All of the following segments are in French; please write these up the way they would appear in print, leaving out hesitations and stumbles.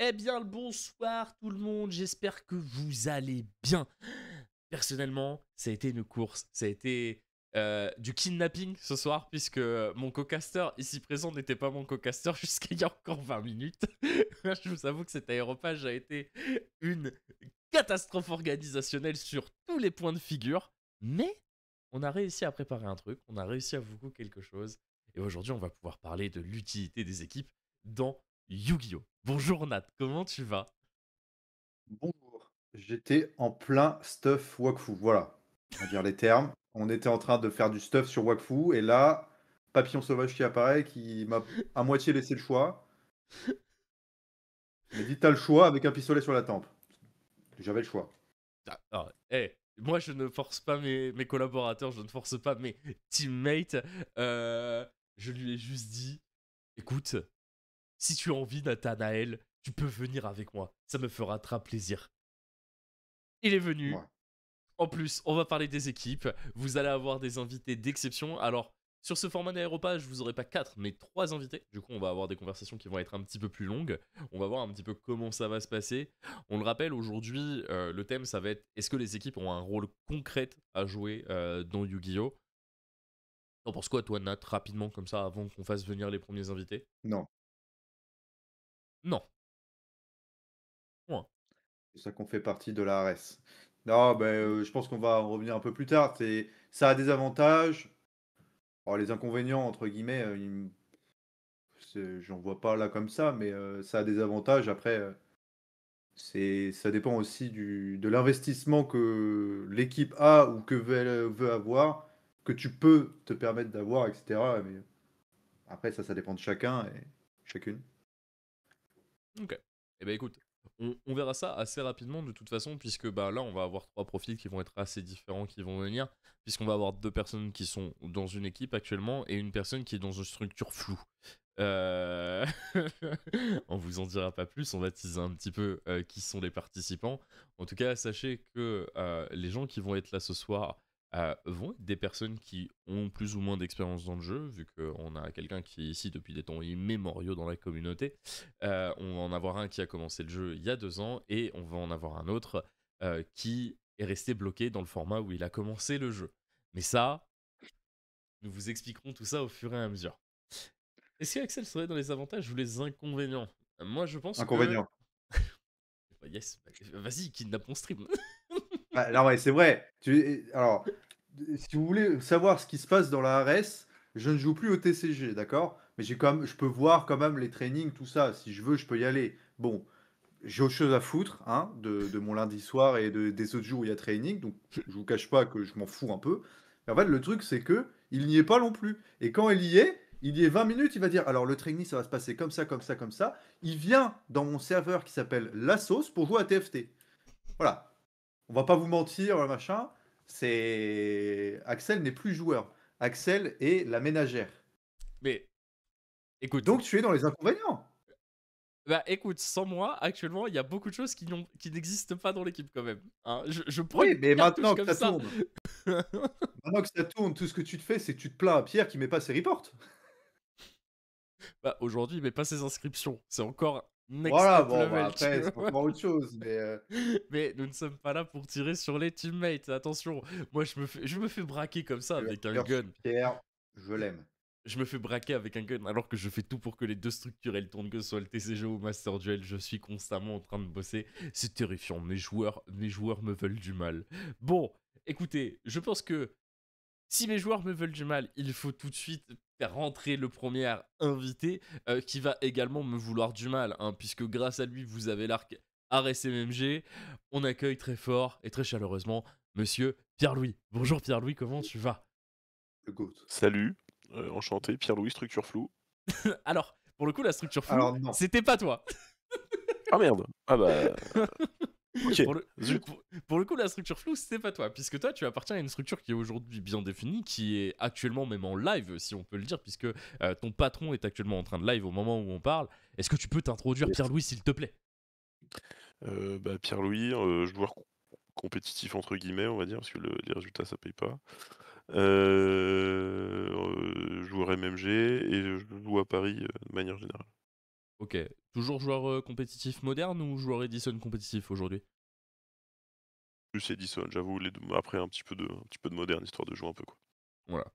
Eh bien, le bonsoir tout le monde, j'espère que vous allez bien. Personnellement, ça a été une course, ça a été du kidnapping ce soir, puisque mon co-caster ici présent n'était pas mon co-caster jusqu'à il y a encore 20 minutes. Je vous avoue que cet aéropage a été une catastrophe organisationnelle sur tous les points de figure, mais on a réussi à préparer un truc, on a réussi à vous quelque chose, et aujourd'hui on va pouvoir parler de l'utilité des équipes dans Yu-Gi-Oh! Bonjour Nat, comment tu vas? Bonjour, j'étais en plein stuff Wakfu, voilà, on va dire les termes. On était en train de faire du stuff sur Wakfu et là, papillon sauvage qui apparaît, qui m'a à moitié laissé le choix. Il m'a dit: «Tu le choix» avec un pistolet sur la tempe. J'avais le choix. Moi je ne force pas mes collaborateurs, je ne force pas mes teammates. Je lui ai juste dit, écoute, si tu as envie Nathanaël, tu peux venir avec moi, ça me fera très plaisir. Il est venu. Ouais. En plus, on va parler des équipes. Vous allez avoir des invités d'exception. Alors, sur ce format d'aéropage, vous n'aurez pas 4, mais 3 invités. Du coup, on va avoir des conversations qui vont être un petit peu plus longues. On va voir un petit peu comment ça va se passer. On le rappelle, aujourd'hui, le thème, ça va être est-ce que les équipes ont un rôle concret à jouer dans Yu-Gi-Oh! T'en penses quoi, toi, Nat, rapidement, comme ça, avant qu'on fasse venir les premiers invités? Non, Non. Point. c'est ça qu'on fait partie de la RS. Non, je pense qu'on va en revenir un peu plus tard. Ça a des avantages. Alors «les inconvénients» entre guillemets, j'en vois pas là comme ça, mais ça a des avantages. Après, ça dépend aussi de l'investissement que l'équipe a ou que veut avoir, que tu peux te permettre d'avoir, et cetera. Mais après, ça dépend de chacun et chacune. Ok. Eh ben écoute, on verra ça assez rapidement de toute façon, puisque bah, là, on va avoir 3 profils qui vont être assez différents qui vont venir, puisqu'on va avoir 2 personnes qui sont dans une équipe actuellement et une personne qui est dans une structure floue. Euh... on vous en dira pas plus, on va teaser un petit peu qui sont les participants. En tout cas, sachez que les gens qui vont être là ce soir vont être des personnes qui ont plus ou moins d'expérience dans le jeu, vu qu'on a quelqu'un qui est ici depuis des temps immémoriaux dans la communauté. On va en avoir un qui a commencé le jeu il y a 2 ans et on va en avoir un autre qui est resté bloqué dans le format où il a commencé le jeu. Mais ça, nous vous expliquerons tout ça au fur et à mesure. Est-ce qu'Axel serait dans les avantages ou les inconvénients? Moi, je pense que. Inconvénient. Yes, vas-y, kidnappe mon stream. Ah, non, ouais, c'est vrai. Alors, si vous voulez savoir ce qui se passe dans la RS, je ne joue plus au TCG, d'accord? Mais je peux voir quand même les trainings, tout ça. Si je veux, je peux y aller. Bon, j'ai autre chose à foutre, hein, de mon lundi soir et des autres jours où il y a training, donc je vous cache pas que je m'en fous un peu. Mais en fait, le truc, c'est que il n'y est pas non plus. Et quand il y est 20 minutes, il va dire, alors le training, ça va se passer comme ça, comme ça, comme ça. Il vient dans mon serveur qui s'appelle La Sauce pour jouer à TFT. Voilà. On va pas vous mentir, machin. Axel n'est plus joueur. Axel est la ménagère. Mais écoute, Donc tu es dans les inconvénients. bah écoute, sans moi, actuellement, il y a beaucoup de choses qui n'existent pas dans l'équipe quand même. Hein. Je prends Oui, une mais cartouche maintenant que comme ça ça. tourne, maintenant que ça tourne, tout ce que tu te fais, c'est que tu te plains à Pierre qui met pas ses reports. Bah, aujourd'hui, il met pas ses inscriptions. C'est encore next Voilà, up bon, bah, level, tu après, c'est vois. encore autre chose, mais Mais nous ne sommes pas là pour tirer sur les teammates. Attention, moi je me fais braquer comme ça je vais avec un dire sur gun. Pierre, je l'aime. Je me fais braquer avec un gun alors que je fais tout pour que les deux structures elles tournent, que ce soit le TCG ou Master Duel. Je suis constamment en train de bosser. C'est terrifiant. Mes joueurs me veulent du mal. Bon, écoutez, je pense que si mes joueurs me veulent du mal, il faut tout de suite faire rentrer le premier invité qui va également me vouloir du mal, hein, puisque grâce à lui, vous avez l'arc RSMMG. On accueille très fort et très chaleureusement Monsieur Pierre-Louis. Bonjour Pierre-Louis, comment tu vas? Le GOAT. Salut, enchanté, Pierre-Louis, structure floue. Alors, pour le coup, la structure floue, Alors non. c'était pas toi. Ah merde! Ah bah, OK, pour, le, zut. pour le coup, la structure floue, c'était pas toi, puisque toi, tu appartiens à une structure qui est aujourd'hui bien définie, qui est actuellement même en live, si on peut le dire, puisque ton patron est actuellement en train de live au moment où on parle. Est-ce que tu peux t'introduire, Yes. Pierre-Louis, s'il te plaît? Bah, Pierre-Louis, joueur «compétitif» entre guillemets, on va dire, parce que les résultats ça paye pas. Joueur MMG et je joue à Paris, de manière générale. Ok. Toujours joueur compétitif moderne ou joueur Edison compétitif aujourd'hui? Plus Edison, j'avoue, après un petit peu de moderne, histoire de jouer un peu, quoi. Voilà.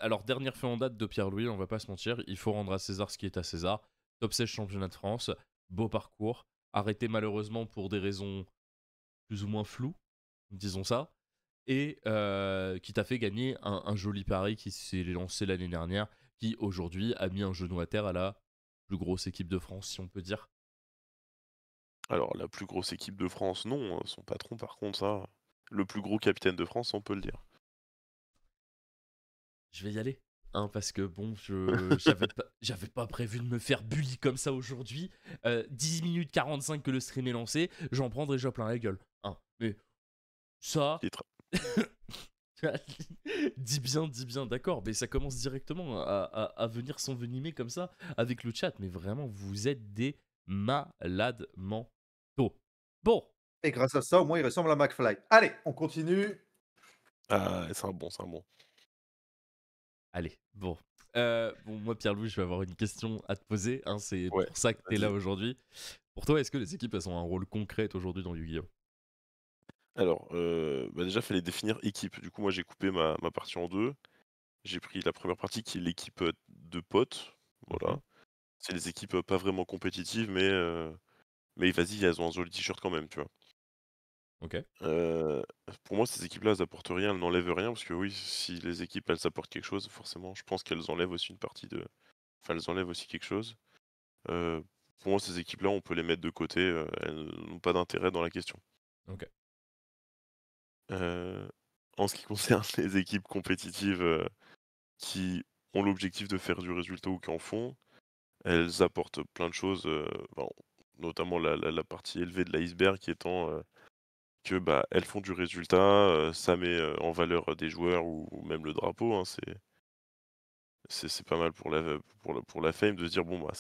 Alors, dernière fait en date de Pierre-Louis, on va pas se mentir, il faut rendre à César ce qui est à César. Top 16 championnat de France, beau parcours, arrêté malheureusement pour des raisons plus ou moins floues, disons ça, et qui t'a fait gagner un joli pari qui s'est lancé l'année dernière, qui aujourd'hui a mis un genou à terre à la plus grosse équipe de France, si on peut dire. Alors, la plus grosse équipe de France, non, son patron, par contre, ça, le plus gros capitaine de France, on peut le dire. Je vais y aller. Hein, parce que bon, j'avais pas prévu de me faire bully comme ça aujourd'hui. 10 minutes 45 que le stream est lancé, j'en prendrai déjà plein la gueule. Hein, mais ça, Titre. dis bien, d'accord, mais ça commence directement à venir s'envenimer comme ça avec le chat. Mais vraiment, vous êtes des malades mentaux. Bon, Et grâce à ça, au moins, il ressemble à McFly. Allez, on continue. Ah, c'est un bon, c'est un bon. allez, bon. Bon, moi, Pierre-Louis, je vais avoir une question à te poser. Hein, c'est Ouais, pour ça que tu es là vas-y. aujourd'hui. Pour toi, est-ce que les équipes elles ont un rôle concret aujourd'hui dans Yu-Gi-Oh? Alors, bah, déjà, fallait définir équipe. Du coup, moi, j'ai coupé ma partie en 2. J'ai pris la première partie qui est l'équipe, de potes, Mhm. voilà. C'est les équipes, pas vraiment compétitives, mais vas-y, elles ont un joli t-shirt quand même, tu vois? Ok. Heu, pour moi, ces équipes-là, elles apportent rien, elles n'enlèvent rien parce que oui, si les équipes, elles apportent quelque chose, forcément, je pense qu'elles enlèvent aussi une partie de enfin, elles enlèvent aussi quelque chose. Heu, pour moi, ces équipes-là, on peut les mettre de côté, elles n'ont pas d'intérêt dans la question. Ok. Heu, en ce qui concerne les équipes compétitives, qui ont l'objectif de faire du résultat ou qui en font, elles apportent plein de choses, bon, notamment la partie élevée de l'iceberg qui étant, que, bah, elles font du résultat, ça met, en valeur, des joueurs ou même le drapeau, hein. C'est pas mal pour la fame de se dire: «Bon, bah,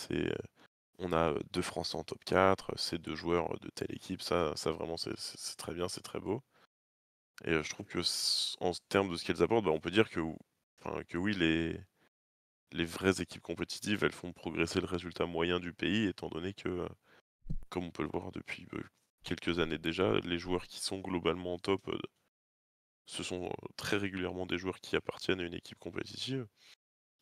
on a, 2 Français en top 4, c'est 2 joueurs, de telle équipe». Ça vraiment c'est très bien, c'est très beau et je trouve que en termes de ce qu'elles apportent, bah, on peut dire que oui, les vraies équipes compétitives, elles font progresser le résultat moyen du pays étant donné que, comme on peut le voir depuis, quelques années déjà, les joueurs qui sont globalement en top, ce sont, très régulièrement des joueurs qui appartiennent à une équipe compétitive.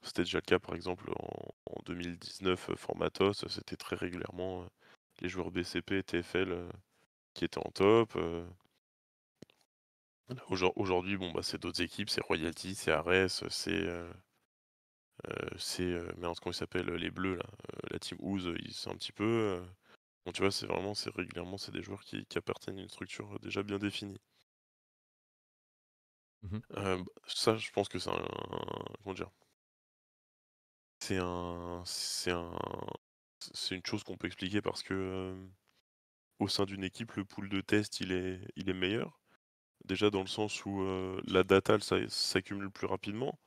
C'était déjà le cas par exemple en 2019, Formatos, c'était très régulièrement, les joueurs BCP, TFL, qui étaient en top, aujourd'hui bon, bah, c'est d'autres équipes, c'est Royalty, c'est Ares, mince comment ils s'appellent, les bleus là, la team Ooze, ils sont un petit peu, donc tu vois, c'est régulièrement, c'est des joueurs qui appartiennent à une structure, déjà bien définie. Mhm. Ça je pense que c'est un comment dire? C'est une chose qu'on peut expliquer parce que, au sein d'une équipe, le pool de test, il est meilleur. Déjà dans le sens où, la data, elle s'accumule plus rapidement.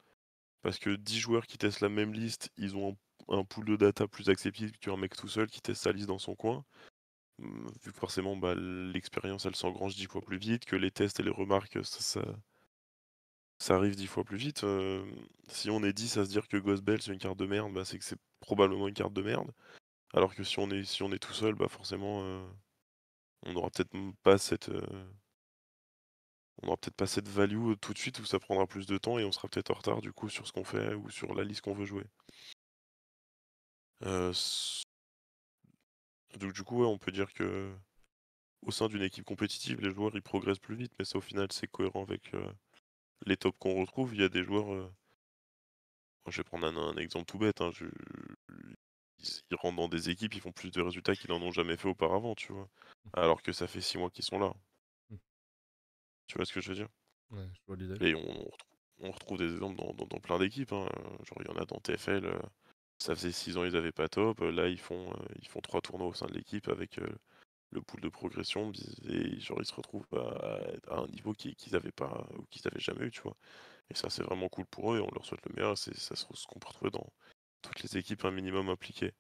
Parce que 10 joueurs qui testent la même liste, ils ont un pool de data plus accessible qu'un mec tout seul qui teste sa liste dans son coin. Vu que forcément, bah, l'expérience, elle s'engrange 10 fois plus vite, que les tests et les remarques, ça arrive 10 fois plus vite. Si on est 10 à se dire que Ghost Bell, c'est une carte de merde, bah, c'est que c'est probablement une carte de merde. Alors que si on est tout seul, bah, forcément, on n'aura peut-être pas cette value, tout de suite ou ça prendra plus de temps et on sera peut-être en retard du coup sur ce qu'on fait ou sur la liste qu'on veut jouer. S Donc du coup, ouais, on peut dire que au sein d'une équipe compétitive, les joueurs, ils progressent plus vite, mais ça, au final, c'est cohérent avec, les tops qu'on retrouve. Il y a des joueurs, je vais prendre un exemple tout bête, hein, je ils rentrent dans des équipes, ils font plus de résultats qu'ils n'en ont jamais fait auparavant, tu vois? Alors que ça fait 6 mois qu'ils sont là. Mhm. Tu vois ce que je veux dire? Ouais, je vois l'idée. Et on retrouve des exemples dans plein d'équipes, hein, genre il y en a dans TFL, ça faisait 6 ans ils avaient pas top, là ils font 3 tournois au sein de l'équipe avec, le pool de progression et genre ils se retrouvent à un niveau qu'ils avaient pas ou qu'ils avaient jamais eu, tu vois? Et ça c'est vraiment cool pour eux et on leur souhaite le meilleur, c'est ça ce qu'on peut retrouver dans toutes les équipes un minimum impliquées.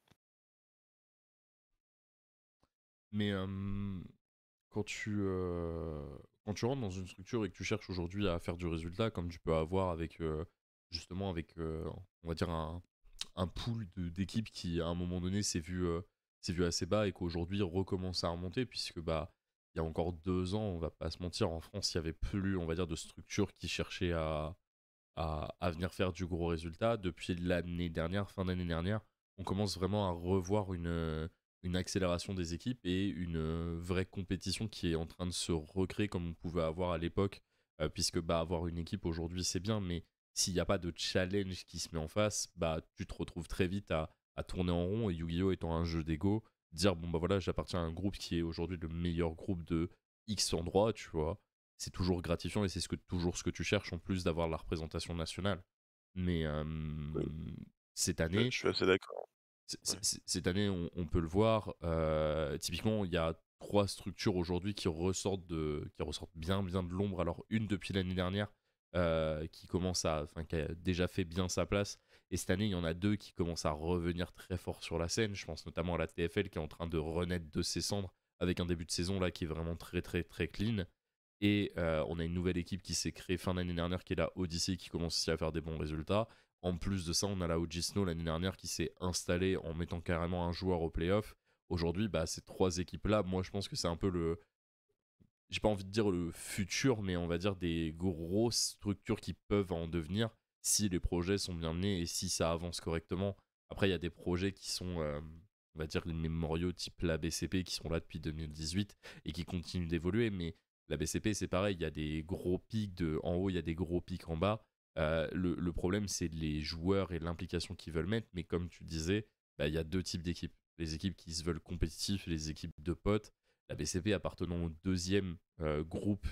Mais quand tu rentres dans une structure et que tu cherches aujourd'hui à faire du résultat, comme tu peux avoir avec justement avec on va dire un pool d'équipes qui, à un moment donné, s'est vu assez bas et qu'aujourd'hui recommence à remonter, puisque bah, il y a encore 2 ans, on va pas se mentir, en France, il y avait plus, on va dire, de structures qui cherchaient à venir faire du gros résultat. Depuis l'année dernière, fin d'année dernière, on commence vraiment à revoir une accélération des équipes et une vraie compétition qui est en train de se recréer comme on pouvait avoir à l'époque, puisque bah, avoir une équipe aujourd'hui c'est bien, mais s'il n'y a pas de challenge qui se met en face, bah, tu te retrouves très vite à tourner en rond, et Yu-Gi-Oh! Étant un jeu d'ego, dire bon bah voilà, j'appartiens à un groupe qui est aujourd'hui le meilleur groupe de X endroits, tu vois, c'est toujours gratifiant et c'est toujours ce que tu cherches en plus d'avoir la représentation nationale. Mais Oui, cette je année, suis assez d'accord. Ouais. cette année, on peut le voir. Typiquement, il y a 3 structures aujourd'hui qui ressortent bien, bien de l'ombre. Alors, une depuis l'année dernière qui a déjà fait bien sa place. Et cette année, il y en a 2 qui commencent à revenir très fort sur la scène. Je pense notamment à la TFL qui est en train de renaître de ses cendres avec un début de saison là qui est vraiment très, très, très clean. Et on a une nouvelle équipe qui s'est créée fin d'année dernière qui est la Odyssey qui commence aussi à faire des bons résultats. En plus de ça, on a la OG Snow l'année dernière qui s'est installée en mettant carrément un joueur au playoff. Aujourd'hui, bah, ces 3 équipes-là, moi je pense que c'est un peu j'ai pas envie de dire le futur, mais on va dire des grosses structures qui peuvent en devenir si les projets sont bien menés et si ça avance correctement. Après, il y a des projets qui sont, on va dire, les mémoriaux type la BCP qui sont là depuis 2018 et qui continuent d'évoluer, mais la BCP, c'est pareil, il y a des gros pics en haut, il y a des gros pics en bas. Le problème, c'est les joueurs et l'implication qu'ils veulent mettre, mais comme tu disais, bah, il y a 2 types d'équipes. Les équipes qui se veulent compétitifs et les équipes de potes. La BCP appartenant au deuxième groupe,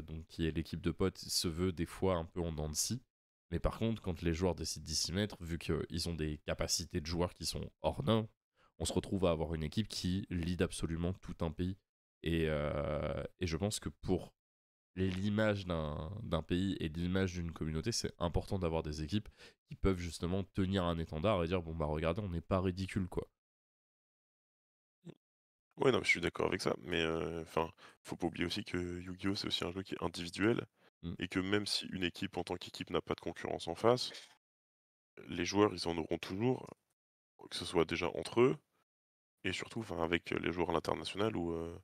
donc qui est l'équipe de potes, se veut des fois un peu en dents de scie. Mais par contre, quand les joueurs décident d'y s'y mettre, vu qu'ils ont des capacités de joueurs qui sont hors normes, on se retrouve à avoir une équipe qui lead absolument tout un pays. Et je pense que pour l'image d'un pays et l'image d'une communauté, c'est important d'avoir des équipes qui peuvent justement tenir un étendard et dire bon bah regardez, on n'est pas ridicule quoi. Ouais, non, mais je suis d'accord avec ça, mais enfin, faut pas oublier aussi que Yu-Gi-Oh! C'est aussi un jeu qui est individuel Mm. et que même si une équipe en tant qu'équipe n'a pas de concurrence en face, les joueurs, ils en auront toujours, que ce soit déjà entre eux et surtout, enfin, avec les joueurs à l'international ou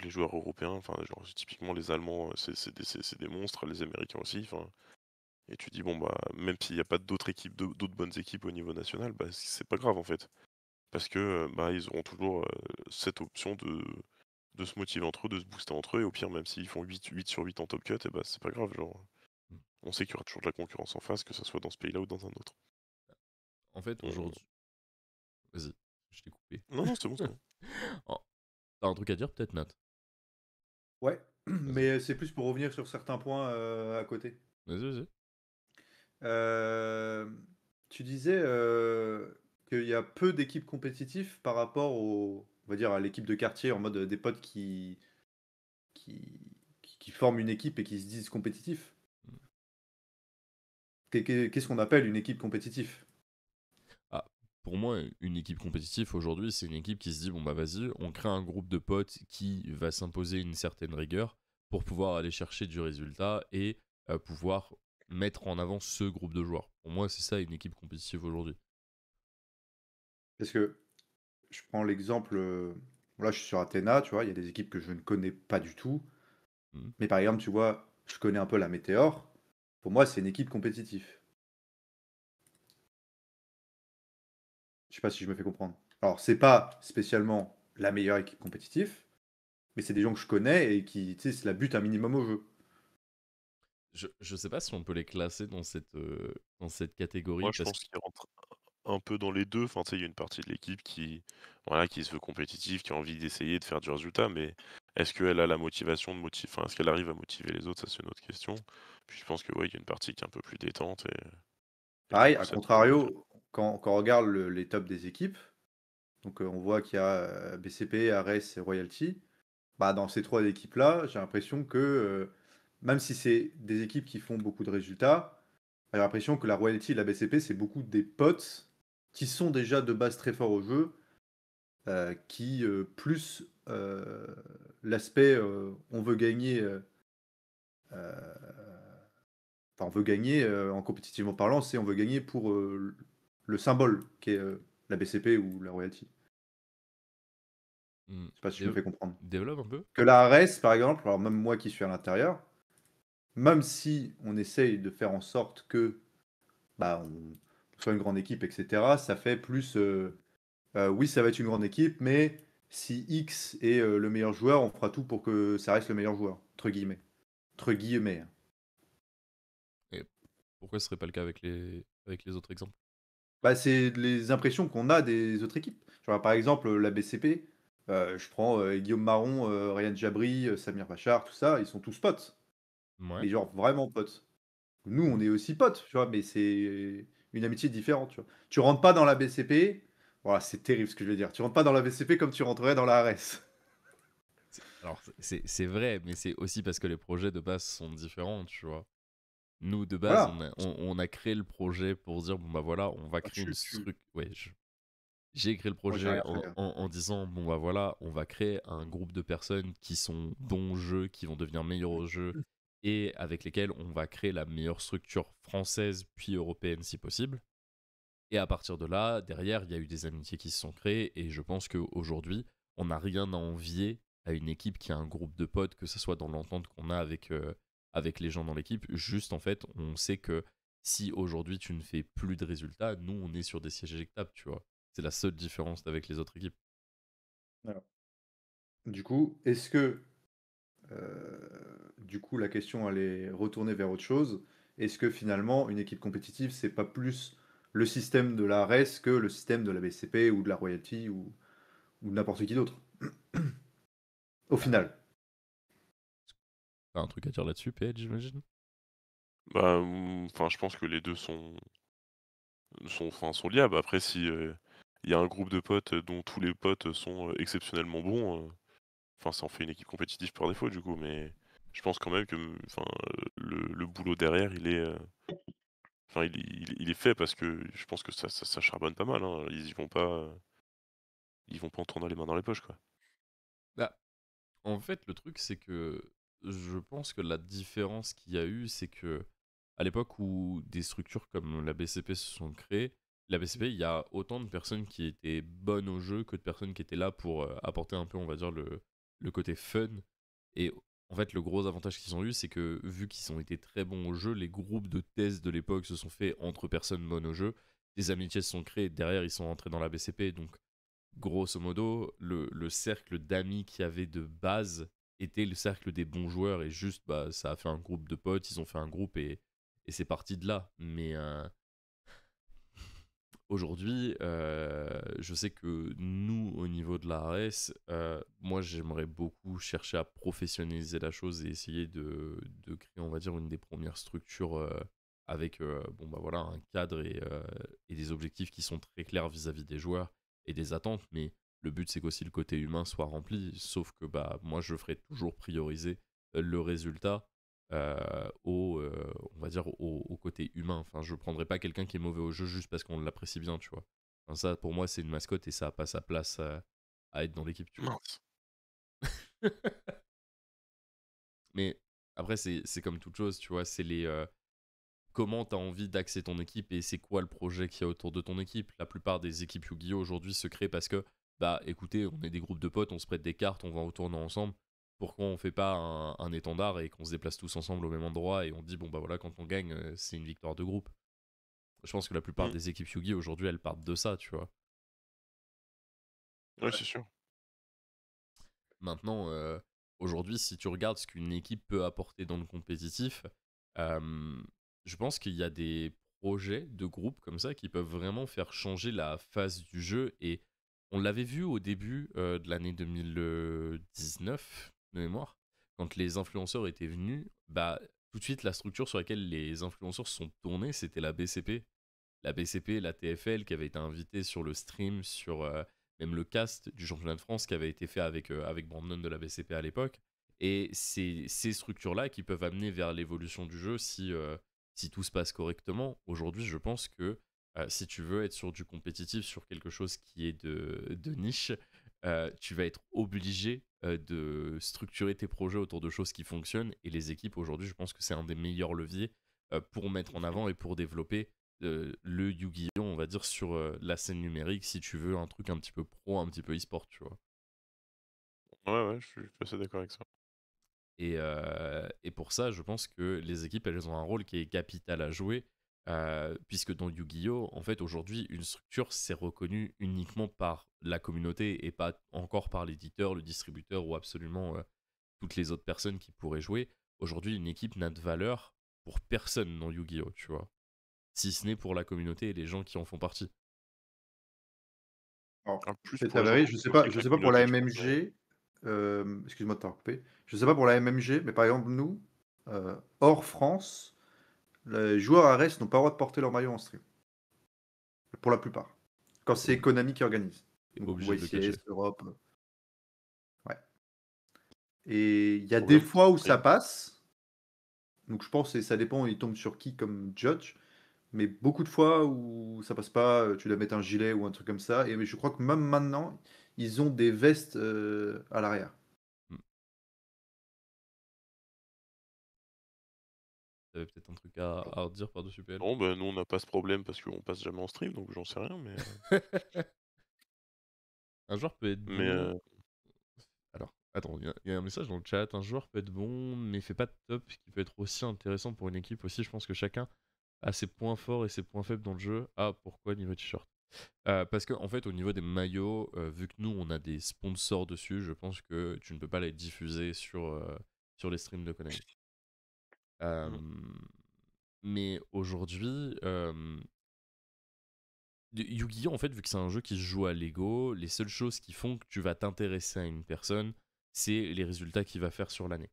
les joueurs européens, enfin, genre typiquement les Allemands, c'est des monstres, les Américains aussi, enfin, et tu dis bon bah même s'il n'y a pas d'autres équipes, d'autres bonnes équipes au niveau national, bah c'est pas grave en fait. Parce que bah ils auront toujours cette option de se motiver entre eux, de se booster entre eux, et au pire, même s'ils font 8 sur 8 en top cut, et bah c'est pas grave, genre, on sait qu'il y aura toujours de la concurrence en face, que ce soit dans ce pays-là ou dans un autre. En fait, On- aujourd'hui. Vas-y, je t'ai coupé. Non, non, c'est bon, c'est bon. Oh, t'as un truc à dire peut-être, Nat? Ouais, Vas-y. mais c'est plus pour revenir sur certains points à côté. Vas-y, vas-y. Euh, Tu disais qu'il y a peu d'équipes compétitives par rapport on va dire, à l'équipe de quartier, en mode des potes qui, qui forment une équipe et qui se disent compétitifs. Qu'est-ce qu'on appelle une équipe compétitive? Ah, pour moi, une équipe compétitive aujourd'hui, c'est une équipe qui se dit bon bah vas-y, on crée un groupe de potes qui va s'imposer une certaine rigueur pour pouvoir aller chercher du résultat et pouvoir mettre en avant ce groupe de joueurs. Pour moi, c'est ça une équipe compétitive aujourd'hui. Parce que je prends l'exemple, là je suis sur Athéna, tu vois, il y a des équipes que je ne connais pas du tout. Mhm. Mais par exemple, tu vois, je connais un peu la Météor. Pour moi, c'est une équipe compétitive. Je sais pas si je me fais comprendre. Alors, c'est pas spécialement la meilleure équipe compétitive, mais c'est des gens que je connais et qui, tu sais, c'est la but un minimum au jeu. Je sais pas si on peut les classer dans cette catégorie Moi, je parce pense que qu'il rentre un peu dans les deux. Enfin, tu sais, il y a une partie de l'équipe qui, voilà, qui se veut compétitive, qui a envie d'essayer de faire du résultat, mais est-ce qu'elle a la motivation de motiver, enfin, est-ce qu'elle arrive à motiver les autres? Ça, c'est une autre question. Puis je pense que, ouais, il y a une partie qui est un peu plus détente et qui Pareil, à pousse à trouver des contrario, quand on regarde les tops des équipes, donc on voit qu'il y a BCP, Ares et Royalty. Bah, dans ces trois équipes-là, j'ai l'impression que, même si c'est des équipes qui font beaucoup de résultats, j'ai l'impression que la Royalty et la BCP, c'est beaucoup des potes qui sont déjà de base très forts au jeu, qui plus l'aspect on veut gagner, enfin on veut gagner en compétitivement parlant, c'est on veut gagner pour le symbole qui est la BCP ou la royalty. Hmm. Je sais pas si je me fais comprendre. Développe un peu. Que la ARS, par exemple, alors même moi qui suis à l'intérieur, même si on essaye de faire en sorte que on soit une grande équipe, etc., ça fait plus. Oui, ça va être une grande équipe, mais si X est le meilleur joueur, on fera tout pour que ça reste le meilleur joueur, entre guillemets. Entre guillemets, hein. Et pourquoi ce serait pas le cas avec les autres exemples? Bah, c'est les impressions qu'on a des autres équipes. Genre, par exemple, la BCP, je prends Guillaume Marron, Ryan Jabri, Samir Bachar, tout ça, ils sont tous potes. Ouais. Mais genre vraiment potes. Nous, on est aussi potes, tu vois, mais c'est une amitié différente, tu vois. Tu rentres pas dans la BCP, voilà, c'est terrible ce que je veux dire. Tu rentres pas dans la BCP comme tu rentrerais dans la ARS. Alors, c'est vrai, mais c'est aussi parce que les projets de base sont différents, tu vois. Nous, de base, Voilà. on a créé le projet pour dire, bon bah voilà, on va Ah, créer une structure. Ouais, j'ai créé le Moi, j'ai projet rien fait, hein. en disant, bon bah voilà, on va créer un groupe de personnes qui sont bons au jeu, qui vont devenir meilleurs au jeu, et avec lesquels on va créer la meilleure structure française puis européenne si possible. Et à partir de là, derrière, il y a eu des amitiés qui se sont créées, et je pense qu'aujourd'hui, on n'a rien à envier à une équipe qui a un groupe de potes, que ce soit dans l'entente qu'on a avec les gens dans l'équipe. Juste, en fait, on sait que si aujourd'hui tu ne fais plus de résultats, nous, on est sur des sièges éjectables, tu vois. C'est la seule différence avec les autres équipes. Voilà. Du coup, est-ce que, du coup, la question, elle est retournée vers autre chose. Est-ce que finalement, une équipe compétitive, c'est pas plus le système de la RES que le système de la BCP ou de la Royalty ou de n'importe qui d'autre, au Bah, final? t'as un truc à dire là-dessus, PH, j'imagine? Bah, enfin, je pense que les 2 sont liables. Après si, il y a un groupe de potes, dont tous les potes sont, exceptionnellement bons, enfin, ça en fait une équipe compétitive par défaut du coup, mais je pense quand même que, enfin, le boulot derrière il est, enfin il est fait parce que je pense que ça charbonne pas mal, hein. Ils vont pas en tournant les mains dans les poches, quoi. Bah, en fait, le truc, c'est que je pense que la différence qu'il y a eu, c'est que à l'époque où des structures comme la BCP se sont créées, la BCP, il y a autant de personnes qui étaient bonnes au jeu que de personnes qui étaient là pour apporter un peu, on va dire, le côté fun. Et en fait, le gros avantage qu'ils ont eu, c'est que vu qu'ils ont été très bons au jeu, les groupes de tests de l'époque se sont faits entre personnes bonnes au jeu. Des amitiés se sont créées, derrière, ils sont entrés dans la BCP. Donc, grosso modo, le cercle d'amis qu'il y avait de base était le cercle des bons joueurs, et juste, bah, ça a fait un groupe de potes, ils ont fait un groupe, et c'est parti de là. Mais aujourd'hui, je sais que nous, au niveau de la RS, moi j'aimerais beaucoup chercher à professionnaliser la chose et essayer de créer, on va dire, une des premières structures avec bon, bah, voilà, un cadre et des objectifs qui sont très clairs vis-à-vis des joueurs et des attentes. Mais le but, c'est qu'aussi le côté humain soit rempli. Sauf que bah, moi, je ferai toujours prioriser le résultat on va dire au côté humain. Enfin, je prendrais pas quelqu'un qui est mauvais au jeu juste parce qu'on l'apprécie bien, tu vois. Enfin, ça, pour moi, c'est une mascotte et ça a pas sa place à être dans l'équipe, tu vois. Mince. Mais après, c'est comme toute chose, tu vois. C'est comment t'as envie d'axer ton équipe et c'est quoi le projet qu'il y a autour de ton équipe. La plupart des équipes Yu-Gi-Oh! Aujourd'hui se créent parce que, bah écoutez, on est des groupes de potes, on se prête des cartes, on va au tournoi ensemble. Pourquoi on fait pas un étendard et qu'on se déplace tous ensemble au même endroit et on dit, bon bah voilà, quand on gagne, c'est une victoire de groupe. Je pense que la plupart Mmh. des équipes Yu-Gi aujourd'hui, elles partent de ça, tu vois. Ouais, c'est sûr. Maintenant, aujourd'hui, si tu regardes ce qu'une équipe peut apporter dans le compétitif, euh, je pense qu'il y a des projets de groupe comme ça qui peuvent vraiment faire changer la phase du jeu. Et on l'avait vu au début de l'année 2019, de mémoire, quand les influenceurs étaient venus, bah, tout de suite, la structure sur laquelle les influenceurs se sont tournés, c'était la BCP. La BCP, la TFL qui avait été invitée sur le stream, sur même le cast du championnat de France qui avait été fait avec Brandon de la BCP à l'époque. Et c'est ces structures-là qui peuvent amener vers l'évolution du jeu si tout se passe correctement. Aujourd'hui, je pense que si tu veux être sur du compétitif, sur quelque chose qui est de niche, tu vas être obligé de structurer tes projets autour de choses qui fonctionnent. Et les équipes, aujourd'hui, je pense que c'est un des meilleurs leviers pour mettre en avant et pour développer le Yu-Gi-Oh, on va dire, sur la scène numérique, si tu veux un truc un petit peu pro, un petit peu e-sport, tu vois. Ouais, je suis assez d'accord avec ça. Et pour ça, je pense que les équipes, elles ont un rôle qui est capital à jouer, puisque dans Yu-Gi-Oh, en fait, aujourd'hui, une structure, c'est reconnu uniquement par la communauté et pas encore par l'éditeur, le distributeur ou absolument toutes les autres personnes qui pourraient jouer. Aujourd'hui, une équipe n'a de valeur pour personne dans Yu-Gi-Oh, tu vois. Si ce n'est pour la communauté et les gens qui en font partie. Alors, Plus peut-être pour les gens avéré, qui font partie que je la sais pas pour communauté, la je pense, mais MMG, excuse-moi de t'avoir coupé. Je sais pas pour la MMG, mais par exemple, nous, hors France, les joueurs Ares n'ont pas le droit de porter leur maillot en stream. Pour la plupart. Quand c'est Konami qui organise. T'es Donc, obligé de le cacher. YCS, Europe. Ouais. Et il y a des problème, fois où ça stream. passe. Donc, je pense que ça dépend, il tombe sur qui comme judge. Mais beaucoup de fois où ça passe pas, tu dois mettre un gilet ou un truc comme ça. Et mais je crois que même maintenant, ils ont des vestes à l'arrière. Hmm. T'avais peut-être un truc à redire par-dessus PL. Non, nous on n'a pas ce problème parce qu'on passe jamais en stream, donc j'en sais rien, mais Un joueur peut être mais bon. Alors, attends, il y a un message dans le chat. Un joueur peut être bon, mais fait pas de top, qui peut être aussi intéressant pour une équipe aussi. Je pense que chacun a ses points forts et ses points faibles dans le jeu. Ah, pourquoi niveau t-shirt? Parce que en fait, au niveau des maillots, vu que nous on a des sponsors dessus, je pense que tu ne peux pas les diffuser sur les streams de Konami. Euh, mais aujourd'hui, Yu-Gi-Oh! En fait, vu que c'est un jeu qui se joue à Lego, les seules choses qui font que tu vas t'intéresser à une personne, c'est les résultats qu'il va faire sur l'année.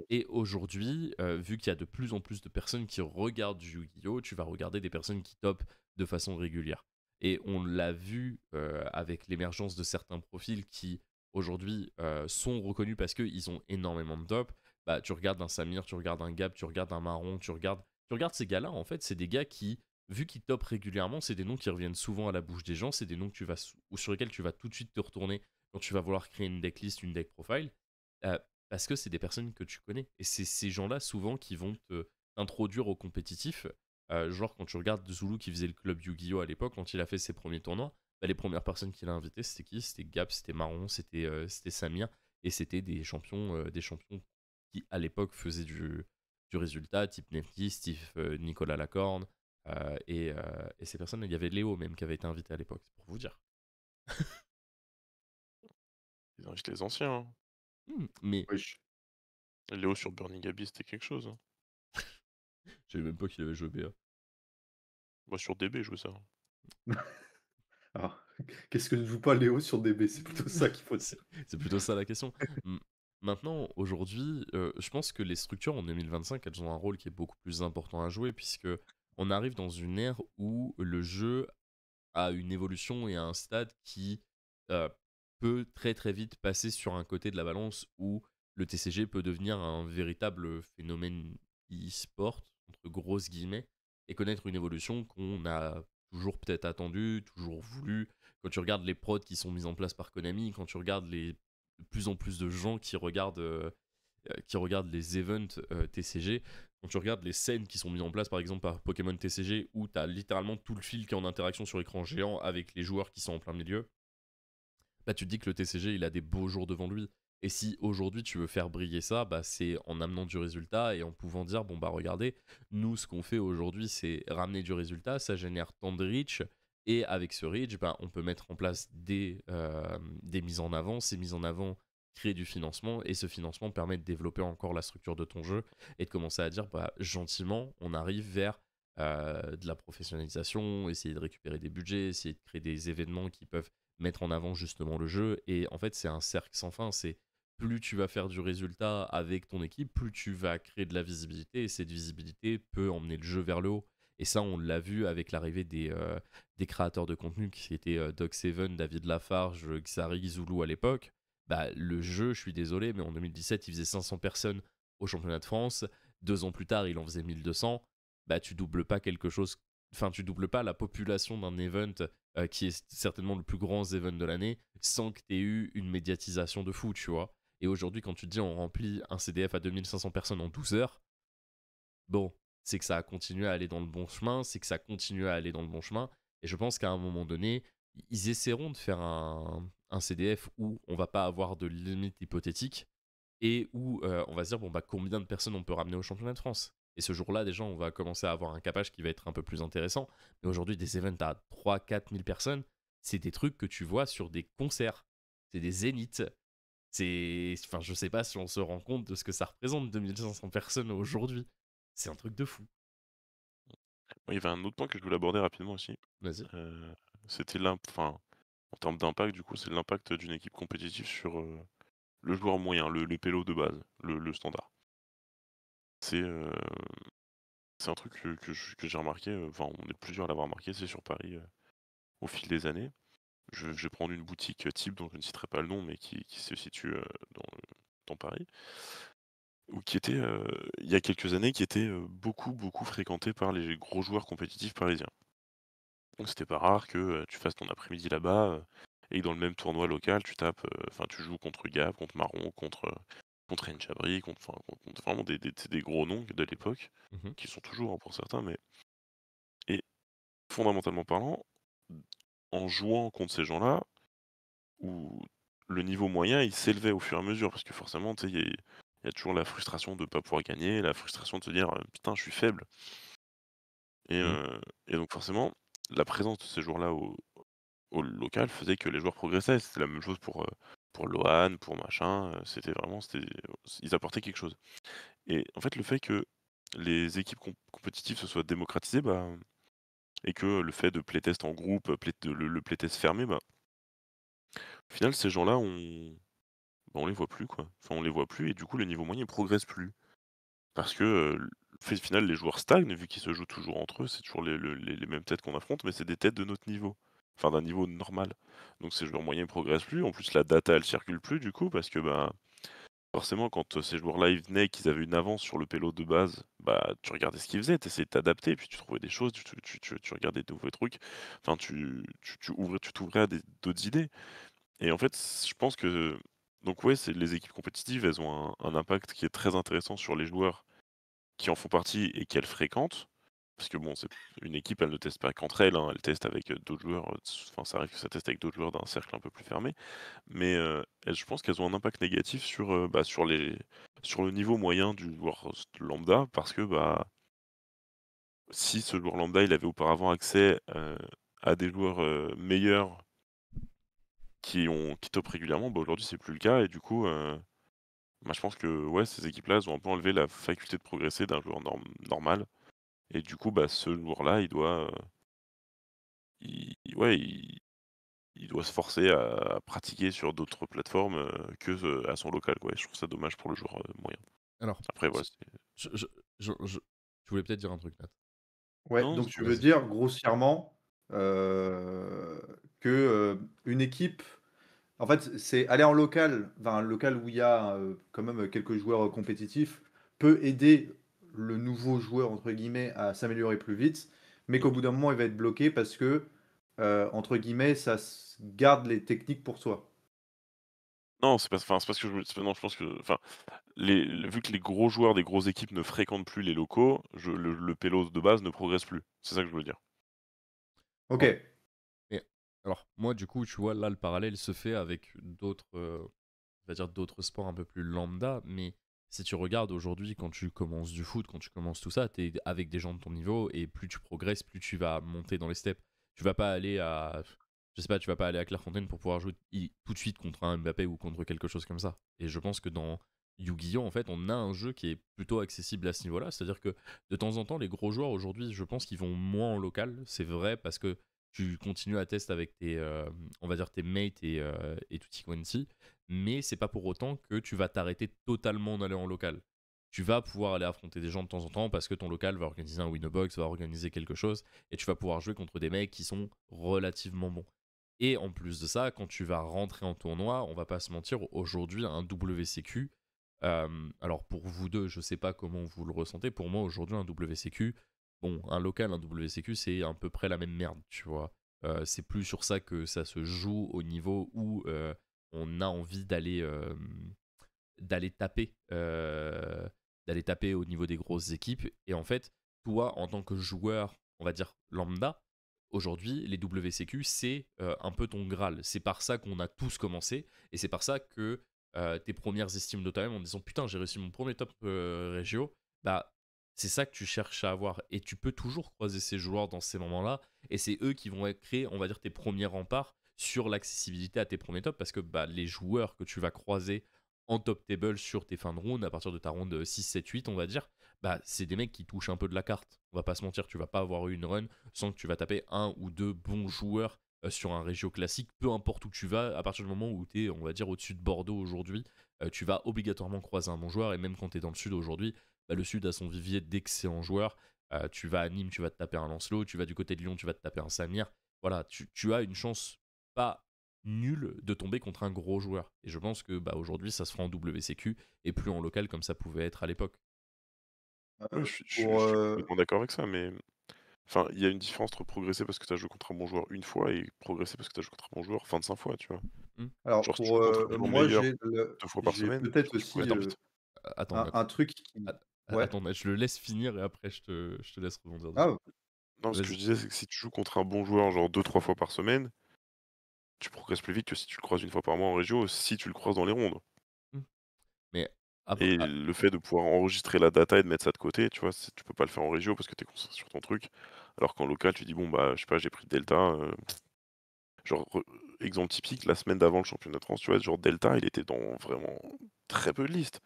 Et aujourd'hui, vu qu'il y a de plus en plus de personnes qui regardent du Yu-Gi-Oh, tu vas regarder des personnes qui topent de façon régulière. Et on l'a vu avec l'émergence de certains profils qui aujourd'hui sont reconnus parce qu'ils ont énormément de top. Bah, tu regardes un Samir, tu regardes un Gab, tu regardes un Marron, tu regardes ces gars-là, en fait, c'est des gars qui, vu qu'ils topent régulièrement, c'est des noms qui reviennent souvent à la bouche des gens, c'est des noms que ou sur lesquels tu vas tout de suite te retourner quand tu vas vouloir créer une decklist, une deck profile. Euh, Parce que c'est des personnes que tu connais. Et c'est ces gens-là, souvent, qui vont t'introduire au compétitif. Genre, quand tu regardes Zulu qui faisait le club Yu-Gi-Oh! À l'époque, quand il a fait ses premiers tournois, bah, les premières personnes qu'il a invitées, c'était qui? C'était Gap, c'était Marron, c'était Samir. Et c'était des champions qui, à l'époque, faisaient du résultat, type Nefti, Steve, Nicolas Lacorne. Et ces personnes, il y avait Léo même qui avait été invité à l'époque, c'est pour vous dire. ils invitent les anciens, hein. Mais Wesh. Léo sur Burning Abyss, c'était quelque chose, hein. je savais même pas qu'il avait joué BA. Moi sur DB, je veux ça, hein. Alors, qu'est-ce que ne joue pas Léo sur DB? C'est plutôt ça qu'il faut dire. C'est plutôt ça la question. Maintenant, aujourd'hui, je pense que les structures en 2025, elles ont un rôle qui est beaucoup plus important à jouer, puisque on arrive dans une ère où le jeu a une évolution et a un stade qui euh, peut très très vite passer sur un côté de la balance où le TCG peut devenir un véritable phénomène e-sport, entre grosses guillemets, et connaître une évolution qu'on a toujours peut-être attendu, toujours voulu. Quand tu regardes les prods qui sont mis en place par Konami, quand tu regardes de plus en plus de gens qui regardent les events TCG, quand tu regardes les scènes qui sont mises en place par exemple par Pokémon TCG où tu as littéralement tout le fil qui est en interaction sur écran géant avec les joueurs qui sont en plein milieu, bah tu te dis que le TCG il a des beaux jours devant lui. Et si aujourd'hui tu veux faire briller ça, bah c'est en amenant du résultat et en pouvant dire bon bah regardez, nous ce qu'on fait aujourd'hui c'est ramener du résultat, ça génère tant de reach et avec ce reach bah, on peut mettre en place des mises en avant, ces mises en avant créer du financement et ce financement permet de développer encore la structure de ton jeu et de commencer à dire bah gentiment on arrive vers de la professionnalisation, essayer de récupérer des budgets, essayer de créer des événements qui peuvent mettre en avant justement le jeu. Et en fait, c'est un cercle sans fin. C'est plus tu vas faire du résultat avec ton équipe, plus tu vas créer de la visibilité. Et cette visibilité peut emmener le jeu vers le haut. Et ça, on l'a vu avec l'arrivée des créateurs de contenu qui étaient Doc7, David Lafarge, Xari, Zulu à l'époque. Bah, le jeu, je suis désolé, mais en 2017, il faisait 500 personnes au championnat de France. 2 ans plus tard, il en faisait 1200. Bah, tu doubles pas quelque chose. Enfin, tu doubles pas la population d'un event qui est certainement le plus grand event de l'année, sans que tu aies eu une médiatisation de fou, tu vois. Et aujourd'hui, quand tu te dis on remplit un CDF à 2500 personnes en 12 heures, bon, c'est que ça a continué à aller dans le bon chemin, c'est que ça continue à aller dans le bon chemin. Et je pense qu'à un moment donné, ils essaieront de faire un CDF où on va pas avoir de limite hypothétique et où on va se dire, bon, bah, combien de personnes on peut ramener au championnat de France. Et ce jour-là, déjà, on va commencer à avoir un capage qui va être un peu plus intéressant. Mais aujourd'hui, des events à 3-4 000 personnes, c'est des trucs que tu vois sur des concerts. C'est des zéniths. Enfin, je sais pas si on se rend compte de ce que ça représente, 2500 personnes aujourd'hui. C'est un truc de fou. Il y avait un autre point que je voulais aborder rapidement aussi. Vas-y. C'était enfin, en termes d'impact, du coup, c'est l'impact d'une équipe compétitive sur le joueur moyen, le pélo de base, le standard. C'est c'est un truc que j'ai remarqué, enfin, on est plusieurs à l'avoir remarqué, c'est sur Paris au fil des années. Je vais prendre une boutique type dont je ne citerai pas le nom, mais qui se situe dans Paris, ou qui était, il y a quelques années, qui était beaucoup fréquentée par les gros joueurs compétitifs parisiens. Donc c'était pas rare que tu fasses ton après-midi là-bas et que dans le même tournoi local, tu tapes, enfin, tu joues contre Gap, contre Marron, contre Enchabri, contre vraiment des gros noms de l'époque, Mhm. qui sont toujours hein, pour certains, mais et fondamentalement parlant, en jouant contre ces gens-là, où le niveau moyen, il s'élevait au fur et à mesure, parce que forcément, tu sais, il y a toujours la frustration de ne pas pouvoir gagner, la frustration de se dire putain, je suis faible. Et, Mhm. et donc, forcément, la présence de ces joueurs-là au local faisait que les joueurs progressaient. C'était la même chose pour Lohan, pour machin. Ils apportaient quelque chose. Et en fait, le fait que les équipes compétitives se soient démocratisées, bah, et que le fait de playtest en groupe, le playtest fermé, bah, au final, ces gens-là, on les voit plus, quoi. Enfin, on les voit plus et du coup, le niveau moyen, il progresse plus. Parce que, au final, les joueurs stagnent vu qu'ils se jouent toujours entre eux. C'est toujours les mêmes têtes qu'on affronte, mais c'est des têtes de notre niveau. Enfin, d'un niveau normal. Donc ces joueurs moyens, ils progressent plus. En plus, la data, elle circule plus du coup parce que, bah, forcément, quand, ces joueurs-là, ils venaient, qu'ils avaient une avance sur le pélo de base, bah, tu regardais ce qu'ils faisaient, tu essayais de t'adapter, puis tu trouvais des choses, tu regardais de nouveaux trucs. Enfin, tu t'ouvrais à d'autres idées. Et en fait, je pense que donc ouais, c'est les équipes compétitives, elles ont un impact qui est très intéressant sur les joueurs qui en font partie et qu'elles fréquentent. Parce que bon, c'est une équipe, elle ne teste pas qu'entre elles, hein, elle teste avec, d'autres joueurs, enfin, ça arrive que ça teste avec d'autres joueurs d'un cercle un peu plus fermé. Mais, je pense qu'elles ont un impact négatif sur, bah, sur le niveau moyen du joueur lambda parce que, bah, si ce joueur lambda, il avait auparavant accès, à des joueurs, meilleurs qui topent régulièrement, bah, aujourd'hui, c'est plus le cas et du coup, bah, je pense que, ouais, ces équipes-là, elles ont un peu enlevé la faculté de progresser d'un joueur normal et du coup, bah, ce joueur-là, ouais, il doit se forcer à pratiquer sur d'autres plateformes, à son local, quoi et je trouve ça dommage pour le joueur, moyen. Alors, Après, voilà, c'est je, je, je voulais peut-être dire un truc, Nat. Ouais, non, donc c'est tu bon. veux Vas-y. dire grossièrement que une équipe, en fait, c'est aller en local, enfin, un local où il y a quand même quelques joueurs compétitifs, peut aider le nouveau joueur, entre guillemets, à s'améliorer plus vite, mais Mmh. qu'au bout d'un moment, il va être bloqué parce que, entre guillemets, garde les techniques pour soi. Non, c'est pas ce que je voulais non, je pense que enfin, vu que les gros joueurs des grosses équipes ne fréquentent plus les locaux, le pélos de base ne progresse plus. C'est ça que je veux dire. Ok, Ouais. Et alors, moi, du coup, tu vois, là, le parallèle se fait avec d'autres, on va dire d'autres sports un peu plus lambda, mais si tu regardes aujourd'hui, quand tu commences du foot, quand tu commences tout ça, t'es avec des gens de ton niveau, et plus tu progresses, plus tu vas monter dans les steps. Tu vas pas aller à, je sais pas, tu vas pas aller à Clairefontaine pour pouvoir jouer tout de suite contre un Mbappé ou contre quelque chose comme ça. Et je pense que dans Yu-Gi-Oh, en fait, on a un jeu qui est plutôt accessible à ce niveau-là, c'est-à-dire que de temps en temps, les gros joueurs aujourd'hui, je pense qu'ils vont moins en local, c'est vrai, parce que tu continues à tester avec tes, on va dire tes mates et Tutti Quanti, mais c'est pas pour autant que tu vas t'arrêter totalement d'aller en local. Tu vas pouvoir aller affronter des gens de temps en temps parce que ton local va organiser un Winnerbox, va organiser quelque chose, et tu vas pouvoir jouer contre des mecs qui sont relativement bons. Et en plus de ça, quand tu vas rentrer en tournoi, on va pas se mentir, aujourd'hui, un WCQ, alors pour vous deux, je sais pas comment vous le ressentez, pour moi aujourd'hui, un WCQ, bon, un local, un WCQ, c'est à peu près la même merde, tu vois. C'est plus sur ça que ça se joue au niveau où on a envie d'aller taper, d'aller taper au niveau des grosses équipes. Et en fait, toi, en tant que joueur, on va dire lambda, aujourd'hui, les WCQ, c'est un peu ton Graal. C'est par ça qu'on a tous commencé, et c'est par ça que tes premières estimes de toi-même en disant putain, j'ai réussi mon premier top régio, bah c'est ça que tu cherches à avoir. Et tu peux toujours croiser ces joueurs dans ces moments-là, et c'est eux qui vont créer, on va dire, tes premiers remparts sur l'accessibilité à tes premiers tops, parce que bah, les joueurs que tu vas croiser en top table sur tes fins de round, à partir de ta round 6, 7, 8, on va dire, bah, c'est des mecs qui touchent un peu de la carte. On va pas se mentir, tu vas pas avoir eu une run sans que tu vas taper un ou deux bons joueurs sur un régio classique, peu importe où tu vas, à partir du moment où tu es, on va dire, au-dessus de Bordeaux aujourd'hui, tu vas obligatoirement croiser un bon joueur, et même quand tu es dans le sud aujourd'hui, bah, le sud a son vivier d'excellents joueurs. Tu vas à Nîmes, tu vas te taper un Lancelot, tu vas du côté de Lyon, tu vas te taper un Samir. Voilà, tu as une chance pas nulle de tomber contre un gros joueur. Et je pense que bah, aujourd'hui, ça se fera en WCQ et plus en local comme ça pouvait être à l'époque. Ouais, je Pour, suis complètement d'accord avec ça, mais enfin, il y a une différence entre progresser parce que tu as joué contre un bon joueur une fois et progresser parce que tu as joué contre un bon joueur 25 fois, tu vois? Hmm. alors Genre, si tu pour, joues contre un joueur moi, meilleur 2 fois par j'ai semaine, peut-être genre, tu aussi, progresses dans vite. Attends, un truc qui att- ouais? attends, je le laisse finir et après je te laisse rebondir dessus. Ah, Non, ce que Vas-y. je disais, c'est que si tu joues contre un bon joueur, genre 2-3 fois par semaine, tu progresses plus vite que si tu le croises une fois par mois en régio, si tu le croises dans les rondes. Hmm. Mais après, Et le fait de pouvoir enregistrer la data et de mettre ça de côté, tu vois? Tu peux pas le faire en régio parce que tu es concentré sur ton truc. Alors qu'en local, tu dis: «Bon, bah, je sais pas, j'ai pris Delta», genre, exemple typique, la semaine d'avant le championnat de France, tu vois? Genre Delta, il était dans vraiment très peu de listes.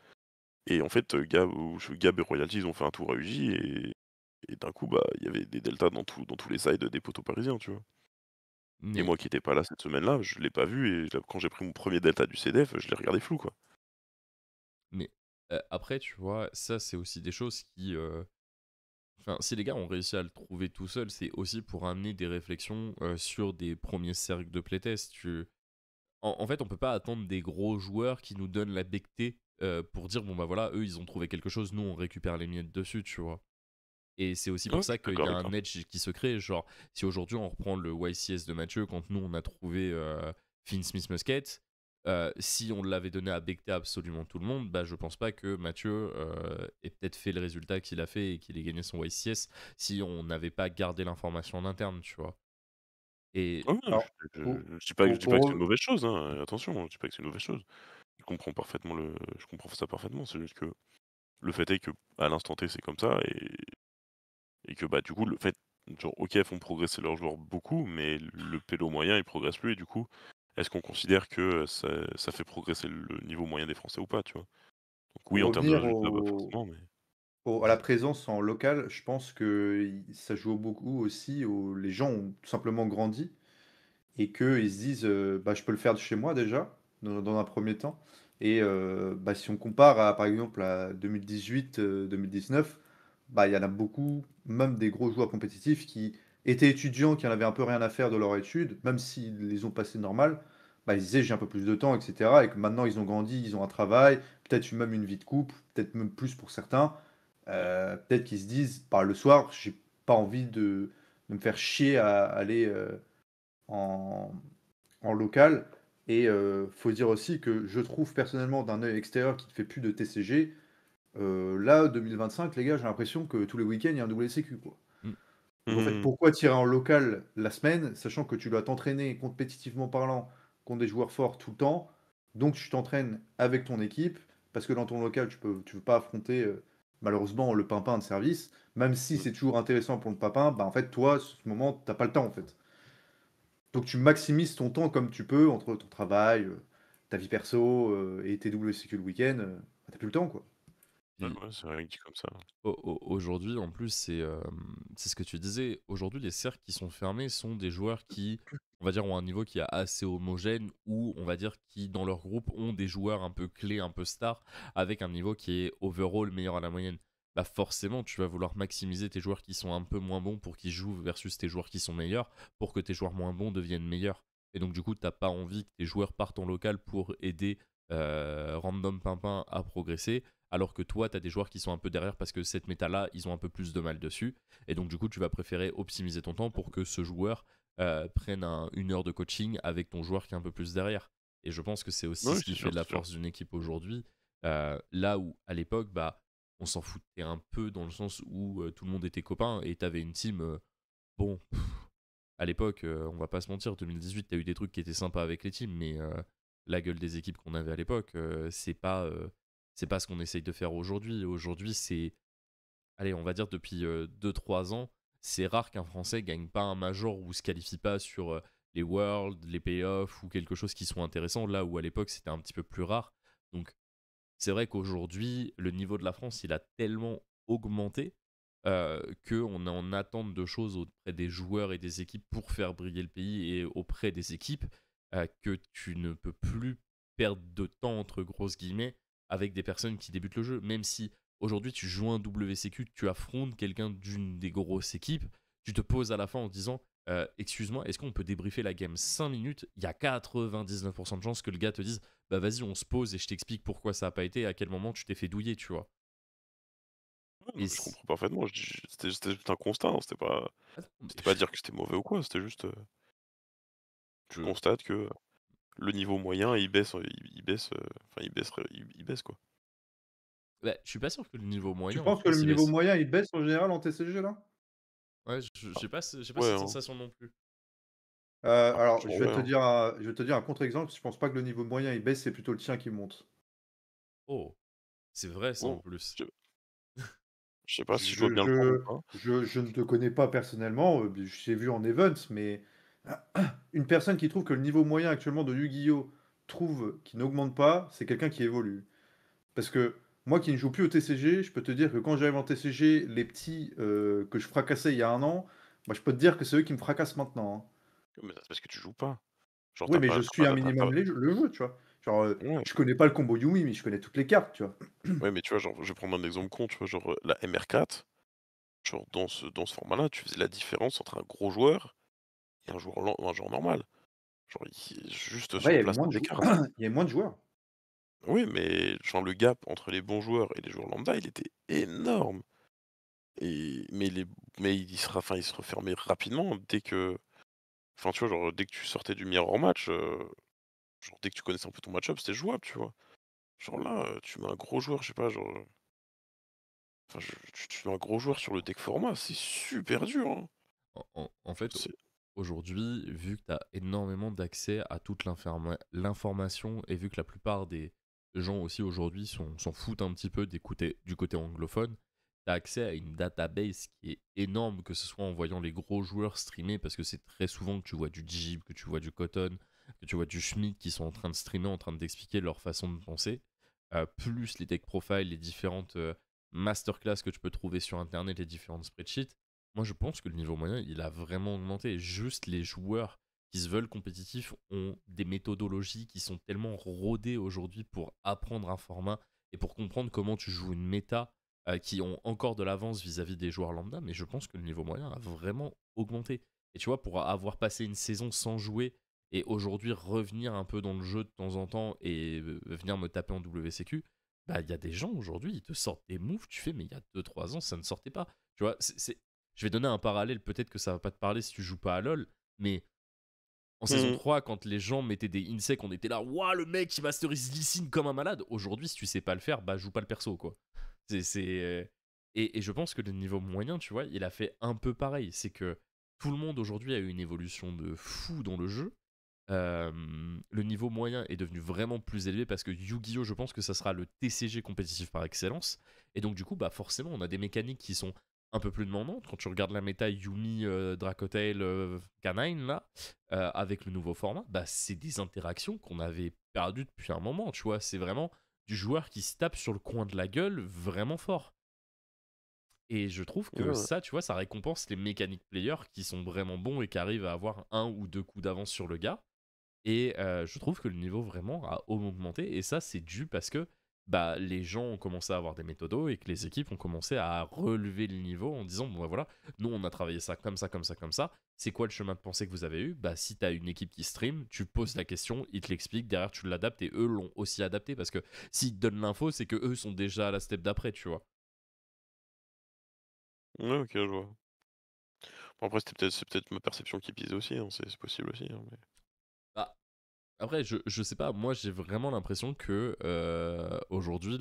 Et en fait, Gab et Royalty, ils ont fait un tour à UJ et d'un coup, bah, il y avait des Delta dans tous les sides des poteaux parisiens, tu vois? Et mais, moi qui étais pas là cette semaine-là, je l'ai pas vu et quand j'ai pris mon premier Delta du CDF, je l'ai regardé flou, quoi. mais après, tu vois, ça c'est aussi des choses qui. Enfin, si les gars ont réussi à le trouver tout seul, c'est aussi pour amener des réflexions sur des premiers cercles de playtest. En fait, on peut pas attendre des gros joueurs qui nous donnent la bectée pour dire bon bah voilà, eux ils ont trouvé quelque chose, nous on récupère les miettes dessus, tu vois. Et c'est aussi Ouais, pour je ça suis qu'il d'accord y a avec toi. un edge qui se crée. Genre, si aujourd'hui on reprend le YCS de Mathieu, quand nous on a trouvé Finn Smith Musket, si on l'avait donné à becter absolument tout le monde, bah je pense pas que Mathieu ait peut-être fait le résultat qu'il a fait et qu'il ait gagné son YCS si on n'avait pas gardé l'information en interne, tu vois. Et Ouais, ouais, alors pour je dis pas que c'est une pour mauvaise chose, hein, attention, je dis pas que c'est une mauvaise chose. Je comprends ça parfaitement, c'est juste que le fait est que à l'instant T, c'est comme ça et que, bah, du coup, le fait genre, OK, elles font progresser leurs joueurs beaucoup, mais le pélo moyen, il progresse plus et du coup, est-ce qu'on considère que, ça fait progresser le niveau moyen des Français ou pas, tu vois? Donc oui, pour en termes de revenir résultats, pas forcément, mais à la présence en local, je pense que ça joue beaucoup aussi les gens ont tout simplement grandi et qu'ils se disent bah, je peux le faire de chez moi déjà, dans un premier temps. Et bah, si on compare à, par exemple à 2018, 2019, bah, il y en a beaucoup, même des gros joueurs compétitifs qui étaient étudiants, qui en avaient un peu rien à faire de leur étude, même s'ils les ont passées normal, bah, ils se disaient j'ai un peu plus de temps, etc. Et que maintenant ils ont grandi, ils ont un travail, peut-être même une vie de couple, peut-être même plus pour certains. Peut-être qu'ils se disent bah, le soir, j'ai pas envie de me faire chier à aller en, en local. Et faut dire aussi que je trouve personnellement d'un œil extérieur qui ne fait plus de TCG, là 2025 les gars j'ai l'impression que tous les week-ends il y a un WCQ quoi. mm, Donc en fait mmh. pourquoi tirer en local la semaine sachant que tu dois t'entraîner compétitivement parlant contre des joueurs forts tout le temps, donc tu t'entraînes avec ton équipe parce que dans ton local tu peux pas affronter malheureusement le pimpin de service, même si Mmh. c'est toujours intéressant pour le papin, bah en fait toi à ce moment t'as pas le temps en fait. Donc tu maximises ton temps comme tu peux entre ton travail, ta vie perso et tes WCQ le week-end. Bah, t'as plus le temps, quoi. Ouais, puis ouais, c'est vrai que dit comme ça. aujourd'hui, en plus, c'est ce que tu disais. Aujourd'hui, les cercles qui sont fermés sont des joueurs qui, on va dire, ont un niveau qui est assez homogène ou, on va dire, qui, dans leur groupe, ont des joueurs un peu clés, un peu stars, avec un niveau qui est overall meilleur à la moyenne. Bah forcément, tu vas vouloir maximiser tes joueurs qui sont un peu moins bons pour qu'ils jouent versus tes joueurs qui sont meilleurs, pour que tes joueurs moins bons deviennent meilleurs. Et donc, du coup, t'as pas envie que tes joueurs partent en local pour aider Random Pimpin à progresser alors que toi, tu as des joueurs qui sont un peu derrière parce que cette méta-là, ils ont un peu plus de mal dessus. Et donc, du coup, tu vas préférer optimiser ton temps pour que ce joueur prenne une heure de coaching avec ton joueur qui est un peu plus derrière. Et je pense que c'est aussi Ouais, ce qui c'est fait sûr, de la c'est sûr. force d'une équipe aujourd'hui. Là où, à l'époque, bah, on s'en foutait un peu dans le sens où tout le monde était copain et t'avais une team, bon, à l'époque, on va pas se mentir, 2018, t'as eu des trucs qui étaient sympas avec les teams, mais la gueule des équipes qu'on avait à l'époque, c'est pas ce qu'on essaye de faire aujourd'hui. Aujourd'hui, c'est, allez, on va dire depuis 2-3 ans, c'est rare qu'un Français gagne pas un major ou se qualifie pas sur les Worlds, les Playoffs ou quelque chose qui soit intéressant, là où à l'époque c'était un petit peu plus rare. Donc c'est vrai qu'aujourd'hui, le niveau de la France, il a tellement augmenté qu'on est en attente de choses auprès des joueurs et des équipes pour faire briller le pays et auprès des équipes que tu ne peux plus perdre de temps, entre grosses guillemets, avec des personnes qui débutent le jeu. Même si aujourd'hui tu joues un WCQ, tu affrontes quelqu'un d'une des grosses équipes, tu te poses à la fin en disant excuse-moi, est-ce qu'on peut débriefer la game 5 minutes? Il y a 99% de chances que le gars te dise bah vas-y, on se pose et je t'explique pourquoi ça a pas été et à quel moment tu t'es fait douiller, tu vois. Ouais, non, Et mais je comprends parfaitement. C'était juste un constat, hein, Attends, mais c'était pas dire que c'était mauvais ou quoi, c'était juste, tu je- constates que le niveau moyen, il baisse, il baisse, enfin il baisse quoi. je suis pas sûr que le niveau Tu moyen en penses que le France il niveau baisse. moyen, il baisse en général en TCG, là? Ouais, Ah, j'ai pas ouais, cette hein. sensation non plus. Ah Alors, franchement, ouais, hein. je vais te dire un contre-exemple. Je pense pas que le niveau moyen, il baisse, c'est plutôt le tien qui monte. Oh, c'est vrai ça en Bon, plus. je je sais pas si je dois Je bien le prendre ou je pas. je ne te connais pas personnellement, je t'ai vu en events, mais une personne qui trouve que le niveau moyen actuellement de Yu-Gi-Oh! Trouve qu'il n'augmente pas, c'est quelqu'un qui évolue. Parce que moi qui ne joue plus au TCG, je peux te dire que quand j'arrive en TCG, les petits que je fracassais il y a un an, moi je peux te dire que c'est eux qui me fracassent maintenant, hein. Mais c'est parce que tu joues pas. Genre Oui, mais je suis un tu minimum le jeu, tu vois. Genre, ouais, je connais pas le combo Yumi, mais je connais toutes les cartes, tu vois. ouais, mais tu vois, genre, je vais prendre un exemple con, tu vois, genre, la MR4, genre dans ce format-là, tu faisais la différence entre un gros joueur et un joueur normal. Genre, juste Après, sur il le y avait moins placement de des jou cartes. il y avait moins de joueurs. Oui, mais genre le gap entre les bons joueurs et les joueurs lambda, il était énorme. Mais il se refermait rapidement dès que, enfin, tu vois, genre, dès que tu sortais du mirror match, genre, dès que tu connaissais un peu ton match-up, c'était jouable, tu vois? Genre là, tu mets un gros joueur, je sais pas, genre, enfin, tu mets un gros joueur sur le deck format, c'est super dur, hein. En Genre, fait, aujourd'hui, vu que tu as énormément d'accès à toute l'information et vu que la plupart des gens aussi aujourd'hui s'en foutent un petit peu du côté anglophone, tu as accès à une database qui est énorme, que ce soit en voyant les gros joueurs streamer, parce que c'est très souvent que tu vois du Jib, que tu vois du Cotton, que tu vois du Schmidt qui sont en train de streamer, en train d'expliquer leur façon de penser, plus les deck profiles, les différentes masterclass que tu peux trouver sur Internet, les différentes spreadsheets. Moi, je pense que le niveau moyen, il a vraiment augmenté. Juste les joueurs qui se veulent compétitifs ont des méthodologies qui sont tellement rodées aujourd'hui pour apprendre un format et pour comprendre comment tu joues une méta qui ont encore de l'avance vis-à-vis des joueurs lambda. Mais je pense que le niveau moyen a vraiment augmenté. Et tu vois, pour avoir passé une saison sans jouer et aujourd'hui revenir un peu dans le jeu de temps en temps et venir me taper en WCQ, bah il y a des gens aujourd'hui, ils te sortent des moves, tu fais mais il y a 2-3 ans ça ne sortait pas. Tu vois, je vais donner un parallèle, peut-être que ça va pas te parler si tu joues pas à LoL, mais en saison Mmh. 3, quand les gens mettaient des insects, on était là, waouh, le mec il masterise Lee Sin comme un malade. Aujourd'hui, si tu sais pas le faire, bah joue pas le perso, quoi. Et je pense que le niveau moyen, tu vois, il a fait un peu pareil. C'est que tout le monde aujourd'hui a eu une évolution de fou dans le jeu. Le niveau moyen est devenu vraiment plus élevé parce que Yu-Gi-Oh! Je pense que ça sera le TCG compétitif par excellence. Et donc, du coup, bah forcément, on a des mécaniques qui sont un peu plus demandantes. Quand tu regardes la méta Yumi, Dracotail, Canine, là, avec le nouveau format, bah c'est des interactions qu'on avait perdues depuis un moment. Tu vois, c'est vraiment du joueur qui se tape sur le coin de la gueule vraiment fort. Et je trouve Ouais, que ouais. ça, tu vois, ça récompense les mécaniques players qui sont vraiment bons et qui arrivent à avoir un ou deux coups d'avance sur le gars. Et je trouve que le niveau vraiment a augmenté. Et ça, c'est dû parce que bah, les gens ont commencé à avoir des méthodos et que les équipes ont commencé à relever le niveau en disant bon, bah voilà, nous on a travaillé ça comme ça, comme ça, comme ça. C'est quoi le chemin de pensée que vous avez eu? Bah, si t'as une équipe qui stream, tu poses la question, ils te l'expliquent, derrière tu l'adaptes et eux l'ont aussi adapté parce que s'ils te donnent l'info, c'est que eux sont déjà à la step d'après, tu vois. Ouais, OK, je vois. Bon après c'est peut-être ma perception qui pise aussi, hein, c'est possible aussi, hein, mais Bah, après, je sais pas, moi j'ai vraiment l'impression que aujourd'hui,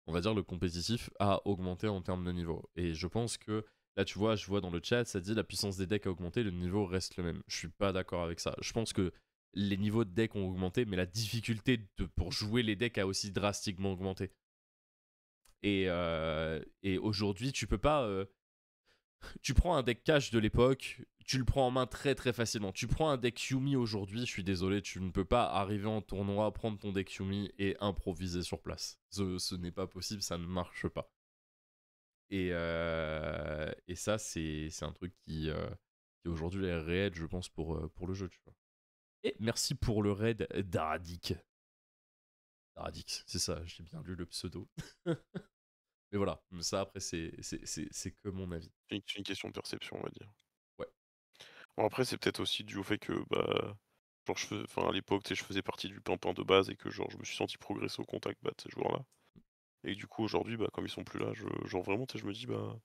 on va dire, le compétitif a augmenté en termes de niveau. Et je pense que, là, tu vois, je vois dans le chat, ça dit la puissance des decks a augmenté, le niveau reste le même. Je suis pas d'accord avec ça. Je pense que les niveaux de decks ont augmenté, mais la difficulté pour jouer les decks a aussi drastiquement augmenté. Et aujourd'hui, tu peux pas. Tu prends un deck cash de l'époque, tu le prends en main très très facilement. Tu prends un deck Yumi aujourd'hui, je suis désolé, tu ne peux pas arriver en tournoi, prendre ton deck Yumi et improviser sur place. Ce n'est pas possible, ça ne marche pas. Et ça, c'est un truc qui aujourd'hui est réel, je pense, pour le jeu, tu vois. Et merci pour le raid d'Aradik. Aradik, c'est ça, j'ai bien lu le pseudo. Mais voilà, ça après, c'est que mon avis. C'est une question de perception, on va dire. Ouais. Bon, après, c'est peut-être aussi dû au fait que, bah, genre, enfin, à l'époque, tu sais, je faisais partie du pimpin de base et que, genre, je me suis senti progresser au contact bah, de ces joueurs-là. Et du coup, aujourd'hui, bah, comme ils sont plus là, genre, vraiment, tu sais, je me dis, bah,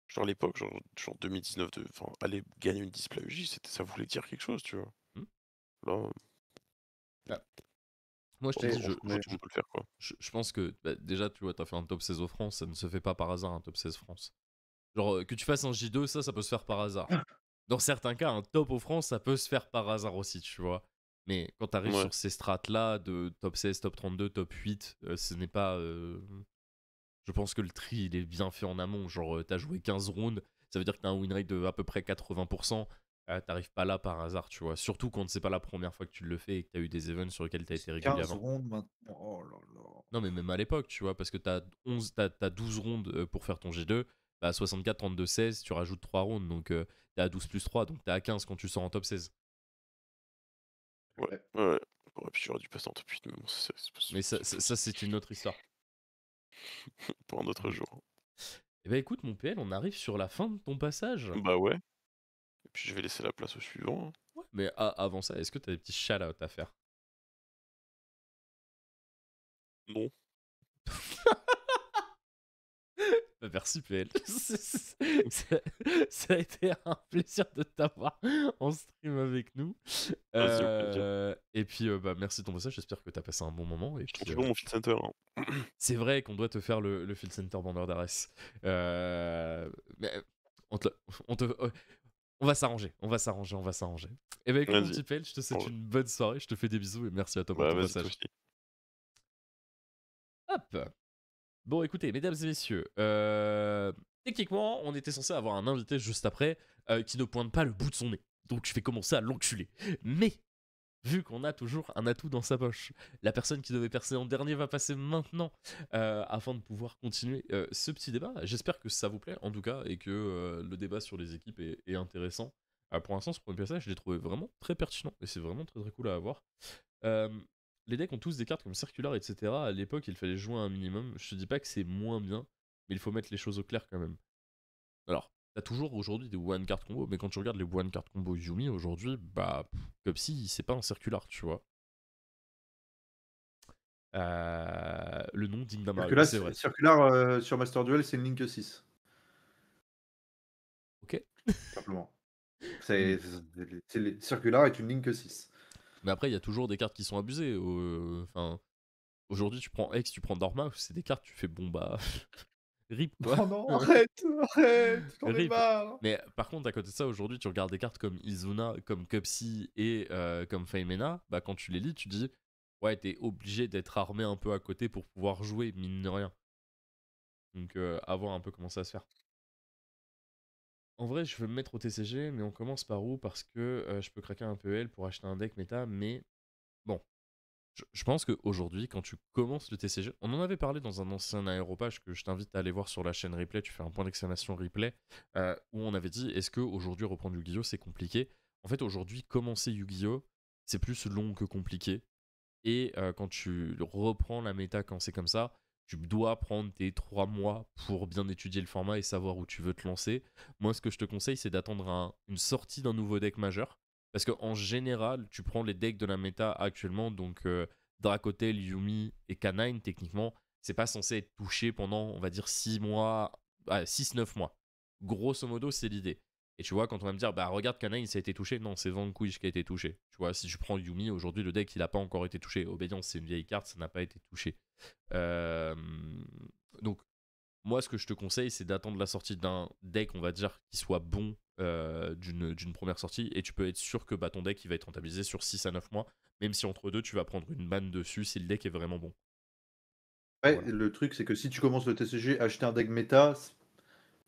genre, à l'époque, genre 2019, enfin, aller gagner une display UJ, ça voulait dire quelque chose, tu vois. Hmm. Là, Ah. Moi, je te Et- dis, mais- tout le monde peut le faire, quoi. je pense que bah, déjà, tu vois, t'as fait un top 16 au France, ça ne se fait pas par hasard un top 16 France. Genre, que tu fasses un J2, ça peut se faire par hasard. Dans certains cas, un top au France, ça peut se faire par hasard aussi, tu vois. Mais quand t'arrives Ouais. sur ces strates-là, de top 16, top 32, top 8, ce n'est pas. Je pense que le tri, il est bien fait en amont. Genre, t'as joué 15 rounds, ça veut dire que t'as un win rate de à peu près 80%. T'arrives pas là par hasard, tu vois. Surtout quand c'est pas la première fois que tu le fais et que t'as eu des events sur lesquels t'as été régulier 15 avant. rondes maintenant. Oh là là. Non, mais même à l'époque, tu vois, parce que t'as 12 rondes pour faire ton G2. Bah, 64, 32, 16, tu rajoutes 3 rounds, donc t'es à 12 plus 3, donc t'es à 15 quand tu sors en top 16. Ouais. Ouais. Ouais, puis j'aurais dû passer en top 8, mais bon, Mais ça, c'est une autre histoire. pour un autre jour. Et bah écoute, mon PL, on arrive sur la fin de ton passage. Bah ouais. Et puis je vais laisser la place au suivant, hein. Ouais. Mais avant ça, est-ce que t'as des petits shout-outs à faire? Non. Bah, merci PL. Ça a été un plaisir de t'avoir en stream avec nous. Vas-y, au plaisir. Et puis bah, merci de ton passage, j'espère que t'as passé un bon moment. Et Je trouve puis, toujours mon field center, hein. c'est vrai qu'on doit te faire le Field Center Bandeur d'Ares. Mais on te, on va s'arranger, on va s'arranger, on va s'arranger. Et bah écoute mon Vas-y. petit PL, je te souhaite Ouais. une bonne soirée, je te fais des bisous et merci à toi pour Bah ton vas-y, toi passage. aussi. Hop. Bon, écoutez, mesdames et messieurs, techniquement, on était censé avoir un invité juste après qui ne pointe pas le bout de son nez. Donc, je vais commencer à l'enculer. Mais, vu qu'on a toujours un atout dans sa poche, la personne qui devait passer en dernier va passer maintenant afin de pouvoir continuer ce petit débat. J'espère que ça vous plaît, en tout cas, et que le débat sur les équipes est intéressant. Pour l'instant, ce premier passage, je l'ai trouvé vraiment très pertinent et c'est vraiment très très cool à avoir. Les decks ont tous des cartes comme Circular, etc. À l'époque, il fallait jouer un minimum. Je te dis pas que c'est moins bien, mais il faut mettre les choses au clair quand même. Alors, t'as toujours aujourd'hui des one card combo, mais quand tu regardes les one card combo Yumi aujourd'hui, bah, comme si c'est pas un Circular, tu vois. Le nom digne d'un Mario, c'est vrai. Circular sur Master Duel, c'est une Link 6. Ok. Simplement. Circular est une Link 6. Mais après, il y a toujours des cartes qui sont abusées. Enfin, aujourd'hui, tu prends X, tu prends Dorma, c'est des cartes, tu fais bon bah. Rip quoi. Oh non, arrête, j'en ai Rip. marre. Mais par contre, à côté de ça, aujourd'hui, tu regardes des cartes comme Izuna, comme Cupsy et comme Faimena, bah quand tu les lis, tu dis ouais, t'es obligé d'être armé un peu à côté pour pouvoir jouer, mine de rien. Donc, à voir un peu comment ça va se faire. En vrai, je veux me mettre au TCG, mais on commence par où? Parce que je peux craquer un PEL pour acheter un deck méta, mais bon. Je pense qu'aujourd'hui, quand tu commences le TCG, on en avait parlé dans un ancien aéropage que je t'invite à aller voir sur la chaîne replay, tu fais un point d'exclamation replay, où on avait dit est-ce qu'aujourd'hui reprendre Yu-Gi-Oh c'est compliqué? En fait, aujourd'hui, commencer Yu-Gi-Oh c'est plus long que compliqué. Et quand tu reprends la méta quand c'est comme ça, tu dois prendre tes 3 mois pour bien étudier le format et savoir où tu veux te lancer. Moi, ce que je te conseille, c'est d'attendre une sortie d'un nouveau deck majeur. Parce qu'en général, tu prends les decks de la méta actuellement, donc Dracotel, Yumi et K9, techniquement, c'est pas censé être touché pendant, on va dire, 6 mois, 6-9 mois. Grosso modo, c'est l'idée. Et tu vois, quand on va me dire, bah regarde, Kanaï, ça a été touché. Non, c'est Vanquish qui a été touché. Tu vois, si tu prends Yumi, aujourd'hui, le deck, il a pas encore été touché. Obédience, c'est une vieille carte, ça n'a pas été touché. Euh, Donc, moi, ce que je te conseille, c'est d'attendre la sortie d'un deck, on va dire, qui soit bon d'une première sortie. Et tu peux être sûr que bah, ton deck, il va être rentabilisé sur 6 à 9 mois. Même si entre deux, tu vas prendre une banne dessus si le deck est vraiment bon. Ouais, Voilà. le truc, c'est que si tu commences le TCG, acheter un deck méta,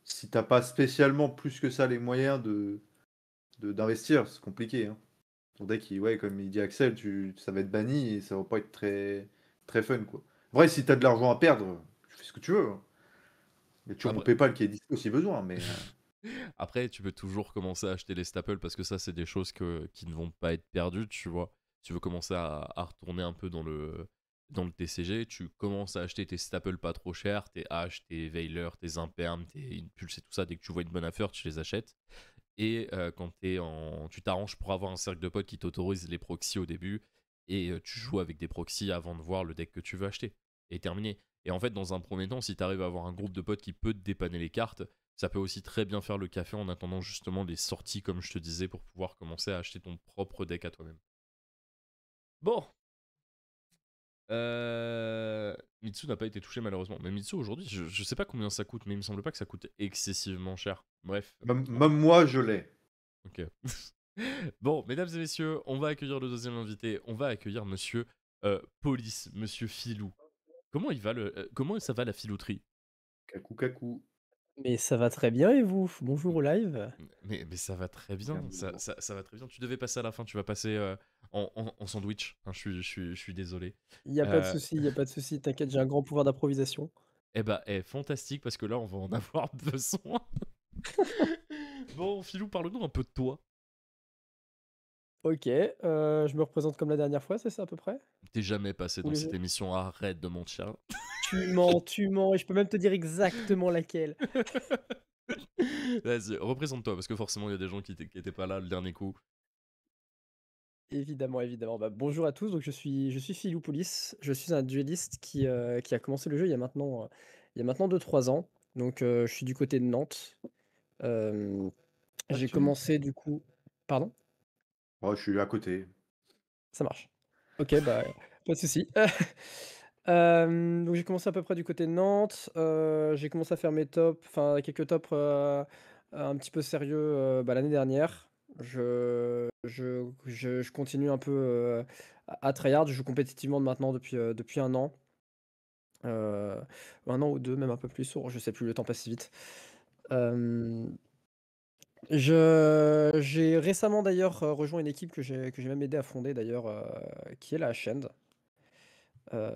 si t'as pas spécialement plus que ça les moyens d'investir, c'est compliqué, hein. Ton deck, ouais, comme il dit Axel, ça va être banni et ça va pas être très fun, quoi. Vrai, si t'as de l'argent à perdre, tu fais ce que tu veux, hein. Il y a toujours mon Après, PayPal qui est dispo si besoin, mais Après, tu peux toujours commencer à acheter les staples parce que ça, c'est des choses qui ne vont pas être perdues, tu vois. Tu veux commencer à retourner un peu dans le TCG, tu commences à acheter tes staples pas trop chers, tes H, tes Veiler, tes Imperm, tes Impulse et tout ça. Dès que tu vois une bonne affaire, tu les achètes. Et quand tu t'arranges pour avoir un cercle de potes qui t'autorise les proxys au début, et tu joues avec des proxys avant de voir le deck que tu veux acheter. Et terminé. Et en fait, dans un premier temps, si tu arrives à avoir un groupe de potes qui peut te dépanner les cartes, ça peut aussi très bien faire le café en attendant justement les sorties, comme je te disais, pour pouvoir commencer à acheter ton propre deck à toi-même. Bon, Mitsu n'a pas été touché malheureusement. Mais Mitsu aujourd'hui, je sais pas combien ça coûte, mais il me semble pas que ça coûte excessivement cher. Bref. même moi, je l'ai. Ok. Bon, mesdames et messieurs, on va accueillir le deuxième invité. On va accueillir monsieur Police, monsieur Filou. Comment ça va la filouterie? Kaku Kaku. Mais ça va très bien et vous? Bonjour au live. Mais ça va très bien, Bien, ça, bon. ça va très bien. Tu devais passer à la fin, tu vas passer en sandwich. Hein, je suis désolé. Il y a pas de Euh, souci, il y a pas de souci, t'inquiète, j'ai un grand pouvoir d'improvisation. fantastique parce que là, on va en avoir besoin. Bon, Filou, parle-nous un peu de toi. OK, je me représente comme la dernière fois, c'est ça à peu près? T'es jamais passé Ou dans les cette autres? émission, arrête de mentir. Tu mens et je peux même te dire exactement laquelle. Vas-y, représente-toi parce que forcément, il y a des gens qui étaient pas là le dernier coup. Évidemment, évidemment. Bah, bonjour à tous, donc je suis Filoupolis. Je suis un dueliste qui a commencé le jeu il y a maintenant 2-3 ans. Donc je suis du côté de Nantes. Hem, j'ai As-tu? commencé du coup pardon? Oh, je suis à côté. Ça marche. OK, bah, pas de souci. Donc j'ai commencé à peu près du côté de Nantes, j'ai commencé à faire mes tops, enfin quelques tops, un petit peu sérieux, bah, l'année dernière. Je continue un peu, à tryhard. Je joue compétitivement maintenant depuis 1 an, heu, 1 an ou 2, même un peu plus, oh je sais plus, le temps passe si vite. Hem, j'ai récemment d'ailleurs, rejoint une équipe que j'ai même aidé à fonder d'ailleurs, qui est la Ascend.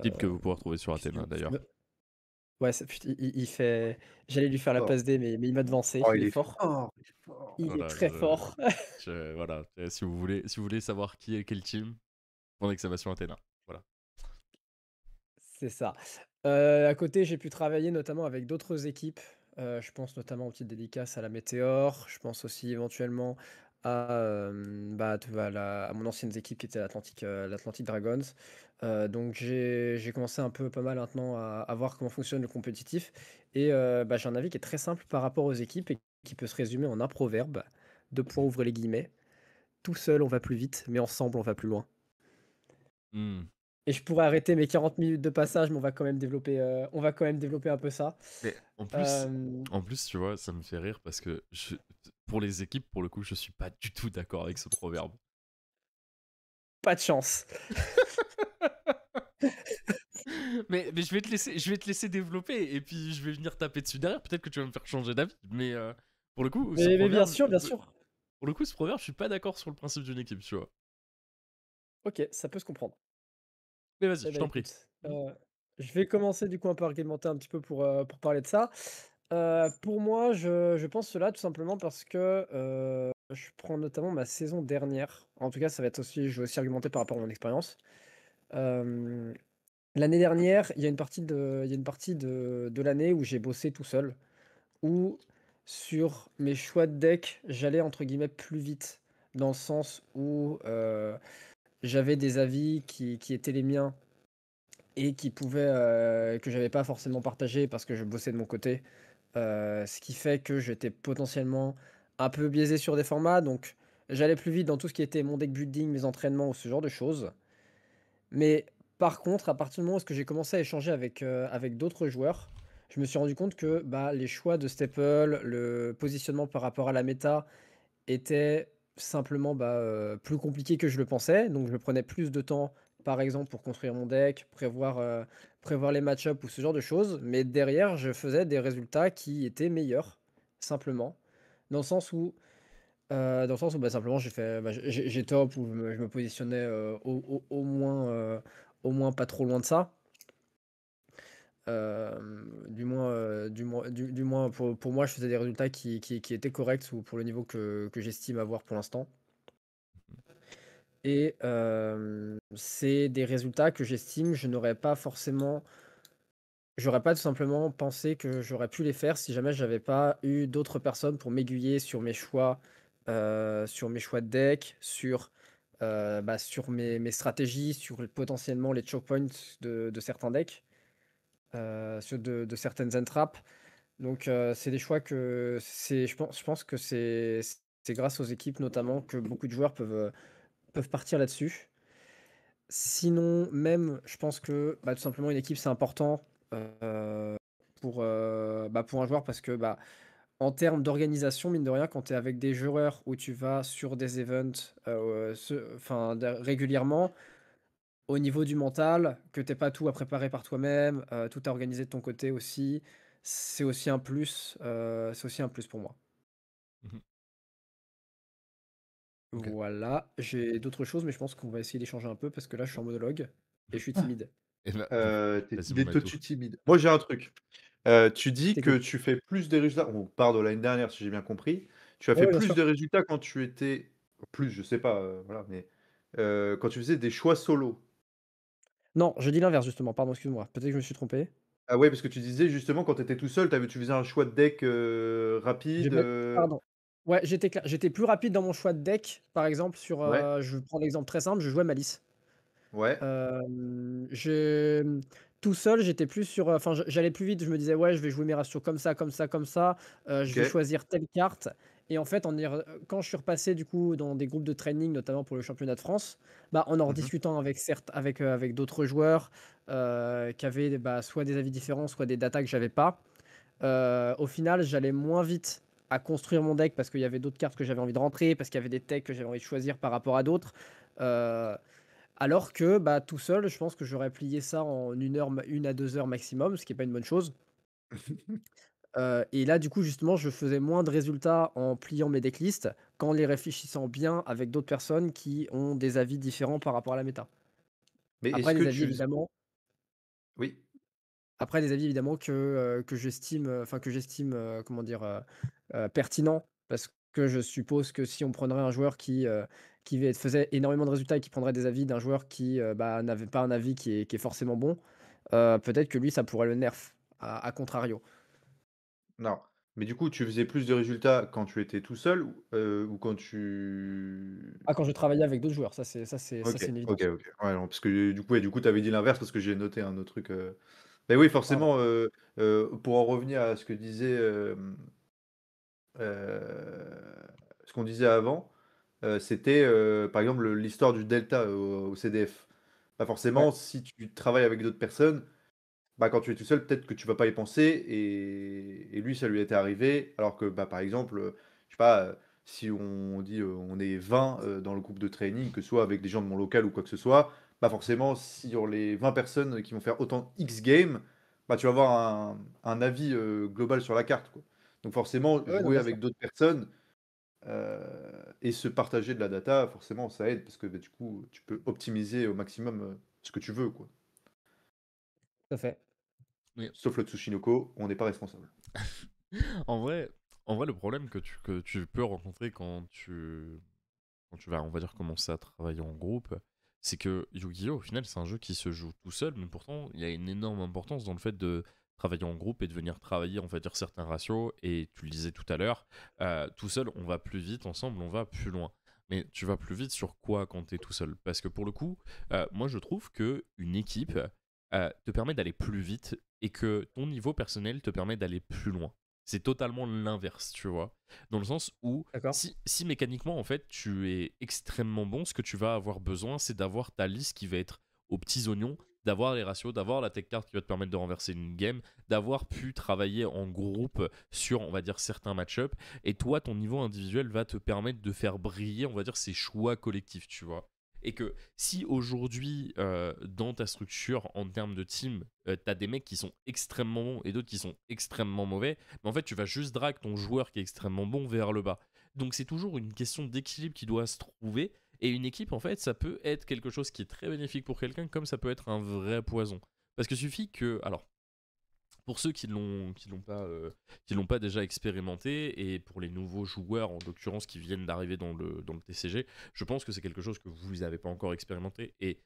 Type que vous Hem, pouvez retrouver sur qui Athéna qui d'ailleurs. me Ouais, c'est put il fait j'allais lui faire la Fort. passe D, mais il m'a devancé, Oh, il il est est fort. fort, il est fort. Il est Voilà, très fort. voilà. Si vous voulez savoir qui est quel team, point d'exclamation Athéna. Voilà. C'est ça. À côté, j'ai pu travailler notamment avec d'autres équipes, je pense notamment aux petites dédicaces à la Météor, je pense aussi éventuellement bah, à mon ancienne équipe qui était l'Atlantic Dragons. Donc j'ai commencé un peu pas mal maintenant à voir comment fonctionne le compétitif et bah, j'ai un avis qui est très simple par rapport aux équipes et qui peut se résumer en un proverbe, 2 points, ouvrez les guillemets: «Tout seul on va plus vite, mais ensemble on va plus loin». Hmm. Et je pourrais arrêter mes 40 minutes de passage, mais on va quand même développer un peu ça. Mais Hem, en plus, tu vois, ça me fait rire parce que pour les équipes, pour le coup, je suis pas du tout d'accord avec ce proverbe. pas de chance. Mais je vais te laisser développer et puis je vais venir taper dessus derrière. Peut-être que tu vas me faire changer d'avis. Mais pour le coup, Mais bien sûr, bien sûr. ce proverbe, je suis pas d'accord sur le principe d'une équipe, tu vois. OK, ça peut se comprendre. Mais vas-y, Eh je ben t'en prie. écoute, je vais commencer du coup un peu argumenter un petit peu pour parler de ça. Pour moi, je pense cela tout simplement parce que, je prends notamment ma saison dernière. En tout cas, je vais aussi argumenter par rapport à mon expérience. Hem, l'année dernière, il y a une partie de l'année où j'ai bossé tout seul. Où sur mes choix de deck, j'allais entre guillemets «plus vite», dans le sens où, j'avais des avis qui étaient les miens et que j'avais pas forcément partagé parce que je bossais de mon côté. Ce qui fait que j'étais potentiellement un peu biaisé sur des formats, donc j'allais plus vite dans tout ce qui était mon deck building, mes entraînements ou ce genre de choses. Mais par contre, à partir du moment où est-ce que j'ai commencé à échanger avec d'autres joueurs, je me suis rendu compte que, bah, les choix de Staple, le positionnement par rapport à la méta étaient simplement, bah, plus compliqués que je le pensais. Donc je prenais plus de temps, par exemple, pour construire mon deck, prévoir les match-up ou ce genre de choses. Mais derrière, je faisais des résultats qui étaient meilleurs, simplement. Dans le sens où bah, simplement j'ai top ou je me positionnais, au moins pas trop loin de ça. Du moins pour moi, je faisais des résultats qui étaient corrects ou pour le niveau que j'estime avoir pour l'instant et c'est des résultats que j'estime j'aurais pas tout simplement pensé que j'aurais pu les faire si jamais j'avais pas eu d'autres personnes pour m'aiguiller sur mes choix de deck, sur mes stratégies, sur potentiellement les choke points de certains decks, de certaines entraps. Donc, c'est des choix que je pense que c'est grâce aux équipes notamment que beaucoup de joueurs peuvent partir là-dessus. Sinon, même, je pense que, bah, tout simplement une équipe c'est important, pour un joueur parce que, bah, en termes d'organisation, mine de rien, quand tu es avec des joueurs où tu vas sur des events, régulièrement, au niveau du mental, que tu pas tout à préparer par toi-même, tout à organiser de ton côté aussi, c'est aussi un plus pour moi. Mhm. Ok. Voilà, j'ai d'autres choses, mais je pense qu'on va essayer d'échanger un peu parce que là, je suis en monologue et je suis timide. Et bah, T'es vas-y, il est mon atout. toi-tu timide? Moi, j'ai un truc. Tu Je dis que t'écoute. tu fais plus des résultats on part de l'année dernière, si j'ai bien compris. Tu as Ouais, fait ouais, bien plus sûr. de résultats quand tu étais plus, je sais pas, voilà, mais quand tu faisais des choix solo. Non, je dis l'inverse justement, pardon, excuse-moi. Peut-être que je me suis trompé. Ah ouais, parce que tu disais justement quand tu étais tout seul, tu faisais un choix de deck, J'ai rapide, pas Pardon. Ouais, j'étais plus rapide dans mon choix de deck, par exemple ouais, je prends l'exemple très simple, je jouais Malice. ouais, Je tout seul, j'étais plus sur, j'allais plus vite, je me disais: «Ouais, je vais jouer mes ratios comme ça, comme ça, comme ça, je vais OK. choisir telle carte» et en fait, quand je suis repassé du coup dans des groupes de training, notamment pour le championnat de France, bah, en Mmh. rediscutant avec d'autres joueurs, qui avaient, bah, soit des avis différents, soit des datas que j'avais pas, au final, j'allais moins vite à construire mon deck parce qu'il y avait d'autres cartes que j'avais envie de rentrer, parce qu'il y avait des techs que j'avais envie de choisir par rapport à d'autres, heu alors que, bah, tout seul, je pense que j'aurais plié ça en 1 heure, 1 à 2 heures maximum, ce qui est pas une bonne chose. Et là, du coup, justement, je faisais moins de résultats en pliant mes decklists qu'en les réfléchissant bien avec d'autres personnes qui ont des avis différents par rapport à la méta. Mais est-ce Après que des avis tu fais évidemment oui? Après des avis évidemment que j'estime, comment dire? Pertinents parce que je suppose que si on prendrait un joueur qui faisait énormément de résultats et qui prendrait des avis d'un joueur qui, bah, n'avait pas un avis qui est forcément bon, peut-être que lui, ça pourrait le nerf, à contrario. Non. Mais du coup, tu faisais plus de résultats quand tu étais tout seul ou quand tu Ah, quand je travaillais avec d'autres joueurs, ça OK, c'est une OK, évidence. OK. Ouais, non, parce que du coup ouais, tu avais dit l'inverse parce que j'ai noté un autre truc, beh, oui, Pardon. forcément, pour en revenir à ce que disait, ce qu'on disait avant, c'était, par exemple, l'histoire du delta au CDF. Bah, Ouais, forcément, si tu travailles avec d'autres personnes, bah, quand tu es tout seul, peut-être que tu vas pas y penser et lui, ça lui était arrivé alors que, bah, par exemple, je sais pas, si on dit, on est 20, dans le groupe de training, que ce soit avec des gens de mon local ou quoi que ce soit, bah, forcément, sur les 20 personnes qui vont faire autant X games, bah, tu vas avoir un avis, global sur la carte, quoi. Donc forcément, ouais, non, jouer bien sûr, avec d'autres personnes, et se partager de la data, forcément, ça aide parce que, bah, du coup, tu peux optimiser au maximum, ce que tu veux, quoi. tout à fait. Oui. Sauf le Tsushinoko, on n'est pas responsable. En vrai, le problème que tu peux rencontrer quand tu vas, on va dire, commencer à travailler en groupe, c'est que Yu-Gi-Oh! Au final, c'est un jeu qui se joue tout seul, mais pourtant, il y a une énorme importance dans le fait de travailler en groupe et de venir travailler, on va dire, certains ratios. Et tu le disais tout à l'heure, tout seul, on va plus vite, ensemble, on va plus loin. Mais tu vas plus vite sur quoi quand tu es tout seul? Parce que pour le coup, moi, je trouve que une équipe te permet d'aller plus vite et que ton niveau personnel te permet d'aller plus loin. C'est totalement l'inverse, tu vois. Dans le sens où, D'accord. si mécaniquement, en fait, tu es extrêmement bon, ce que tu vas avoir besoin, c'est d'avoir ta liste qui va être aux petits oignons, d'avoir les ratios, d'avoir la tech card qui va te permettre de renverser une game, d'avoir pu travailler en groupe sur, on va dire, certains match-ups. Et toi, ton niveau individuel va te permettre de faire briller, on va dire, ces choix collectifs, tu vois. Et que si aujourd'hui, dans ta structure, en termes de team, t'as des mecs qui sont extrêmement bons et d'autres qui sont extrêmement mauvais, mais en fait, tu vas juste drag ton joueur qui est extrêmement bon vers le bas. Donc, c'est toujours une question d'équilibre qui doit se trouver. Et une équipe, en fait, ça peut être quelque chose qui est très bénéfique pour quelqu'un, comme ça peut être un vrai poison. Parce que suffit que. Alors, pour ceux qui l'ont pas déjà expérimenté, et pour les nouveaux joueurs, en l'occurrence, qui viennent d'arriver dans le TCG, je pense que c'est quelque chose que vous n'avez pas encore expérimenté. Et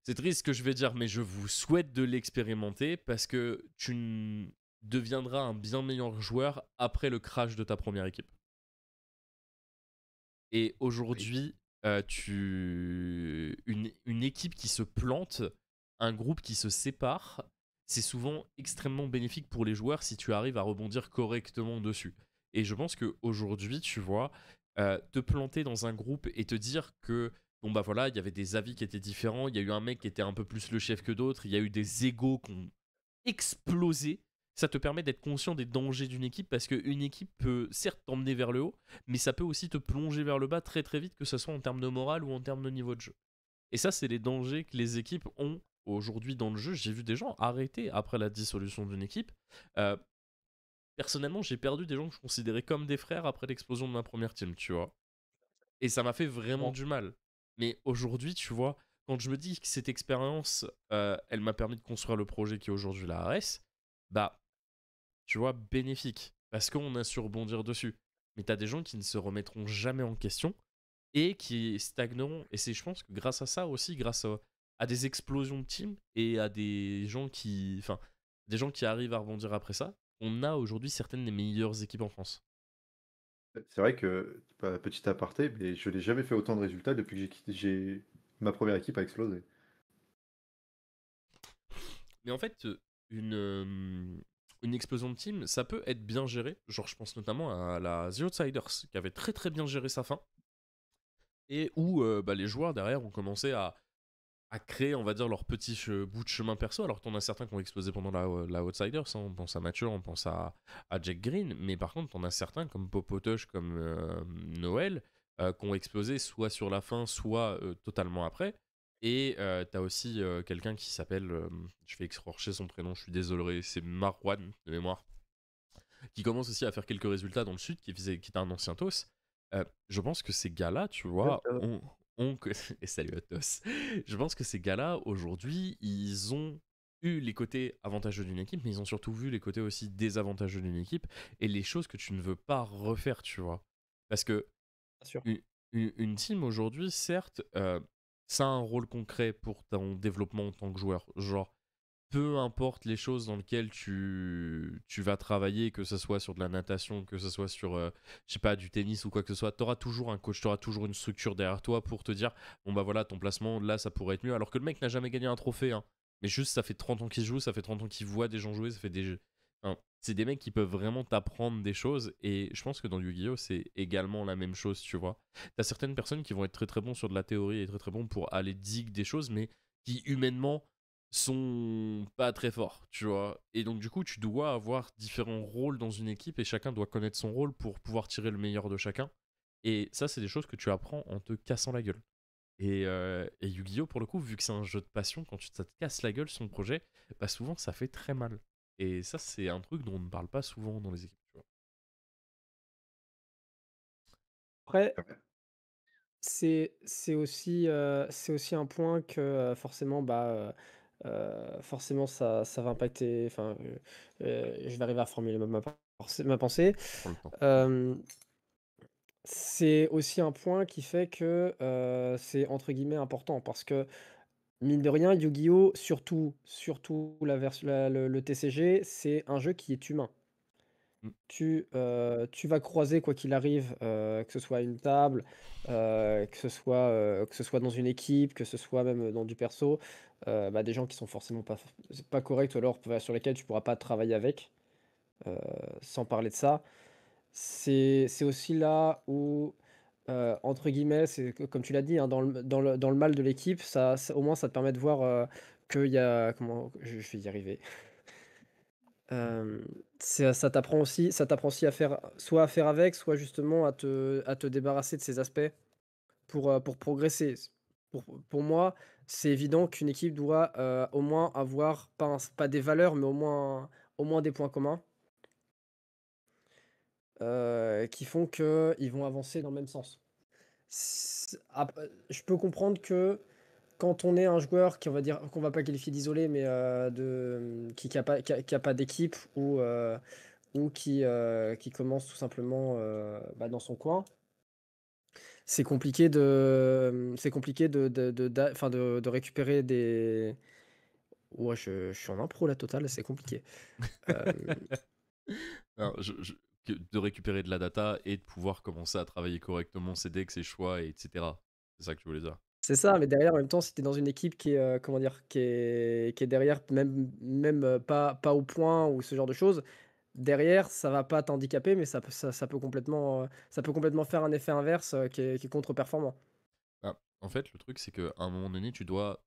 c'est triste ce que je vais dire, mais je vous souhaite de l'expérimenter parce que deviendras un bien meilleur joueur après le crash de ta première équipe. Et Oui. aujourd'hui, une équipe qui se plante, un groupe qui se sépare, c'est souvent extrêmement bénéfique pour les joueurs si tu arrives à rebondir correctement dessus. Et je pense qu'aujourd'hui, tu vois, te planter dans un groupe et te dire que, bon bah voilà, il y avait des avis qui étaient différents, il y a eu un mec qui était un peu plus le chef que d'autres, il y a eu des égos qui ont explosé. Ça te permet d'être conscient des dangers d'une équipe parce qu'une équipe peut certes t'emmener vers le haut, mais ça peut aussi te plonger vers le bas très très vite, que ce soit en termes de morale ou en termes de niveau de jeu. Et ça, c'est les dangers que les équipes ont aujourd'hui dans le jeu. J'ai vu des gens arrêter après la dissolution d'une équipe. Euh, Personnellement, j'ai perdu des gens que je considérais comme des frères après l'explosion de ma première team, tu vois. Et ça m'a fait vraiment Bon. du mal. Mais aujourd'hui, tu vois, quand je me dis que cette expérience, elle m'a permis de construire le projet qui est aujourd'hui la ARS, bah, tu vois, bénéfique. Parce qu'on a su rebondir dessus. Mais t'as des gens qui ne se remettront jamais en question et qui stagneront. Et c'est, je pense, que grâce à ça aussi, grâce à des explosions de team et à des gens qui, enfin, des gens qui arrivent à rebondir après ça, on a aujourd'hui certaines des meilleures équipes en France. C'est vrai que, petit aparté, mais je n'ai jamais fait autant de résultats depuis que ma première équipe a explosé. Mais en fait, une explosion de team, ça peut être bien géré. Genre, je pense notamment à la The Outsiders, qui avait très très bien géré sa fin. Et où bah, les joueurs derrière ont commencé à créer, on va dire, leur petit bout de chemin perso. Alors, t'en as certains qui ont explosé pendant la Outsiders. Hein. On pense à Mathieu, on pense à Jack Green. Mais par contre, t'en as certains comme Popotosh, comme Noël, qui ont explosé soit sur la fin, soit totalement après. Et t'as aussi quelqu'un qui s'appelle, je vais excorcher son prénom, je suis désolé, c'est Marwan de mémoire, qui commence aussi à faire quelques résultats dans le sud, qui était un ancien TOS. Je pense que ces gars-là, tu vois, et salut à TOS. Je pense que ces gars-là, aujourd'hui, ils ont eu les côtés avantageux d'une équipe, mais ils ont surtout vu les côtés aussi désavantageux d'une équipe et les choses que tu ne veux pas refaire, tu vois. Parce que Bien sûr. une team aujourd'hui, certes, ça a un rôle concret pour ton développement en tant que joueur. Genre, peu importe les choses dans lesquelles tu vas travailler, que ce soit sur de la natation, que ce soit sur, je sais pas, du tennis ou quoi que ce soit, tu auras toujours un coach, tu auras toujours une structure derrière toi pour te dire, bon bah voilà, ton placement, là, ça pourrait être mieux. Alors que le mec n'a jamais gagné un trophée, hein. Mais juste, ça fait 30 ans qu'il joue, ça fait 30 ans qu'il voit des gens jouer, ça fait des jeux. Enfin, c'est des mecs qui peuvent vraiment t'apprendre des choses. Et je pense que dans Yu-Gi-Oh! C'est également la même chose, tu vois. T'as certaines personnes qui vont être très très bons sur de la théorie et très très bons pour aller dig des choses, mais qui humainement sont pas très forts, tu vois. Et donc du coup, tu dois avoir différents rôles dans une équipe et chacun doit connaître son rôle pour pouvoir tirer le meilleur de chacun. Et ça, c'est des choses que tu apprends en te cassant la gueule. Et Yu-Gi-Oh! Pour le coup, vu que c'est un jeu de passion, quand ça te casse la gueule son projet, bah souvent ça fait très mal. Et ça, c'est un truc dont on ne parle pas souvent dans les équipes, tu vois. Après, c'est aussi un point que, forcément, forcément ça va impacter, enfin, je vais arriver à formuler ma pensée. Prends le temps. Hem, c'est aussi un point qui fait que, c'est entre guillemets «important» parce que, mine de rien, Yu-Gi-Oh! Surtout le TCG, c'est un jeu qui est humain. Mm. Tu vas croiser quoi qu'il arrive, que ce soit à une table, que ce soit dans une équipe, que ce soit même dans du perso, des gens qui sont forcément pas corrects ou alors sur lesquels tu pourras pas travailler avec. sans parler de ça. C'est aussi là où, entre guillemets, c'est comme tu l'as dit, hein, dans le mal de l'équipe, au moins ça te permet de voir, qu'il y a comment je vais y arriver. Hem, ça t'apprend aussi à faire avec, soit justement à te débarrasser de ces aspects pour progresser. Pour moi, c'est évident qu'une équipe doit, au moins avoir pas des valeurs, mais au moins des points communs, qui font qu'ils vont avancer dans le même sens. Je peux comprendre que quand on est un joueur qui, on va dire, qu'on va pas qualifier d'isolé, mais qui a pas d'équipe ou qui commence tout simplement dans son coin, c'est compliqué de récupérer des. Ouais, je suis en impro la totale, c'est compliqué. Euh, Alors, de récupérer de la data et de pouvoir commencer à travailler correctement ses decks, ses choix, et etc. C'est ça que tu voulais dire. c'est ça, mais derrière, en même temps, si tu es dans une équipe qui est, comment dire, qui est derrière, même pas au point ou ce genre de choses, derrière, ça va pas t'handicaper, mais ça peut complètement faire un effet inverse qui est contre-performant. Ah, en fait, le truc, c'est qu'à un moment donné, tu dois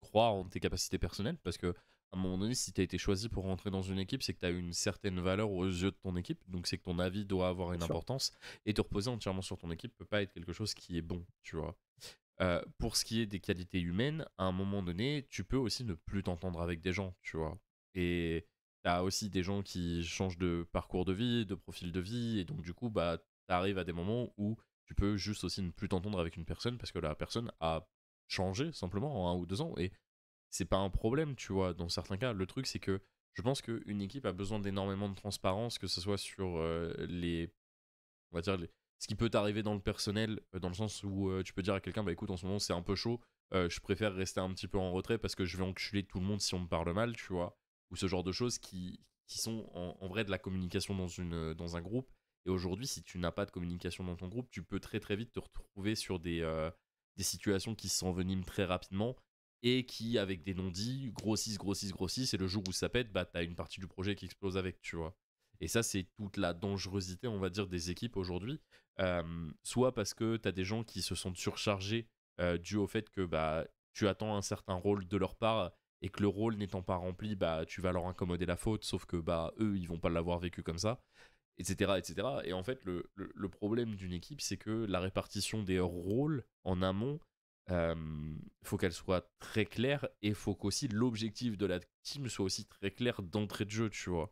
croire en tes capacités personnelles, parce que à un moment donné, si tu as été choisi pour rentrer dans une équipe, c'est que tu as une certaine valeur aux yeux de ton équipe, donc c'est que ton avis doit avoir une Bien sûr. importance, et te reposer entièrement sur ton équipe peut pas être quelque chose qui est bon, tu vois. Pour ce qui est des qualités humaines, à un moment donné, tu peux aussi ne plus t'entendre avec des gens, tu vois. Et t'as aussi des gens qui changent de parcours de vie, de profil de vie, et donc du coup, bah, t'arrives à des moments où tu peux juste aussi ne plus t'entendre avec une personne parce que la personne a changé simplement en 1 ou 2 ans, et c'est pas un problème, tu vois, dans certains cas. Le truc, c'est que je pense qu'une équipe a besoin d'énormément de transparence, que ce soit sur on va dire, ce qui peut t'arriver dans le personnel, dans le sens où tu peux dire à quelqu'un, bah écoute, en ce moment c'est un peu chaud, je préfère rester un petit peu en retrait parce que je vais enculer tout le monde si on me parle mal, tu vois, ou ce genre de choses qui sont en vrai de la communication dans un groupe. Et aujourd'hui, si tu n'as pas de communication dans ton groupe, tu peux très très vite te retrouver sur des situations qui s'enveniment très rapidement et qui, avec des non-dits, grossissent, grossissent, grossissent, et le jour où ça pète, bah t'as une partie du projet qui explose avec, tu vois. Et ça, c'est toute la dangerosité, on va dire, des équipes aujourd'hui. Soit parce que tu as des gens qui se sentent surchargés dû au fait que bah, tu attends un certain rôle de leur part et que le rôle n'étant pas rempli, bah, tu vas leur incommoder la faute, sauf que bah, eux, ils vont pas l'avoir vécu comme ça, etc. etc. Et en fait, le problème d'une équipe, c'est que la répartition des rôles en amont, faut qu'elle soit très claire, et faut qu'aussi l'objectif de la team soit aussi très clair d'entrée de jeu, tu vois.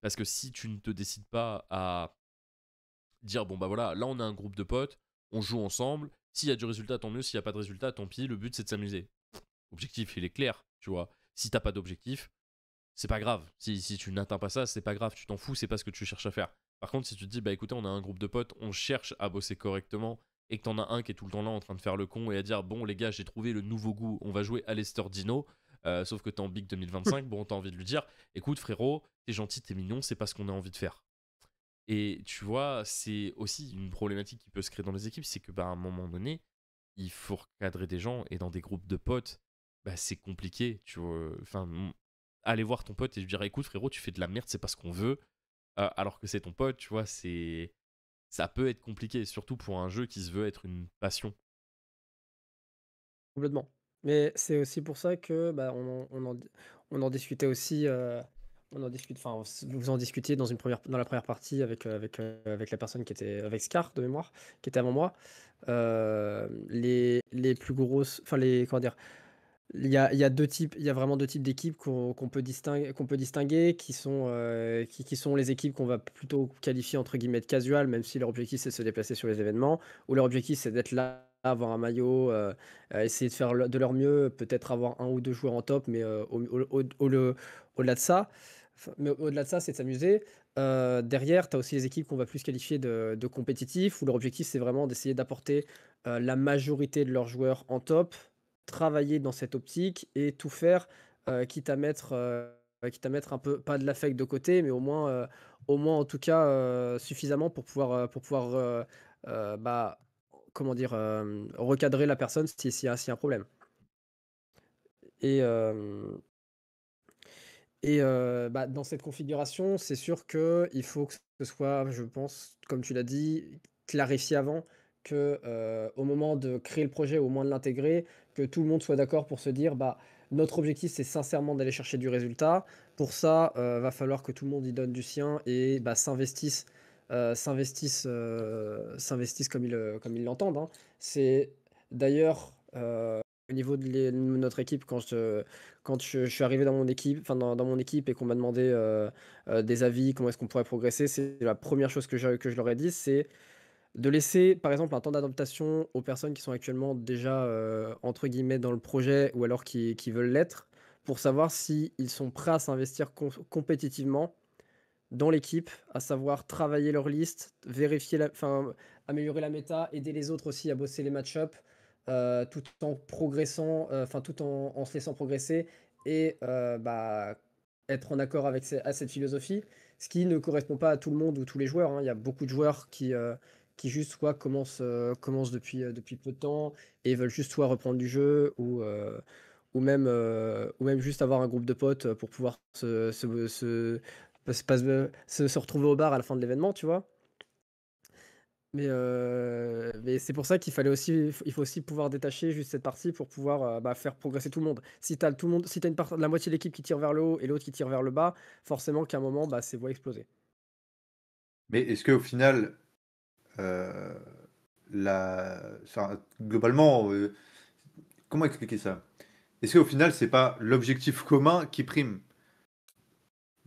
Parce que si tu ne te décides pas à dire, bon bah voilà, là on a un groupe de potes, on joue ensemble, s'il y a du résultat, tant mieux, s'il n'y a pas de résultat, tant pis, le but c'est de s'amuser. Objectif, il est clair, tu vois. Si t'as pas d'objectif, c'est pas grave. Si tu n'atteins pas ça, c'est pas grave, tu t'en fous, c'est pas ce que tu cherches à faire. Par contre, si tu te dis, bah écoutez, on a un groupe de potes, on cherche à bosser correctement, et que t'en as un qui est tout le temps là en train de faire le con et à dire, bon les gars, j'ai trouvé le nouveau goût, on va jouer Alistair Dino, sauf que t'es en Big 2025, bon t'as envie de lui dire, écoute frérot, t'es gentil, t'es mignon, c'est pas ce qu'on a envie de faire. Et tu vois, c'est aussi une problématique qui peut se créer dans les équipes, c'est que bah, à un moment donné, il faut recadrer des gens, et dans des groupes de potes, bah, c'est compliqué. Tu vois. Enfin, aller voir ton pote et lui dire, écoute frérot, tu fais de la merde, c'est pas ce qu'on veut, alors que c'est ton pote, tu vois, ça peut être compliqué, surtout pour un jeu qui se veut être une passion. Complètement. Mais c'est aussi pour ça que on en discutait aussi. Enfin, vous en discutiez dans la première partie avec la personne qui était avec Scar de mémoire, qui était avant moi. Les plus grosses, enfin comment dire, il y a deux types, il y a vraiment deux types d'équipes qu'on peut distinguer, qui sont les équipes qu'on va plutôt qualifier entre guillemets de casual, même si leur objectif c'est de se déplacer sur les événements, ou leur objectif c'est d'être là, avoir un maillot, essayer de faire de leur mieux, peut-être avoir un ou deux joueurs en top, mais au-delà de ça, c'est de s'amuser. Derrière, tu as aussi les équipes qu'on va plus qualifier de compétitifs, où leur objectif c'est vraiment d'essayer d'apporter la majorité de leurs joueurs en top, travailler dans cette optique et tout faire, quitte à mettre un peu, pas de l'affect de côté, mais au moins en tout cas suffisamment pour pouvoir bah, comment dire, recadrer la personne s'il y a un problème. Et, Et dans cette configuration, c'est sûr qu'il faut que ce soit, je pense, comme tu l'as dit, clarifié avant, que, au moment de créer le projet, au moment de l'intégrer, que tout le monde soit d'accord pour se dire: «Bah, notre objectif, c'est sincèrement d'aller chercher du résultat. Pour ça, va falloir que tout le monde y donne du sien et bah, s'investissent comme ils l'entendent», hein. C'est d'ailleurs, au niveau de notre équipe, quand je suis arrivé dans mon équipe, enfin dans mon équipe et qu'on m'a demandé, des avis, comment est-ce qu'on pourrait progresser, c'est la première chose que je leur ai dit, c'est de laisser, par exemple, un temps d'adaptation aux personnes qui sont actuellement déjà, entre guillemets «dans le projet» ou alors qui veulent l'être, pour savoir s'ils sont prêts à s'investir compétitivement dans l'équipe, à savoir travailler leur liste, améliorer la méta, aider les autres aussi à bosser les match-up, tout en progressant, tout en se laissant progresser et être en accord avec cette philosophie. Ce qui ne correspond pas à tout le monde ou tous les joueurs, hein. Il y a beaucoup de joueurs qui juste soit commencent depuis peu de temps et veulent juste soit reprendre du jeu ou même juste avoir un groupe de potes, pour pouvoir se retrouver au bar à la fin de l'événement, tu vois? Mais c'est pour ça il faut aussi pouvoir détacher juste cette partie pour pouvoir, faire progresser tout le monde. Si tu as la moitié de l'équipe qui tire vers le haut et l'autre qui tire vers le bas, forcément qu'à un moment, ces voies exploser. Mais est-ce qu'au final, heu, globalement, comment expliquer ça? Est-ce qu'au final, c'est pas l'objectif commun qui prime?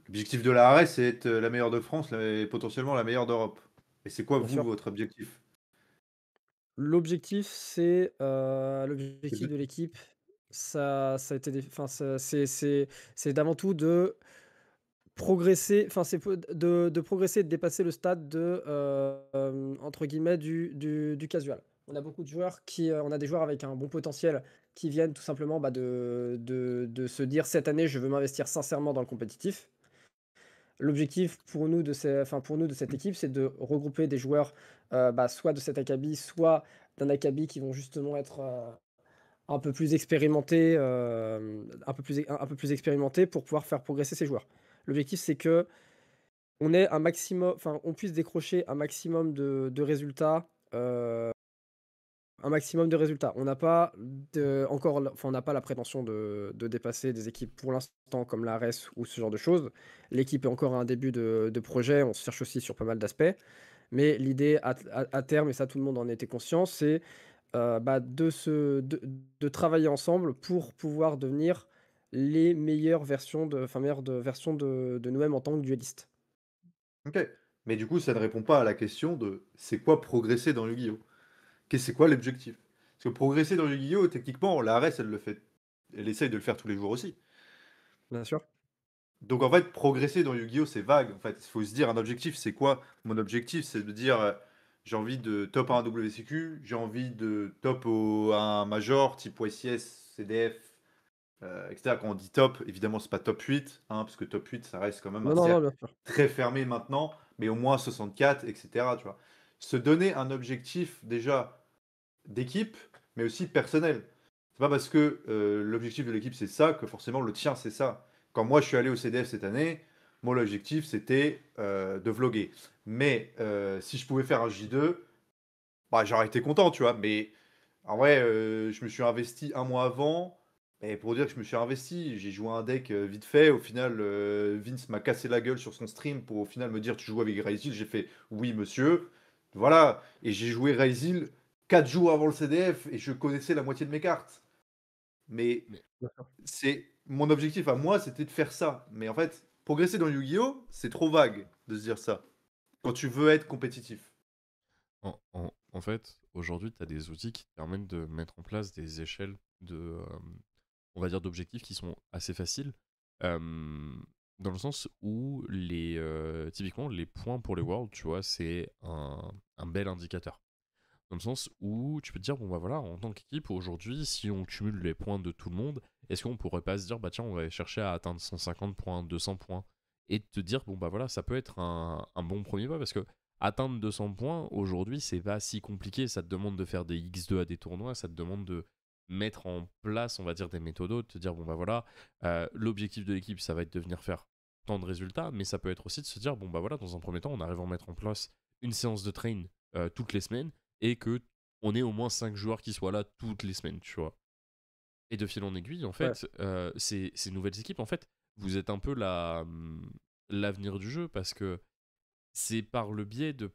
L'objectif de la ARS, c'est être la meilleure de France et potentiellement la meilleure d'Europe. Et c'est quoi, Bien vous, sûr. votre objectif? C'est L'objectif de de l'équipe, ça a été c'est d'avant tout de progresser, c'est de progresser, de dépasser le stade entre guillemets «du casual». On a des joueurs avec un bon potentiel qui viennent tout simplement, de se dire: «Cette année, je veux m'investir sincèrement dans le compétitif». L'objectif pour nous de cette équipe, c'est de regrouper des joueurs, soit de cet acabit, soit d'un acabit qui vont justement être, un peu plus expérimentés, un peu plus expérimentés pour pouvoir faire progresser ces joueurs. L'objectif, c'est que on puisse décrocher un maximum de résultats. On n'a pas on n'a pas la prétention de dépasser des équipes pour l'instant comme la RES ou ce genre de choses. L'équipe est encore à un début de projet, on se cherche aussi sur pas mal d'aspects. Mais l'idée à terme, et ça tout le monde en était conscient, c'est de travailler ensemble pour pouvoir devenir les meilleures versions de nous-mêmes en tant que duellistes. OK. Mais du coup, ça ne répond pas à la question de c'est quoi progresser dans Yu-Gi-Oh? C'est quoi l'objectif? Parce que progresser dans Yu-Gi-Oh, techniquement, la ARS, elle le fait. Elle essaye de le faire tous les jours aussi. Bien sûr. Donc en fait, progresser dans Yu-Gi-Oh, c'est vague. En fait, il faut se dire un objectif. C'est quoi mon objectif? C'est de dire j'ai envie de top à un WCQ, j'ai envie de top à un major type YCS, CDF, etc. Quand on dit top, évidemment, c'est pas top 8, hein, parce que top 8, ça reste quand même un Non, non, non, cercle bien sûr. très fermé maintenant, mais au moins 64, etc. Tu vois. Se donner un objectif déjà d'équipe, mais aussi personnel. C'est pas parce que l'objectif de l'équipe c'est ça que forcément le tien c'est ça. Quand moi je suis allé au CDF cette année, mon objectif c'était de vloguer. Mais si je pouvais faire un J2, bah, j'aurais été content, tu vois. Mais en vrai, je me suis investi un mois avant. Et pour dire que je me suis investi, j'ai joué un deck vite fait. Au final, Vince m'a cassé la gueule sur son stream pour au final me dire tu joues avec Raizil. J'ai fait oui, monsieur. Voilà. Et j'ai joué Raizil 4 jours avant le CDF et je connaissais la moitié de mes cartes. Mais Mais Bien sûr. c'est mon objectif à moi, c'était de faire ça. Mais en fait, progresser dans Yu-Gi-Oh, c'est trop vague de se dire ça. Quand tu veux être compétitif. en fait, aujourd'hui, tu as des outils qui te permettent de mettre en place des échelles on va dire, d'objectifs qui sont assez faciles. euh, Dans le sens où typiquement, les points pour les Worlds, tu vois, c'est un bel indicateur. Dans le sens où tu peux te dire, bon bah voilà, en tant qu'équipe, aujourd'hui, si on cumule les points de tout le monde, est-ce qu'on pourrait pas se dire, bah tiens, on va chercher à atteindre 150 points, 200 points, et te dire, bon bah voilà, ça peut être un bon premier pas, parce que atteindre 200 points, aujourd'hui, c'est pas si compliqué, ça te demande de faire des X2 à des tournois, ça te demande de mettre en place, on va dire, des méthodos, de te dire, bon bah voilà, l'objectif de l'équipe, ça va être de venir faire tant de résultats, mais ça peut être aussi de se dire, bon bah voilà, dans un premier temps, on arrive à mettre en place une séance de train toutes les semaines, et que on ait au moins 5 joueurs qui soient là toutes les semaines, tu vois. Et de fil en aiguille, en Ouais. fait, ces nouvelles équipes, en fait, vous êtes un peu l'avenir du jeu, parce que c'est par le biais de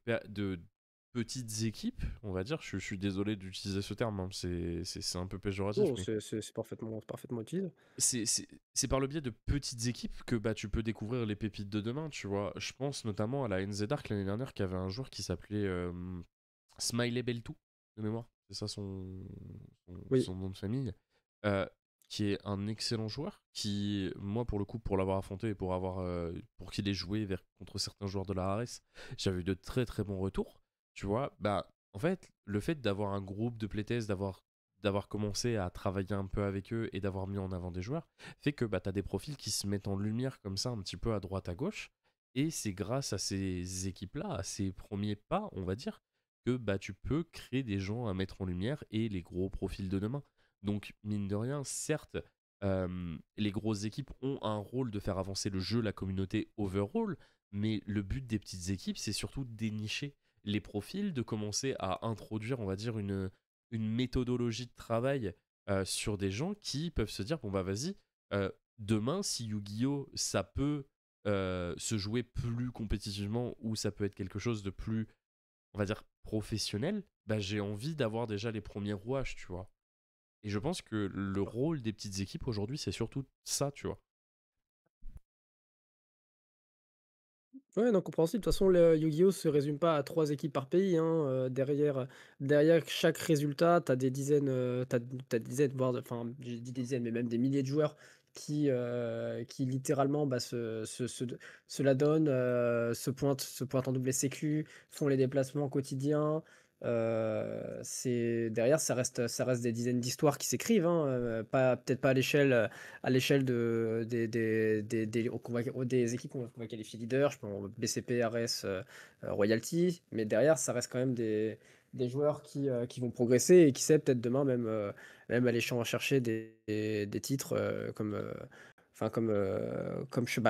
petites équipes, on va dire, je suis désolé d'utiliser ce terme, hein, c'est un peu péjoratif, Non, mais c'est parfaitement utilisé. c'est par le biais de petites équipes que bah, tu peux découvrir les pépites de demain, tu vois. Je pense notamment à la NZ Arc l'année dernière, qui avait un joueur qui s'appelait Smiley Beltou, de mémoire. C'est ça Oui. son nom de famille. Euh, qui est un excellent joueur, qui, moi, pour le coup, pour l'avoir affronté et pour qu'il ait joué contre certains joueurs de la RS, j'avais eu de très très bons retours, tu vois. Bah, en fait, le fait d'avoir un groupe de playtest, d'avoir commencé à travailler un peu avec eux et d'avoir mis en avant des joueurs, fait que bah, tu as des profils qui se mettent en lumière comme ça, un petit peu à droite, à gauche. Et c'est grâce à ces équipes-là, à ces premiers pas, on va dire, que bah, tu peux créer des gens à mettre en lumière et les gros profils de demain. Donc, mine de rien, certes, les grosses équipes ont un rôle de faire avancer le jeu, la communauté overall, mais le but des petites équipes, c'est surtout de dénicher les profils, de commencer à introduire, on va dire, une méthodologie de travail sur des gens qui peuvent se dire, bon bah vas-y, demain, si Yu-Gi-Oh, ça peut se jouer plus compétitivement ou ça peut être quelque chose de plus, on va dire, professionnel, bah j'ai envie d'avoir déjà les premiers rouages, tu vois. Et je pense que le rôle des petites équipes aujourd'hui, c'est surtout ça, tu vois. Ouais, non, compréhensible. De toute façon, le Yu-Gi-Oh! Se résume pas à 3 équipes par pays, hein, derrière chaque résultat, tu as des dizaines, tu des dizaines, voire enfin, j'ai dit des dizaines, mais même des milliers de joueurs qui littéralement, bah, se la donnent, se pointent en double sécu, font les déplacements quotidiens. C'est derrière, ça reste des dizaines d'histoires qui s'écrivent, hein, pas peut-être pas à l'échelle des équipes qu'on va qualifier leader, je pense BCP, Ares, Royalty, mais derrière, ça reste quand même des joueurs qui vont progresser et qui sait peut-être demain même aller chercher des titres enfin,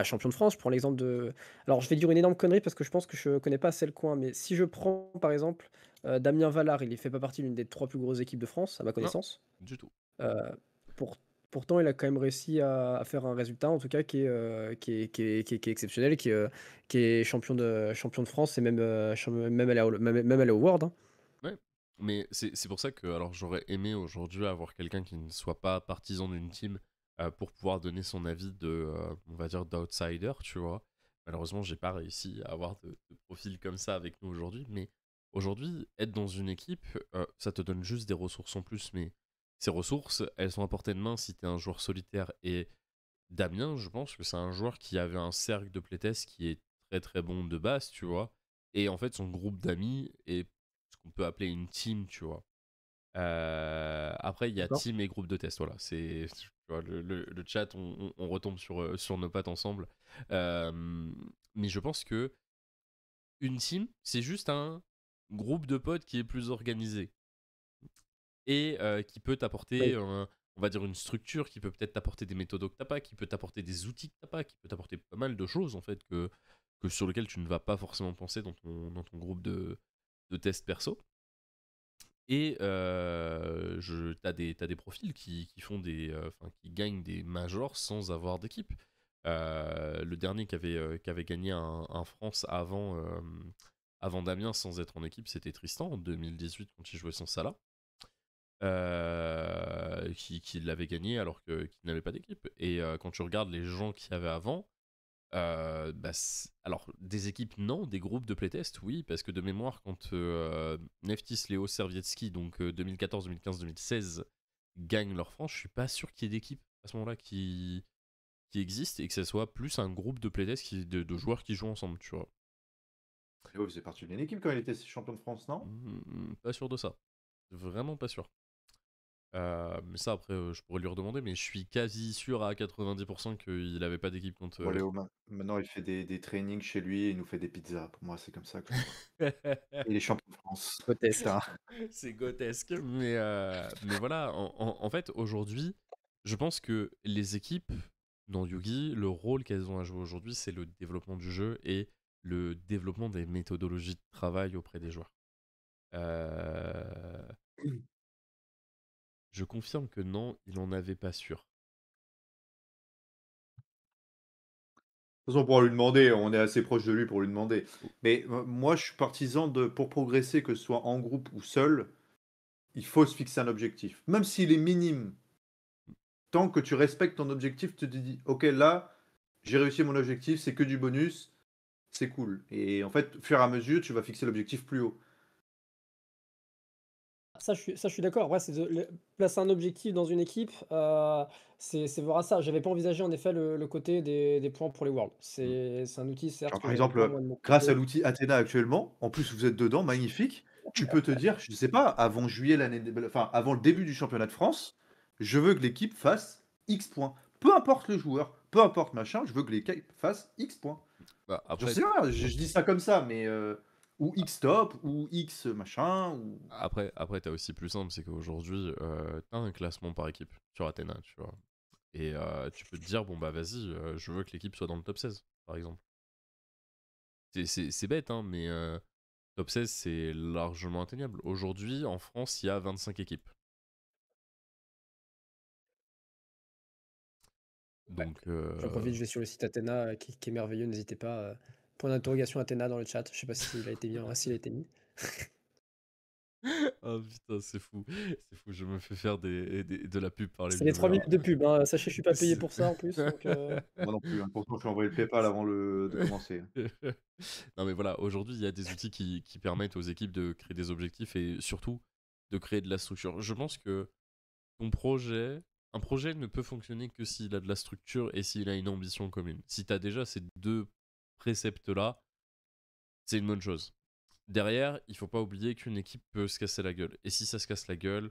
champion de France. Je prends l'exemple de. Alors, je vais dire une énorme connerie parce que je pense que je connais pas assez le coin, mais si je prends par exemple Damien Vallard, il ne fait pas partie d'une des 3 plus grosses équipes de France, à ma Non, connaissance. du tout. Euh, pour- Pourtant, il a quand même réussi à faire un résultat, en tout cas, qui est exceptionnel, qui est champion de France et même aller au World, hein. Ouais. Mais c'est pour ça que alors j'aurais aimé aujourd'hui avoir quelqu'un qui ne soit pas partisan d'une team pour pouvoir donner son avis on va dire, d'outsider, tu vois. Malheureusement, j'ai pas réussi à avoir de profil comme ça avec nous aujourd'hui. Mais aujourd'hui, être dans une équipe, ça te donne juste des ressources en plus. Mais ces ressources, elles sont à portée de main si tu es un joueur solitaire. Et Damien, je pense que c'est un joueur qui avait un cercle de playtest qui est très très bon de base, tu vois. Et en fait, son groupe d'amis est ce qu'on peut appeler une team, tu vois. Après, il y a D'accord? team et groupe de test, voilà. Tu vois, le chat, on retombe sur nos pattes ensemble. Euh, mais je pense que une team, c'est juste un groupe de potes qui est plus organisé et qui peut t'apporter, Oui. on va dire, une structure, qui peut peut-être t'apporter des méthodes que t'as pas, qui peut t'apporter des outils que t'as pas, qui peut t'apporter pas mal de choses en fait que sur lesquelles tu ne vas pas forcément penser dans ton groupe de tests perso. Et t'as des profils qui font qui gagnent des majors sans avoir d'équipe. Le dernier qui avait gagné un France avant Damien sans être en équipe, c'était Tristan en 2018 quand il jouait sans Salah. Qui l'avait gagné alors qu'il n'avait pas d'équipe. Et quand tu regardes les gens qu'il y avait avant, bah, alors des équipes non, des groupes de playtest oui, parce que de mémoire quand Neftis, Léo, Servietski, donc 2014, 2015, 2016 gagnent leur France, je suis pas sûr qu'il y ait d'équipe à ce moment-là qui existe et que ce soit plus un groupe de playtest de joueurs qui jouent ensemble, tu vois. Léo faisait partie d'une équipe quand il était champion de France, non? Pas sûr de ça, vraiment pas sûr. Mais ça, après, je pourrais lui redemander, mais je suis quasi sûr à 90% qu'il avait pas d'équipe contre. Bon, Léo, maintenant, il fait des trainings chez lui et il nous fait des pizzas. Pour moi, c'est comme ça que je le vois. Et il est champion de France. Grotesque. Putain. C'est grotesque, mais voilà, en fait, aujourd'hui, je pense que les équipes dans Yugi, le rôle qu'elles ont à jouer aujourd'hui, c'est le développement du jeu et le développement des méthodologies de travail auprès des joueurs. Euh, Je confirme que non, il en avait pas sûr. De toute façon, on pourra lui demander, on est assez proche de lui pour lui demander. Mais moi, je suis partisan de, pour progresser, que ce soit en groupe ou seul, il faut se fixer un objectif. Même s'il est minime, tant que tu respectes ton objectif, tu te dis, ok, là, j'ai réussi mon objectif, c'est que du bonus, c'est cool. Et en fait, au fur et à mesure, tu vas fixer l'objectif plus haut. Ça, je suis d'accord. Ouais, c'est placer un objectif dans une équipe, c'est voir à ça. J'avais pas envisagé en effet le côté des points pour les Worlds. C'est un outil, certes, Alors, que par j'aime bien exemple, moi de mon grâce à côté. l'outil Athéna actuellement, en plus vous êtes dedans, magnifique, tu peux te dire, je sais pas, avant juillet enfin avant le début du championnat de France, je veux que l'équipe fasse X points. Peu importe le joueur, peu importe machin, je veux que l'équipe fasse X points. Bah, J'en après, sais rien, je dis ça comme ça, mais ou X top, ou X machin, ou après, t'as aussi plus simple, c'est qu'aujourd'hui, t'as un classement par équipe sur Athéna, tu vois. Et tu peux te dire, bon bah vas-y, je veux que l'équipe soit dans le top 16, par exemple. C'est bête, hein, mais top 16, c'est largement atteignable. Aujourd'hui, en France, il y a 25 équipes. Donc, J'en profite, je vais sur le site Athéna, qui est merveilleux. N'hésitez pas. Point d'interrogation Athéna dans le chat. Je sais pas s'il a été mis. S'il a été mis. ah putain, c'est fou. C'est fou, je me fais faire de la pub par les C'est les 3 viewers. minutes de pub, hein. Sachez, je suis pas payé C'est- pour ça en plus. Donc, moi non plus. Hein. Pourtant, je suis envoyé le PayPal avant de commencer. Non mais voilà, aujourd'hui il y a des outils qui permettent aux équipes de créer des objectifs et surtout de créer de la structure. Je pense que ton projet, un projet ne peut fonctionner que s'il a de la structure et s'il a une ambition commune. Si tu as déjà ces deux préceptes-là, c'est une bonne chose. Derrière, il faut pas oublier qu'une équipe peut se casser la gueule. Et si ça se casse la gueule,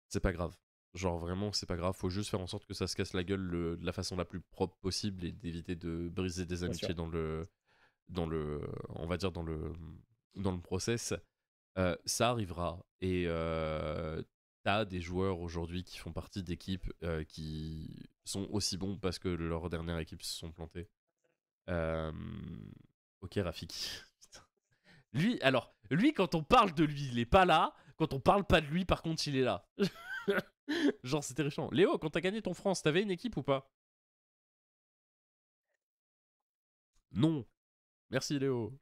c'est pas grave. Genre vraiment, c'est pas grave. Faut juste faire en sorte que ça se casse la gueule de la façon la plus propre possible et d'éviter de briser des bien sûr. amitiés on va dire dans le process. Ça arrivera. Et t'as des joueurs aujourd'hui qui font partie d'équipes qui sont aussi bons parce que leur dernière équipe se sont plantés. Euh, Ok, Rafiki. Putain. Lui, quand on parle de lui, il est pas là. Quand on parle pas de lui, par contre, il est là. Genre, c'est terrifiant. Léo, quand t'as gagné ton France, t'avais une équipe ou pas? Non. Merci, Léo.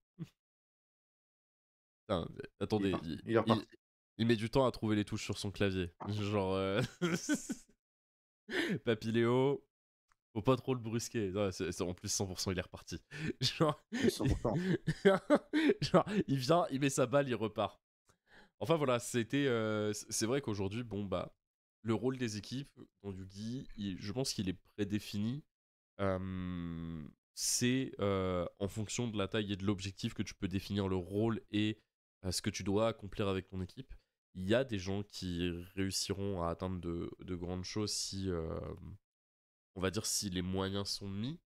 Putain, attendez, Il est reparti. il met du temps à trouver les touches sur son clavier. Genre, Papy Léo, faut pas trop le brusquer. Ouais, en plus, 100%, il est reparti. Genre, 100%. genre, il vient, il met sa balle, il repart. Enfin voilà, c'est vrai qu'aujourd'hui, bon bah, le rôle des équipes dans Yugi, je pense qu'il est prédéfini. C'est en fonction de la taille et de l'objectif que tu peux définir le rôle et ce que tu dois accomplir avec ton équipe. Il y a des gens qui réussiront à atteindre de grandes choses si, on va dire, si les moyens sont mis.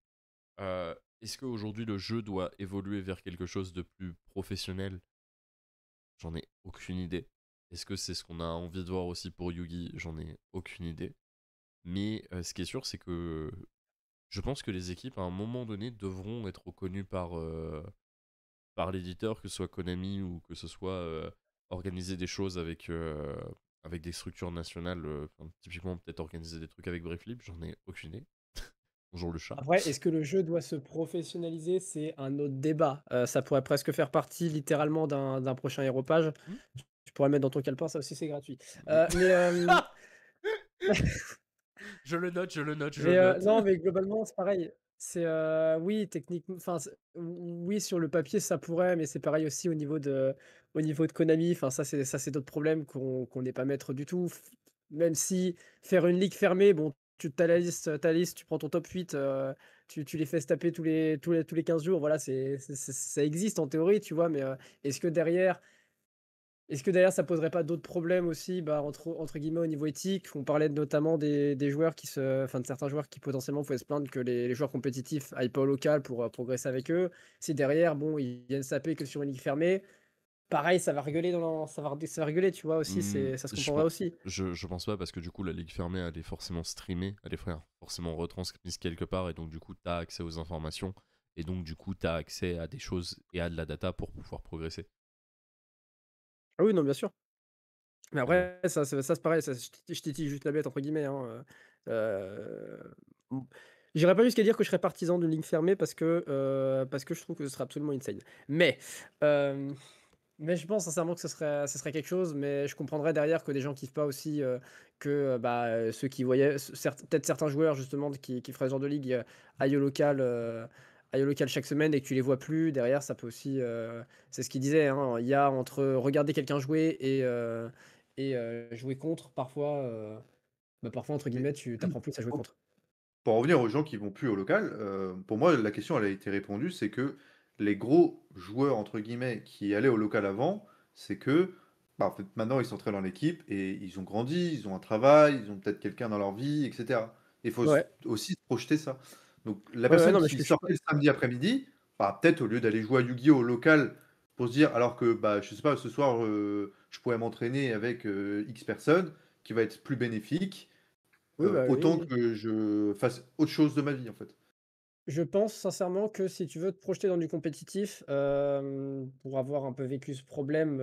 Est-ce qu'aujourd'hui le jeu doit évoluer vers quelque chose de plus professionnel? J'en ai aucune idée. Est-ce que c'est ce qu'on a envie de voir aussi pour Yugi? J'en ai aucune idée. Mais ce qui est sûr, c'est que je pense que les équipes, à un moment donné, devront être reconnues par l'éditeur, que ce soit Konami ou que ce soit organiser des choses avec des structures nationales. Typiquement, peut-être organiser des trucs avec Brieflip, j'en ai aucune idée. Bonjour le chat. Après, est-ce que le jeu doit se professionnaliser? C'est un autre débat. Ça pourrait presque faire partie littéralement d'un prochain Héropage. Hmm. Tu pourrais le mettre dans ton calepin, ça aussi c'est gratuit. Je le note, je le note, je Mais le note. non, mais globalement, c'est pareil. C'est oui, techniquement, enfin, oui, sur le papier, ça pourrait, mais c'est pareil aussi au niveau de Konami. Enfin, ça, c'est d'autres problèmes qu'on n'est pas maître du tout. Même si faire une ligue fermée, bon, ta liste, tu prends ton top 8, tu les fais se taper tous les 15 jours. Voilà, ça existe en théorie, tu vois, mais est-ce que derrière, Est-ce que d'ailleurs ça poserait pas d'autres problèmes aussi, entre guillemets au niveau éthique? On parlait notamment des joueurs enfin de certains joueurs qui potentiellement pouvaient se plaindre que les joueurs compétitifs aillent pas au local pour progresser avec eux. Si derrière, bon, ils viennent saper que sur une ligue fermée, pareil, ça va rigoler ça va rigoler, tu vois aussi, ça se comprendrait aussi. Je pense pas parce que du coup la ligue fermée elle est forcément streamée, elle est forcément retransmise quelque part et donc du coup t'as accès aux informations et donc du coup t'as accès à des choses et à de la data pour pouvoir progresser. Ah oui, non, bien sûr. Mais après, ça c'est pareil, je titille juste la bête entre guillemets, hein, mmh, j'irais pas jusqu'à dire que je serais partisan d'une ligue fermée parce que je trouve que ce serait absolument insane. Hem, mais je pense sincèrement que ce serait quelque chose, mais je comprendrais derrière que des gens kiffent pas aussi, ceux qui voyaient peut-être certains joueurs justement qui feraient ce genre de ligue, aillent au local, aillent au local chaque semaine et que tu les vois plus. Derrière, ça peut aussi, c'est ce qu'il disait, hein, il y a entre regarder quelqu'un jouer et jouer contre parfois, parfois entre Mais guillemets, tu apprends plus à jouer pour contre. pour revenir aux gens qui vont plus au local, pour moi, la question, elle a été répondue, c'est que les «gros joueurs» entre guillemets qui allaient au local avant, c'est que, bah, en fait, maintenant, ils s'entraînent en équipe et ils ont grandi, ils ont un travail, ils ont peut-être quelqu'un dans leur vie et cetera. Il faut Ouais, aussi se projeter ça. Donc la ouais, personne non, mais qui je suis sortait le samedi après-midi, bah, peut-être au lieu d'aller jouer à Yu-Gi-Oh! Au local pour se dire alors que, bah, je sais pas, ce soir, je pourrais m'entraîner avec, X personnes qui va être plus bénéfique. oui, bah, oui, Autant oui. que je fasse autre chose de ma vie, en fait. Je pense sincèrement que si tu veux te projeter dans du compétitif, pour avoir un peu vécu ce problème,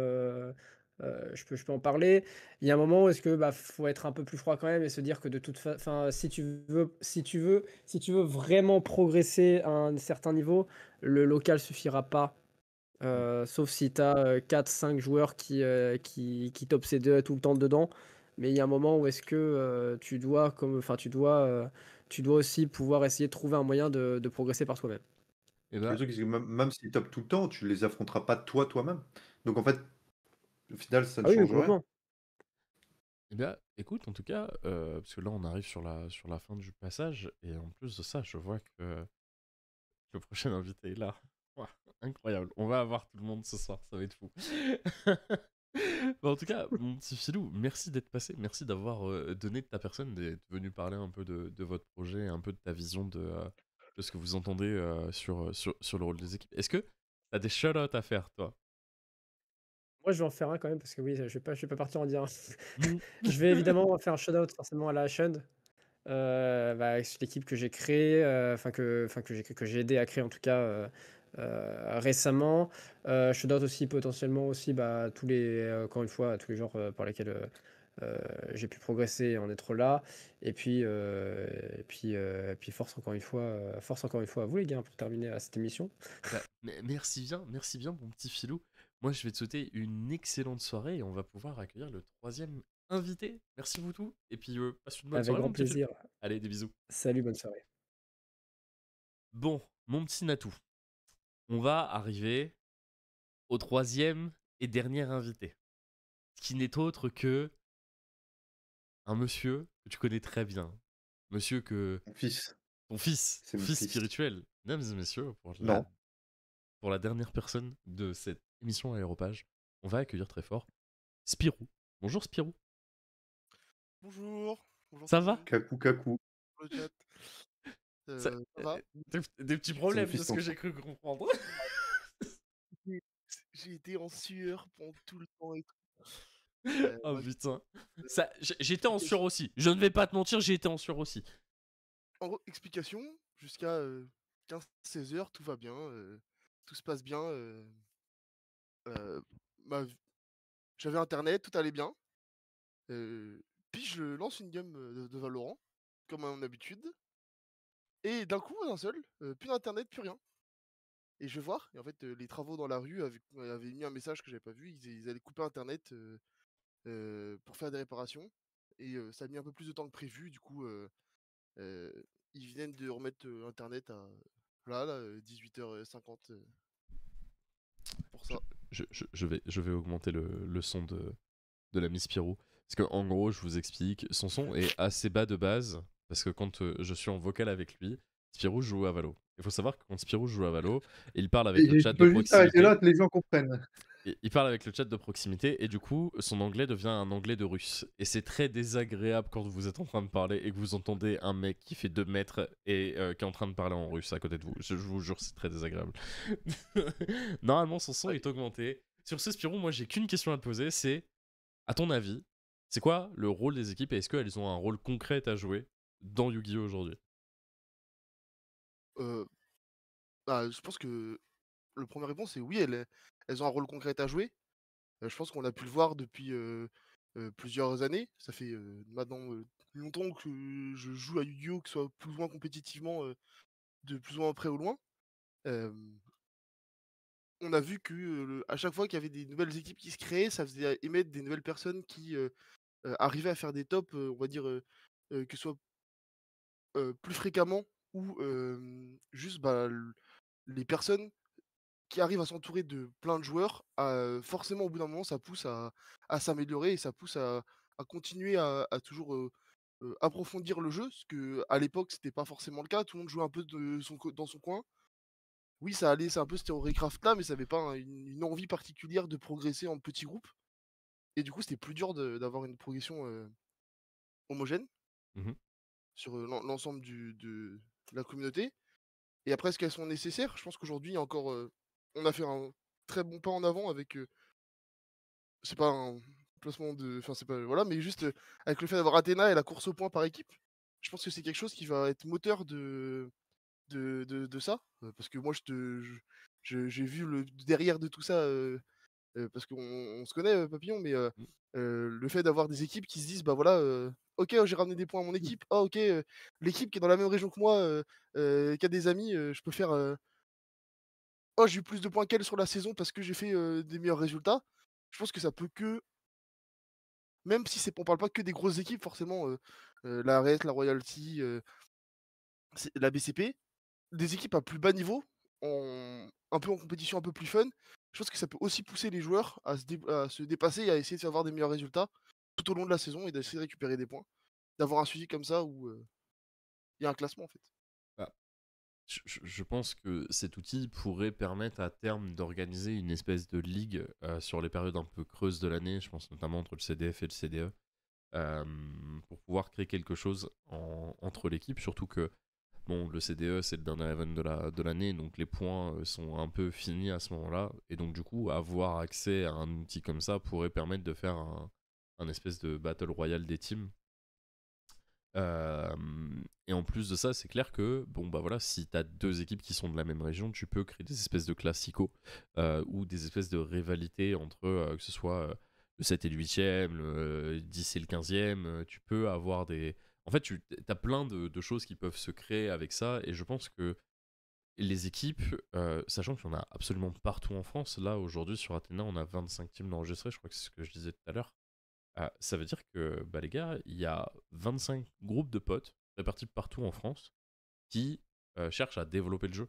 je peux en parler. Il y a un moment où est-ce que, faut être un peu plus froid quand même et se dire que de toute enfin, si tu veux vraiment progresser à un certain niveau, le local suffira pas, Mmh. sauf si tu as, 4-5 joueurs qui t'obsédent tout le temps dedans. Mais il y a un moment où est-ce que, tu dois aussi pouvoir essayer de trouver un moyen de progresser par toi-même. Et Le bah, truc, c'est que même s'ils tapent tout le temps, tu les affronteras pas toi-même. Donc en fait, au final, ça ne Ah oui, oui, change rien. complètement. eh bien, écoute, en tout cas, parce que là on arrive sur la fin du passage et en plus de ça, je vois que le prochain invité est là. Ouah, incroyable. On va avoir tout le monde ce soir, ça va être fou. Bah, en tout cas, mon petit filou, merci d'être passé, merci d'avoir donné de ta personne, d'être venu parler un peu de votre projet, un peu de ta vision de ce que vous entendez sur le rôle des équipes. Est-ce que t'as des shout-outs à faire, toi? Moi, je vais en faire un quand même parce que oui, je vais pas partir en dire un. Mm. Je vais évidemment faire un shout-out forcément à la Hund, c'est l'équipe que j'ai créée, que j'ai aidé à créer en tout cas, récemment. Shout-out aussi potentiellement aussi, tous les, encore une fois, tous les genres, par lesquels, j'ai pu progresser et en être là. Et puis force encore une fois à vous les gars, pour terminer, cette émission. Bah, merci bien, mon petit filou. Moi, je vais te souhaiter une excellente soirée et on va pouvoir accueillir le troisième invité. Merci vous tous. Et puis, passe une bonne Avec soirée, grand mon petit filou. plaisir. Allez, des bisous. Salut, bonne soirée. Bon, mon petit Natou, on va arriver au troisième et dernier invité, qui n'est autre que un monsieur que tu connais très bien. Monsieur que Mon fils, ton c'est mon fils fils. spirituel. Mesdames et messieurs, Non. pour la dernière personne de cette émission Aéropage, on va accueillir très fort Spirou. Bonjour Spirou. Bonjour, bonjour Ça tout le va? monde, Kakou, kakou. le chat. Ça- Ça va? des petits C'est le problèmes de fils ce que d'enfant. j'ai cru comprendre. J'ai j'ai été en sueur pendant tout le temps et tout. Oh Bref, putain. euh, J'étais en sueur aussi. Je ne vais pas te mentir, j'ai été en sueur aussi. en gros, explication, jusqu'à 15-16 heures, tout va bien, tout se passe bien. Euh, ma v- J'avais internet, tout allait bien. Puis je lance une game de Valorant, comme à mon habitude. Et d'un coup, d'un seul, plus d'internet, plus rien. Et je vais voir, et en fait, les travaux dans la rue avaient mis un message que j'avais pas vu. Ils allaient couper internet pour faire des réparations. Et ça a mis un peu plus de temps que prévu. Du coup, ils viennent de remettre internet à là, 18h50 pour Je, ça. je vais augmenter le son de l'ami Spirou. Parce que en gros, je vous explique, son son est assez bas de base. Parce que quand je suis en vocal avec lui, Spirou joue à Valo. Il faut savoir que quand Spirou joue à Valo, il parle avec le Et chat tu de peux juste arrêter proximité. là, que les gens comprennent. Il parle avec le chat de proximité et du coup, son anglais devient un anglais de russe. Et c'est très désagréable quand vous êtes en train de parler et que vous entendez un mec qui fait 2 mètres et qui est en train de parler en russe à côté de vous. Je vous jure, c'est très désagréable. Normalement, son son Ouais. est augmenté. Sur ce, Spirou, moi j'ai qu'une question à te poser, c'est, à ton avis, c'est quoi le rôle des équipes et est-ce qu'elles ont un rôle concret à jouer dans Yu-Gi-Oh aujourd'hui? Euh, je pense que la première réponse c'est oui, elles ont un rôle concret à jouer. Je pense qu'on a pu le voir depuis plusieurs années. Ça fait maintenant longtemps que je joue à Yu-Gi-Oh, que ce soit plus ou moins compétitivement, de plus ou moins près ou loin. Hem, on a vu que à chaque fois qu'il y avait des nouvelles équipes qui se créaient, ça faisait émettre des nouvelles personnes qui arrivaient à faire des tops, on va dire, que ce soit plus fréquemment ou juste les personnes qui arrive à s'entourer de plein de joueurs, forcément au bout d'un moment ça pousse à s'améliorer et ça pousse à continuer à toujours, approfondir le jeu. Parce qu'à l'époque, c'était pas forcément le cas, tout le monde jouait un peu de son co dans son coin. Oui, ça allait, c'est un peu ce Theorycraft là, mais ça avait pas une envie particulière de progresser en petits groupes et du coup, c'était plus dur d'avoir une progression, homogène Mhm. sur, l'ensemble de la communauté et après est-ce qu'elles sont nécessaires? Je pense qu'aujourd'hui, il y a encore, on a fait un très bon pas en avant avec, c'est pas un placement de enfin, c'est pas voilà, mais juste, avec le fait d'avoir Athéna et la course au point par équipe, je pense que c'est quelque chose qui va être moteur de ça. Parce que moi j'ai vu le derrière de tout ça, parce qu'on se connaît, Papillon, mais le fait d'avoir des équipes qui se disent: «Bah, voilà, OK, j'ai ramené des points à mon équipe. Ah OK, l'équipe qui est dans la même région que moi, qui a des amis, je peux faire, oh j'ai eu plus de points qu'elle sur la saison parce que j'ai fait, des meilleurs résultats». Je pense que ça peut que même si on parle pas que des grosses équipes forcément, la RES, la Royalty, c'est la BCP, des équipes à plus bas niveau, un peu en compétition un peu plus fun, je pense que ça peut aussi pousser les joueurs à se dépasser et à essayer de avoir des meilleurs résultats tout au long de la saison et d'essayer de récupérer des points. D'avoir un suivi comme ça où, il y a un classement en fait. Bah, je pense que cet outil pourrait permettre à terme d'organiser une espèce de ligue sur les périodes un peu creuses de l'année, je pense notamment entre le CDF et le CDE, euh, pour pouvoir créer quelque chose entre l'équipe, surtout que bon, le CDE c'est le dernier event de l'année, donc les points sont un peu finis à ce moment-là, et donc du coup avoir accès à un outil comme ça pourrait permettre de faire un espèce de battle royale des teams. Euh, et en plus de ça, c'est clair que bon bah voilà, si t'as deux équipes qui sont de la même région, tu peux créer des espèces de classicos ou des espèces de rivalités entre que ce soit le 7 et le 8e, le 10 et le 15e. Tu peux avoir des. En fait, tu as plein de choses qui peuvent se créer avec ça, et je pense que les équipes, sachant qu'il y en a absolument partout en France, là aujourd'hui sur Athéna, on a 25 teams enregistrés, je crois que c'est ce que je disais tout à l'heure. Ça veut dire que, bah, les gars, il y a 25 groupes de potes répartis partout en France qui cherchent à développer le jeu.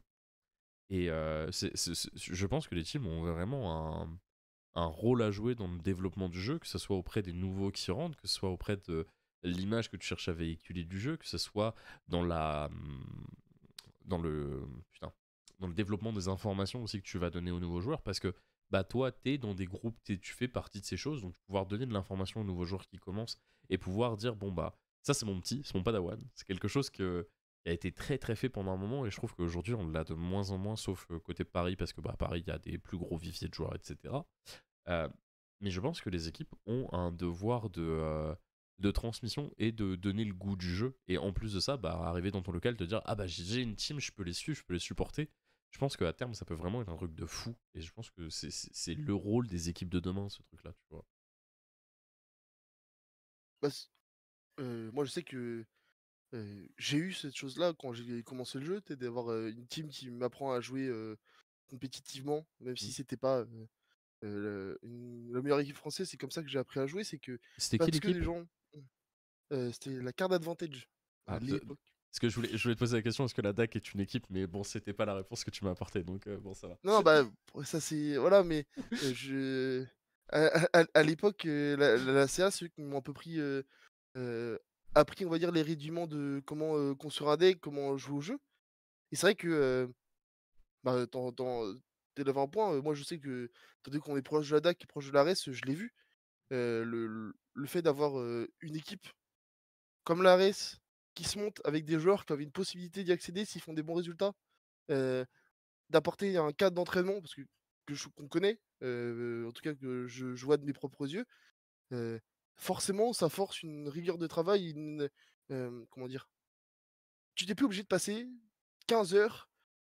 Et je pense que les teams ont vraiment un rôle à jouer dans le développement du jeu, que ce soit auprès des nouveaux qui rentrent, que ce soit auprès de l'image que tu cherches à véhiculer du jeu, que ce soit dans dans le putain, dans le développement des informations aussi que tu vas donner aux nouveaux joueurs, parce que bah toi t'es dans des groupes, tu fais partie de ces choses, donc pouvoir donner de l'information aux nouveaux joueurs qui commencent et pouvoir dire bon bah ça c'est mon petit, c'est mon padawan, c'est quelque chose qui a été très très fait pendant un moment, et je trouve qu'aujourd'hui on l'a de moins en moins, sauf côté Paris, parce que bah Paris il y a des plus gros viviers de joueurs, etc. Euh, mais je pense que les équipes ont un devoir de transmission et de donner le goût du jeu. Et en plus de ça, bah, arriver dans ton local, te dire ah bah j'ai une team, je peux les suivre, je peux les supporter. Je pense qu'à terme, ça peut vraiment être un truc de fou. Et je pense que c'est le rôle des équipes de demain, ce truc-là, tu vois. Bah, moi je sais que, j'ai eu cette chose-là quand j'ai commencé le jeu, tu d'avoir, une team qui m'apprend à jouer, compétitivement, même Mm. si c'était pas, la meilleure équipe française, c'est comme ça que j'ai appris à jouer, c'est que C'était qui parce que l'équipe? les gens c'était la Card Advantage à Ah, l'époque. parce que je voulais te poser la question, est-ce que la DAC est une équipe? Mais bon, c'était pas la réponse que tu m'as apportée, donc bon, ça va. Non, non, bah, ça c'est voilà, mais je à l'époque, la CA, c'est eux qui m'ont un peu heu, appris, on va dire, les rudiments de comment, construire un deck, comment jouer au jeu et c'est vrai que, bah, t'élèves un point. Moi, je sais que, étant donné qu'on est proche de la DAC et proche de la RES, je l'ai vu. Le fait d'avoir une équipe comme la RES qui se monte avec des joueurs qui avaient une possibilité d'y accéder s'ils font des bons résultats, euh, d'apporter un cadre d'entraînement, parce qu'on connaît, en tout cas que je vois de mes propres yeux, euh, forcément, ça force une rigueur de travail, comment dire, tu n'es plus obligé de passer 15 heures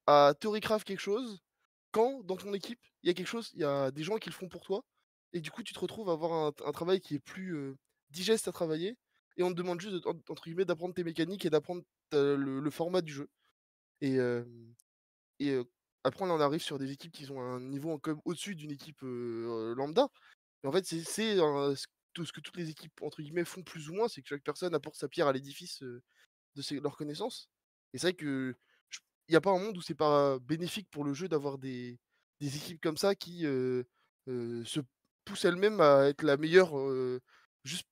à théorie-craft quelque chose, quand dans ton équipe, il y a quelque chose, il y a des gens qui le font pour toi, et du coup, tu te retrouves à avoir un travail qui est plus digeste à travailler, et on te demande juste, entre guillemets, d'apprendre tes mécaniques et d'apprendre le format du jeu. Et, et après, on en arrive sur des équipes qui ont un niveau quand même au-dessus d'une équipe lambda. Mais en fait, tout ce que toutes les équipes, entre guillemets, font plus ou moins, c'est que chaque personne apporte sa pierre à l'édifice leurs connaissances. Et c'est vrai que il n'y a pas un monde où c'est pas bénéfique pour le jeu d'avoir des équipes comme ça qui se poussent elles-mêmes à être la meilleure juste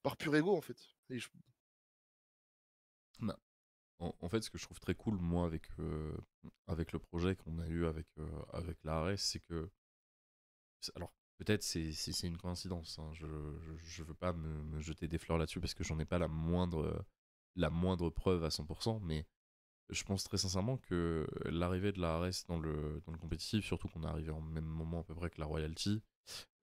par pur ego, en fait. Bah, en fait, ce que je trouve très cool, moi, avec le projet qu'on a eu avec la ARES, c'est que. Alors, peut-être c'est une coïncidence, hein, je veux pas me jeter des fleurs là-dessus parce que j'en ai pas la moindre preuve à 100%, mais je pense très sincèrement que l'arrivée de la ARES dans le compétitif, surtout qu'on est arrivé en même moment à peu près que la Royalty,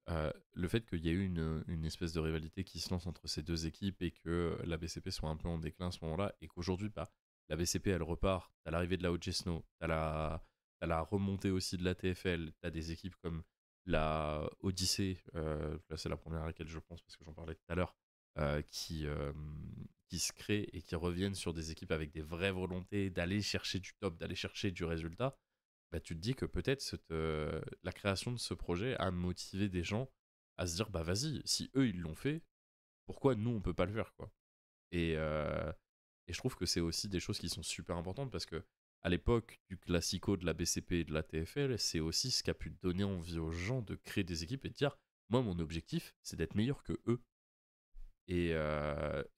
le fait qu'il y ait eu une espèce de rivalité qui se lance entre ces deux équipes et que la BCP soit un peu en déclin à ce moment-là, et qu'aujourd'hui, bah, la BCP elle repart, t'as l'arrivée de la OG Snow, t'as la remontée aussi de la TFL, t'as des équipes comme la Odyssey, là c'est la première à laquelle je pense parce que j'en parlais tout à l'heure, qui se créent et qui reviennent sur des équipes avec des vraies volontés d'aller chercher du top, d'aller chercher du résultat. Bah, tu te dis que peut-être la création de ce projet a motivé des gens à se dire bah vas-y, si eux ils l'ont fait, pourquoi nous on peut pas le faire quoi. Et je trouve que c'est aussi des choses qui sont super importantes parce que à l'époque du classico de la BCP et de la TFL, c'est aussi ce qui a pu donner envie aux gens de créer des équipes et de dire moi mon objectif c'est d'être meilleur que eux. Et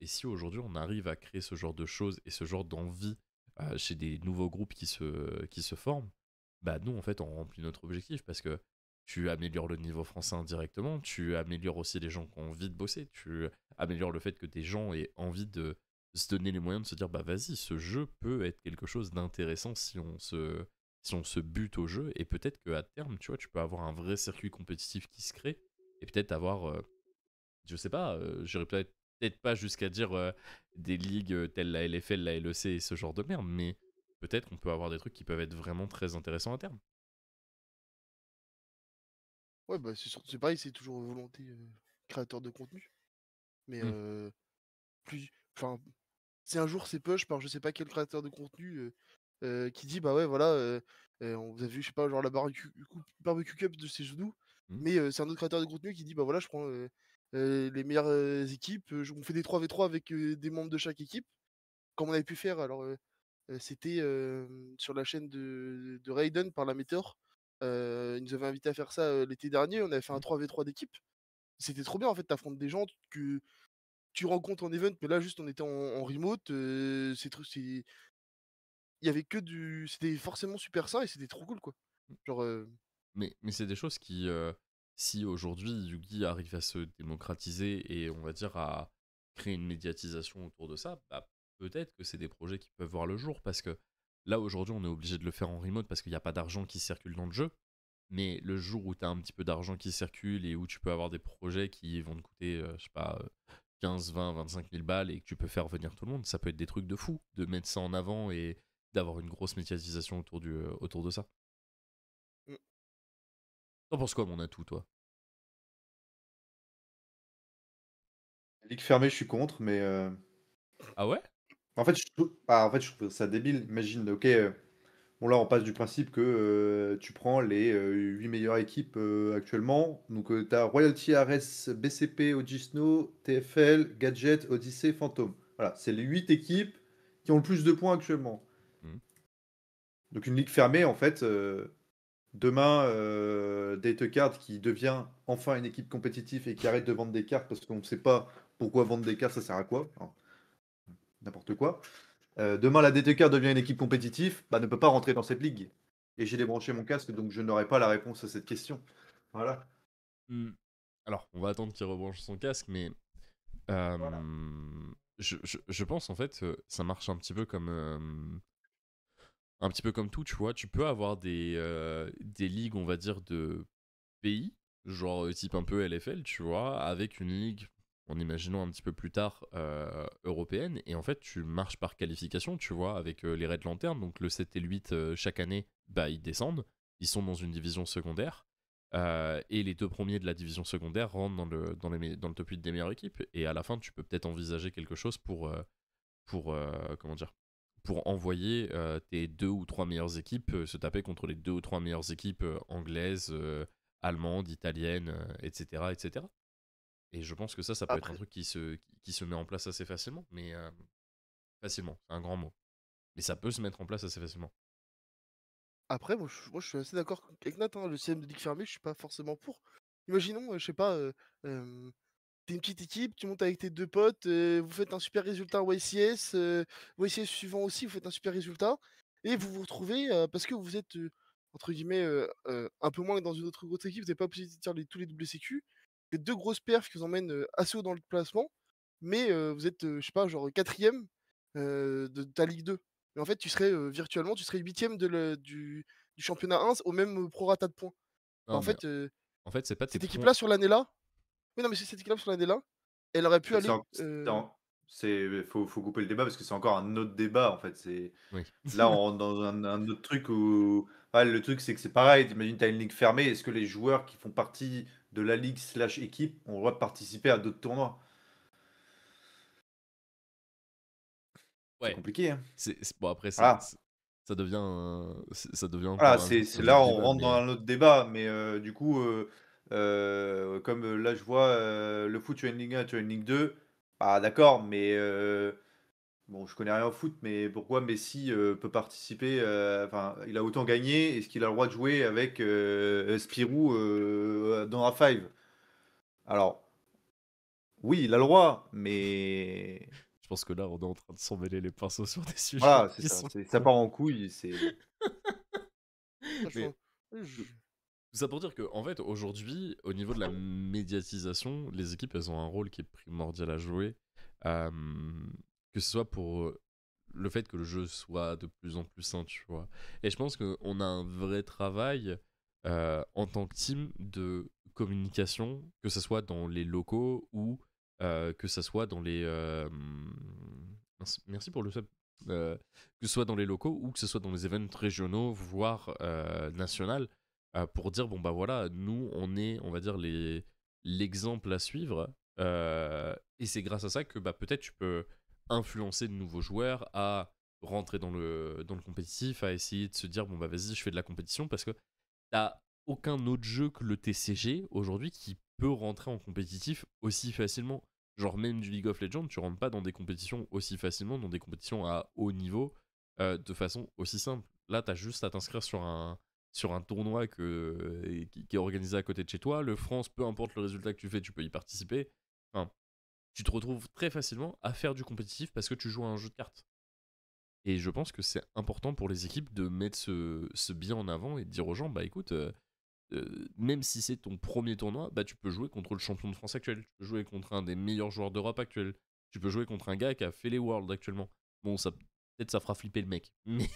si aujourd'hui on arrive à créer ce genre de choses et ce genre d'envie chez des nouveaux groupes qui se forment, bah nous en fait on remplit notre objectif parce que tu améliores le niveau français indirectement, tu améliores aussi les gens qui ont envie de bosser, tu améliores le fait que des gens aient envie de se donner les moyens de se dire bah vas-y, ce jeu peut être quelque chose d'intéressant si on se bute au jeu, et peut-être qu'à terme tu vois tu peux avoir un vrai circuit compétitif qui se crée et peut-être avoir je sais pas, j'irais peut-être pas jusqu'à dire des ligues telles la LFL, la LEC et ce genre de merde, mais peut-être qu'on peut avoir des trucs qui peuvent être vraiment très intéressants à terme. Ouais, bah, c'est pareil, c'est toujours volonté créateur de contenu. Mais Hmm. enfin, si un jour c'est push par je sais pas quel créateur de contenu qui dit bah ouais voilà, on vous a vu je sais pas genre la barbecue cup de ses genoux, Hmm. mais c'est un autre créateur de contenu qui dit bah voilà je prends les meilleures équipes, on fait des 3v3 avec des membres de chaque équipe, comme on avait pu faire. Alors c'était sur la chaîne de Raiden par la Météor. Ils nous avaient invité à faire ça l'été dernier, on avait fait un 3v3 d'équipe. C'était trop bien en fait, t'affrontes des gens que tu rencontres en event, mais là juste on était en remote, il y avait que c'était forcément super sain et c'était trop cool quoi. Genre Mais c'est des choses qui, si aujourd'hui Yugi arrive à se démocratiser et on va dire à créer une médiatisation autour de ça, bah, peut-être que c'est des projets qui peuvent voir le jour parce que là aujourd'hui on est obligé de le faire en remote parce qu'il n'y a pas d'argent qui circule dans le jeu. Mais le jour où tu as un petit peu d'argent qui circule et où tu peux avoir des projets qui vont te coûter, je sais pas, 15, 20, 25 000 balles et que tu peux faire venir tout le monde, ça peut être des trucs de fou de mettre ça en avant et d'avoir une grosse médiatisation autour de ça. mm, T'en penses quoi, mon atout, toi? Ligue fermée, je suis contre, mais Ah ouais? en fait, je trouve ça débile. Imagine, ok, bon là, on passe du principe que tu prends les 8 meilleures équipes actuellement. Donc, tu as Royalty, Ares, BCP, OG Snow, TFL, Gadget, Odyssey, Phantom. Voilà, c'est les 8 équipes qui ont le plus de points actuellement. Mhm. Donc, une ligue fermée, en fait, demain, Datecard qui devient enfin une équipe compétitive et qui arrête de vendre des cartes parce qu'on ne sait pas pourquoi vendre des cartes, ça sert à quoi. Enfin, n'importe quoi. Demain, la DTK devient une équipe compétitive, bah, ne peut pas rentrer dans cette ligue. et j'ai débranché mon casque, donc je n'aurai pas la réponse à cette question. Voilà. Alors, on va attendre qu'il rebranche son casque, mais Voilà. je pense en fait ça marche un petit peu comme tout, tu vois. Tu peux avoir des ligues, on va dire, de pays, genre type un peu LFL, tu vois, avec une ligue, en imaginant un petit peu plus tard, européenne, et en fait tu marches par qualification, tu vois, avec les Red Lanterns, donc le 7 et le 8 chaque année, bah ils descendent, ils sont dans une division secondaire, et les deux premiers de la division secondaire rentrent dans le top 8 des meilleures équipes, et à la fin tu peux peut-être envisager quelque chose comment dire, pour envoyer tes deux ou trois meilleures équipes se taper contre les deux ou trois meilleures équipes anglaises, allemandes, italiennes, etc., etc. Et je pense que ça peut être un Après, truc qui se met en place assez facilement, mais facilement, c'est un grand mot. Mais ça peut se mettre en place assez facilement. après, moi, je suis assez d'accord avec Nat, hein, le système de ligue fermée, je suis pas forcément pour. Imaginons, je sais pas, t'es une petite équipe, tu montes avec tes deux potes, vous faites un super résultat en YCS, YCS suivant aussi, vous faites un super résultat, et vous vous retrouvez, parce que vous êtes, entre guillemets, un peu moins que dans une autre grosse équipe, vous n'avez pas possibilité de faire tous les doubles sécu, faites deux grosses perfs qui vous emmènent assez haut dans le classement, mais vous êtes, je sais pas, genre quatrième de ta Ligue 2. Mais en fait, tu serais virtuellement, tu serais huitième du championnat 1 au même prorata de points. Bah, Non, mais en fait, c'est pas tes cette points. équipe-là sur l'année-là, oui, non, mais cette équipe-là sur l'année-là, elle aurait pu C'est aller. faut couper le débat parce que c'est encore un autre débat en fait. Oui. Là, on rentre dans un autre truc où le truc c'est que c'est pareil. T'imagines, t'as une ligue fermée. Est-ce que les joueurs qui font partie de la ligue slash équipe ont le droit de participer à d'autres tournois? C'est Ouais. compliqué, hein. Bon, après, Voilà. ça devient, ça devient Voilà, encore c'est un là autre on débat, rentre dans mais un autre débat, mais du coup, comme là je vois le foot, tu as une Ligue 1, tu as une Ligue 2. Ah d'accord, mais bon, je connais rien au foot, mais pourquoi Messi peut participer, enfin, il a autant gagné, est-ce qu'il a le droit de jouer avec Spirou dans la Five? Alors, oui, il a le droit, mais je pense que là, on est en train de s'emmêler les pinceaux sur des sujets voilà, c'est qui ça, sont ça part en couille, Mais Franchement, oui, tout ça pour dire que, en fait, aujourd'hui, au niveau de la médiatisation, les équipes, elles ont un rôle qui est primordial à jouer. Euh, que ce soit pour le fait que le jeu soit de plus en plus sain, tu vois. Et je pense qu'on a un vrai travail en tant que team de communication, que ce soit dans les locaux ou que ce soit dans les... merci pour le sub. Que ce soit dans les locaux ou que ce soit dans les événements régionaux, voire nationaux, pour dire, bon bah voilà, nous, on est, on va dire, l'exemple à suivre. Et c'est grâce à ça que bah, peut-être tu peux influencer de nouveaux joueurs à rentrer dans le compétitif, à essayer de se dire, bon bah vas-y, je fais de la compétition, parce que t'as aucun autre jeu que le TCG aujourd'hui qui peut rentrer en compétitif aussi facilement. Genre même du League of Legends, tu rentres pas dans des compétitions aussi facilement, dans des compétitions à haut niveau, de façon aussi simple. Là, t'as juste à t'inscrire sur un tournoi qui est organisé à côté de chez toi. Le France, peu importe le résultat que tu fais, tu peux y participer. Enfin, tu te retrouves très facilement à faire du compétitif parce que tu joues à un jeu de cartes. Et je pense que c'est important pour les équipes de mettre ce bien en avant et de dire aux gens, bah écoute, même si c'est ton premier tournoi, bah tu peux jouer contre le champion de France actuel, tu peux jouer contre un des meilleurs joueurs d'Europe actuels, tu peux jouer contre un gars qui a fait les Worlds actuellement. Bon, ça peut-être ça fera flipper le mec, mais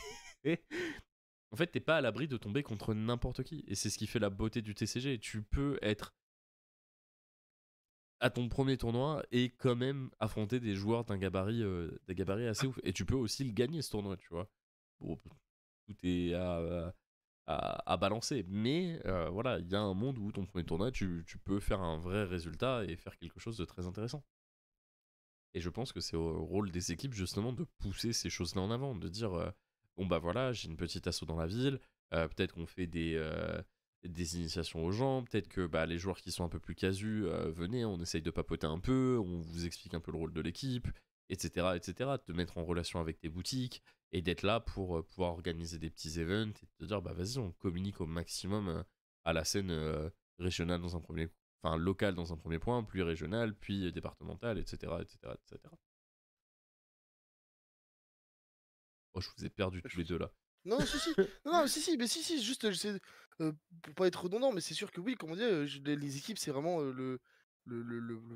en fait t'es pas à l'abri de tomber contre n'importe qui, et c'est ce qui fait la beauté du TCG. Tu peux être à ton premier tournoi et quand même affronter des joueurs d'un gabarit assez ouf, et tu peux aussi le gagner ce tournoi, tu vois. Bon, tout est à balancer. Mais voilà, il y a un monde où ton premier tournoi, tu peux faire un vrai résultat et faire quelque chose de très intéressant. Et je pense que c'est au rôle des équipes justement de pousser ces choses-là en avant, de dire bon bah voilà, j'ai une petite asso dans la ville, peut-être qu'on fait des initiations aux gens, peut-être que bah, les joueurs qui sont un peu plus casus, venez, on essaye de papoter un peu, on vous explique un peu le rôle de l'équipe, etc., etc., de te mettre en relation avec tes boutiques, et d'être là pour pouvoir organiser des petits events, et de te dire bah vas-y, on communique au maximum à la scène régionale dans un premier, enfin locale dans un premier point, puis régional, puis départemental, etc., etc., etc. Oh, je vous ai perdu tous les deux là. Non, si, si. Non, si, si, mais si, juste, j'essaie pour pas être redondant, mais c'est sûr que oui, comme on dit, les équipes, c'est vraiment le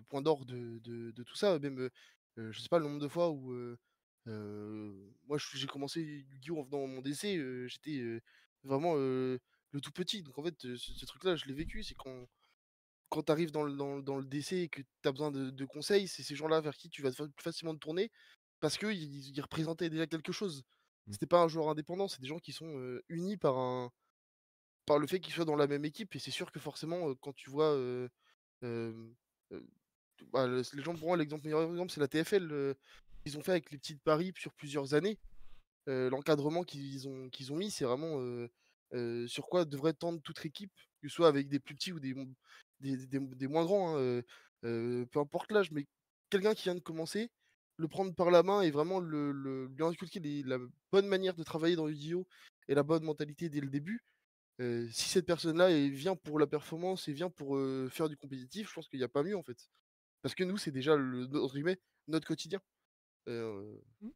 point d'or de tout ça. Même, je sais pas le nombre de fois où moi j'ai commencé Yu-Gi-Oh! En venant mon DC, j'étais vraiment le tout petit. Donc en fait, ce truc-là, je l'ai vécu. C'est quand tu arrives dans le DC et que tu as besoin de conseils, c'est ces gens-là vers qui tu vas plus facilement te tourner parce qu'ils représentaient déjà quelque chose. Mm. C'était pas un joueur indépendant, c'est des gens qui sont unis par le fait qu'ils soient dans la même équipe. Et c'est sûr que forcément, quand tu vois, euh, euh, bah, les gens, pour moi, meilleur exemple, c'est la TFL. Ils ont fait avec les petites paris sur plusieurs années. L'encadrement qu'ils ont mis, c'est vraiment sur quoi devrait tendre toute équipe, que ce soit avec des plus petits ou des moins grands, hein, peu importe l'âge, mais quelqu'un qui vient de commencer, le prendre par la main et vraiment lui inculquer la bonne manière de travailler dans Yu-Gi-Oh! Et la bonne mentalité dès le début. Si cette personne-là vient pour la performance et vient pour faire du compétitif, je pense qu'il n'y a pas mieux en fait. Parce que nous, c'est déjà entre guillemets, notre quotidien. Euh, Mm.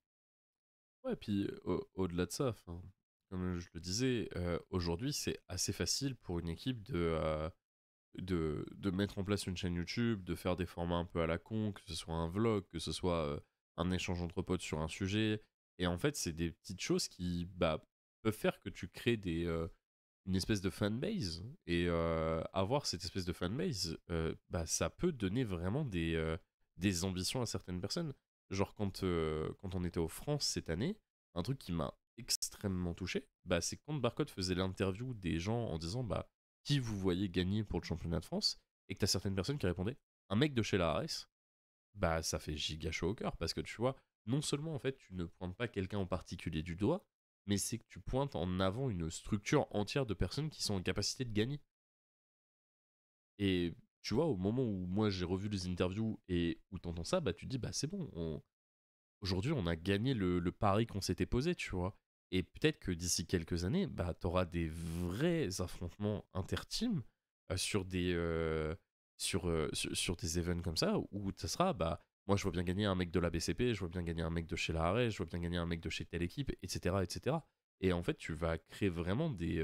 Ouais, puis au-delà de ça, enfin, comme je le disais, aujourd'hui c'est assez facile pour une équipe de mettre en place une chaîne YouTube, de faire des formats un peu à la con, que ce soit un vlog, que ce soit un échange entre potes sur un sujet. Et en fait, c'est des petites choses qui peuvent faire que tu crées une espèce de fanbase. Et avoir cette espèce de fanbase, ça peut donner vraiment des ambitions à certaines personnes. Genre quand on était au France cette année, un truc qui m'a extrêmement touché, c'est quand Barcode faisait l'interview des gens en disant qui vous voyez gagner pour le championnat de France, et que t'as certaines personnes qui répondaient un mec de chez la Ares, ça fait giga chaud au cœur, parce que tu vois, non seulement en fait tu ne pointes pas quelqu'un en particulier du doigt, mais c'est que tu pointes en avant une structure entière de personnes qui sont en capacité de gagner. Et tu vois, au moment où moi j'ai revu les interviews et où t'entends ça, tu te dis c'est bon, aujourd'hui on a gagné le pari qu'on s'était posé, tu vois. Et peut-être que d'ici quelques années, t'auras des vrais affrontements inter-teams sur des events comme ça, où ça sera, moi je vois bien gagner un mec de la BCP, je vois bien gagner un mec de chez la Arès, je vois bien gagner un mec de chez telle équipe, etc. etc. Et en fait, tu vas créer vraiment des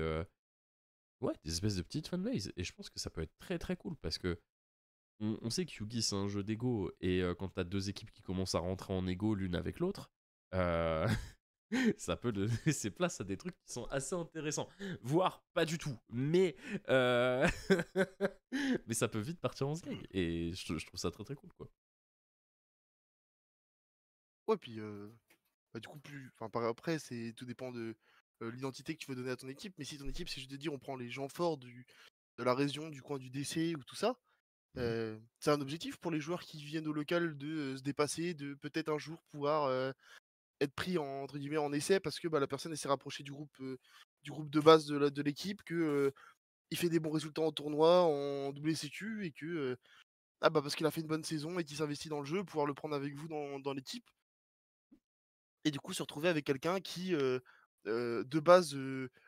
espèces de petites fanbases. Et je pense que ça peut être très très cool, parce que on sait que Yugi c'est un jeu d'ego, et quand t'as deux équipes qui commencent à rentrer en ego l'une avec l'autre, euh, ça peut donner ses places à des trucs qui sont assez intéressants, voire pas du tout, mais ça peut vite partir en sgeg, et je trouve ça très très cool, quoi. Ouais, puis du coup, enfin, après, tout dépend de l'identité que tu veux donner à ton équipe. Mais si ton équipe, c'est juste de dire on prend les gens forts de la région, du coin du DC ou tout ça, Mhm. c'est un objectif pour les joueurs qui viennent au local de se dépasser, de peut-être un jour pouvoir être pris entre guillemets en essai parce que la personne s'est rapprochée du groupe de base de l'équipe, que il fait des bons résultats en tournoi, en WCQ, et que parce qu'il a fait une bonne saison et qu'il s'investit dans le jeu, pouvoir le prendre avec vous dans l'équipe. Et du coup, se retrouver avec quelqu'un qui, de base,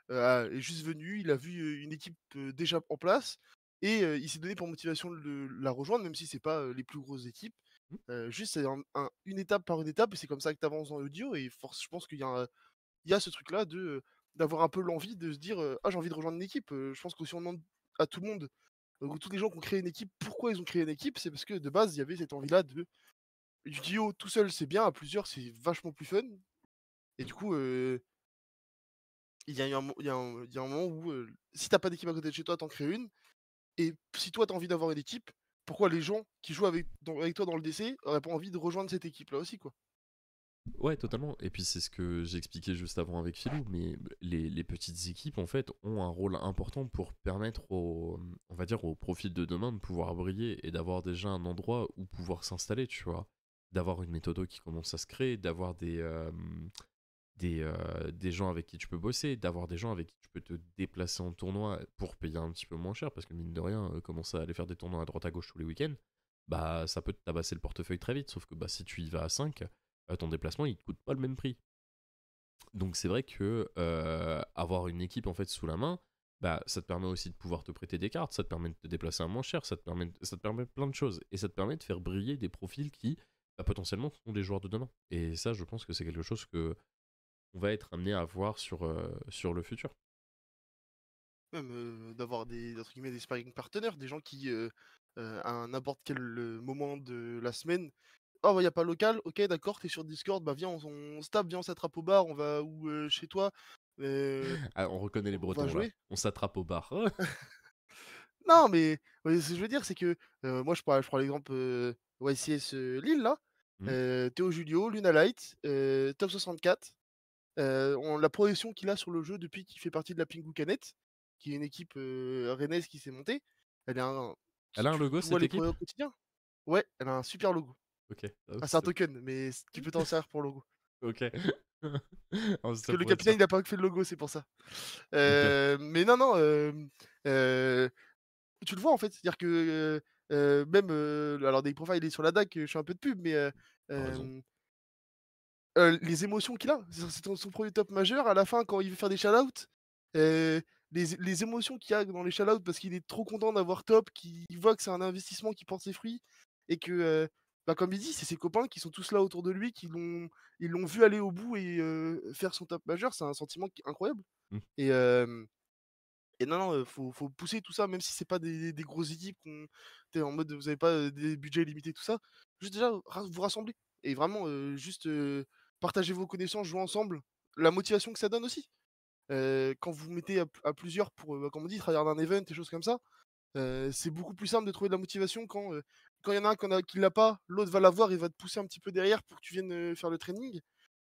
est juste venu, il a vu, une équipe, déjà en place, et il s'est donné pour motivation de la rejoindre, même si c'est pas, les plus grosses équipes. Juste c'est une étape par une étape, et c'est comme ça que tu avances dans l'audio. Et force je pense qu'il y a ce truc-là d'avoir un peu l'envie de se dire, «Ah, j'ai envie de rejoindre une équipe». Je pense que si on demande à tout le monde, ou tous les gens qui ont créé une équipe, pourquoi ils ont créé une équipe, c'est parce que de base, il y avait cette envie-là du duo. Tout seul, c'est bien, à plusieurs, c'est vachement plus fun. Et du coup, il y a eu un mo il y a un moment où, si t'as pas d'équipe à côté de chez toi, tu crées une. Et si toi, tu as envie d'avoir une équipe, pourquoi les gens qui jouent avec toi dans le DC auraient pas envie de rejoindre cette équipe-là aussi, quoi? Ouais, totalement. Et puis c'est ce que j'expliquais juste avant avec Philou, mais les petites équipes en fait ont un rôle important pour permettre on va dire, aux profils de demain de pouvoir briller et d'avoir déjà un endroit où pouvoir s'installer, tu vois. D'avoir une méthode qui commence à se créer, d'avoir des gens avec qui tu peux bosser, d'avoir des gens avec qui tu peux te déplacer en tournoi pour payer un petit peu moins cher, parce que mine de rien, commencer à aller faire des tournois à droite à gauche tous les week-ends, ça peut te tabasser le portefeuille très vite, sauf que si tu y vas à 5, ton déplacement il te coûte pas le même prix. Donc c'est vrai que avoir une équipe en fait sous la main, ça te permet aussi de pouvoir te prêter des cartes, ça te permet de te déplacer à moins cher, ça te permet plein de choses, et ça te permet de faire briller des profils qui potentiellement sont des joueurs de demain. Et ça, je pense que c'est quelque chose que on va être amené à voir sur le futur. Même d'avoir entre guillemets, des sparring partners, des gens qui, à n'importe quel moment de la semaine, oh, bah, y a pas local, ok, d'accord, t'es sur Discord, bah viens, on se tape, viens, on s'attrape au bar, on va ou chez toi, Ah, on reconnaît les on va Bretons là. jouer. On s'attrape au bar. Non, mais ce que je veux dire, c'est que moi, je prends l'exemple YCS Lille, là, Hmm. Théo Julio, Luna Light, Top 64. La progression qu'il a sur le jeu depuis qu'il fait partie de la Pingu Canet, qui est une équipe rennaise qui s'est montée. Elle est un. Elle a un logo Tu vois cette les équipe? progrès au quotidien? Ouais, elle a un super logo. Ok. Ah, Ah, c'est un token, mais tu peux t'en servir pour logo. Ok. Ah, Parce ça que le pourrait être capitaine, ça. il a pas fait le logo, c'est pour ça. Ok. Mais non, non, euh, tu le vois en fait, c'est-à-dire que même, alors des profils, il est sur la DAC, je fais un peu de pub, mais T'as raison. les émotions qu'il a, c'est son premier top majeur, à la fin quand il veut faire des shout-outs, les émotions qu'il y a dans les shout-outs parce qu'il est trop content d'avoir top, qu'il voit que c'est un investissement qui porte ses fruits et que, bah, comme il dit, c'est ses copains qui sont tous là autour de lui, ils l'ont vu aller au bout et faire son top majeur, c'est un sentiment incroyable. Hmm. Et, non, non, faut pousser tout ça, même si c'est pas des grosses équipes tu en mode vous avez pas, des budgets limités, tout ça. Juste déjà, vous rassembler et vraiment, juste, partager vos connaissances, jouer ensemble. La motivation que ça donne aussi. Quand vous vous mettez à plusieurs pour, comme on dit, tryhard un event, des choses comme ça, c'est beaucoup plus simple de trouver de la motivation quand il y en a un qui l'a pas, l'autre va l'avoir et va te pousser un petit peu derrière pour que tu viennes, faire le training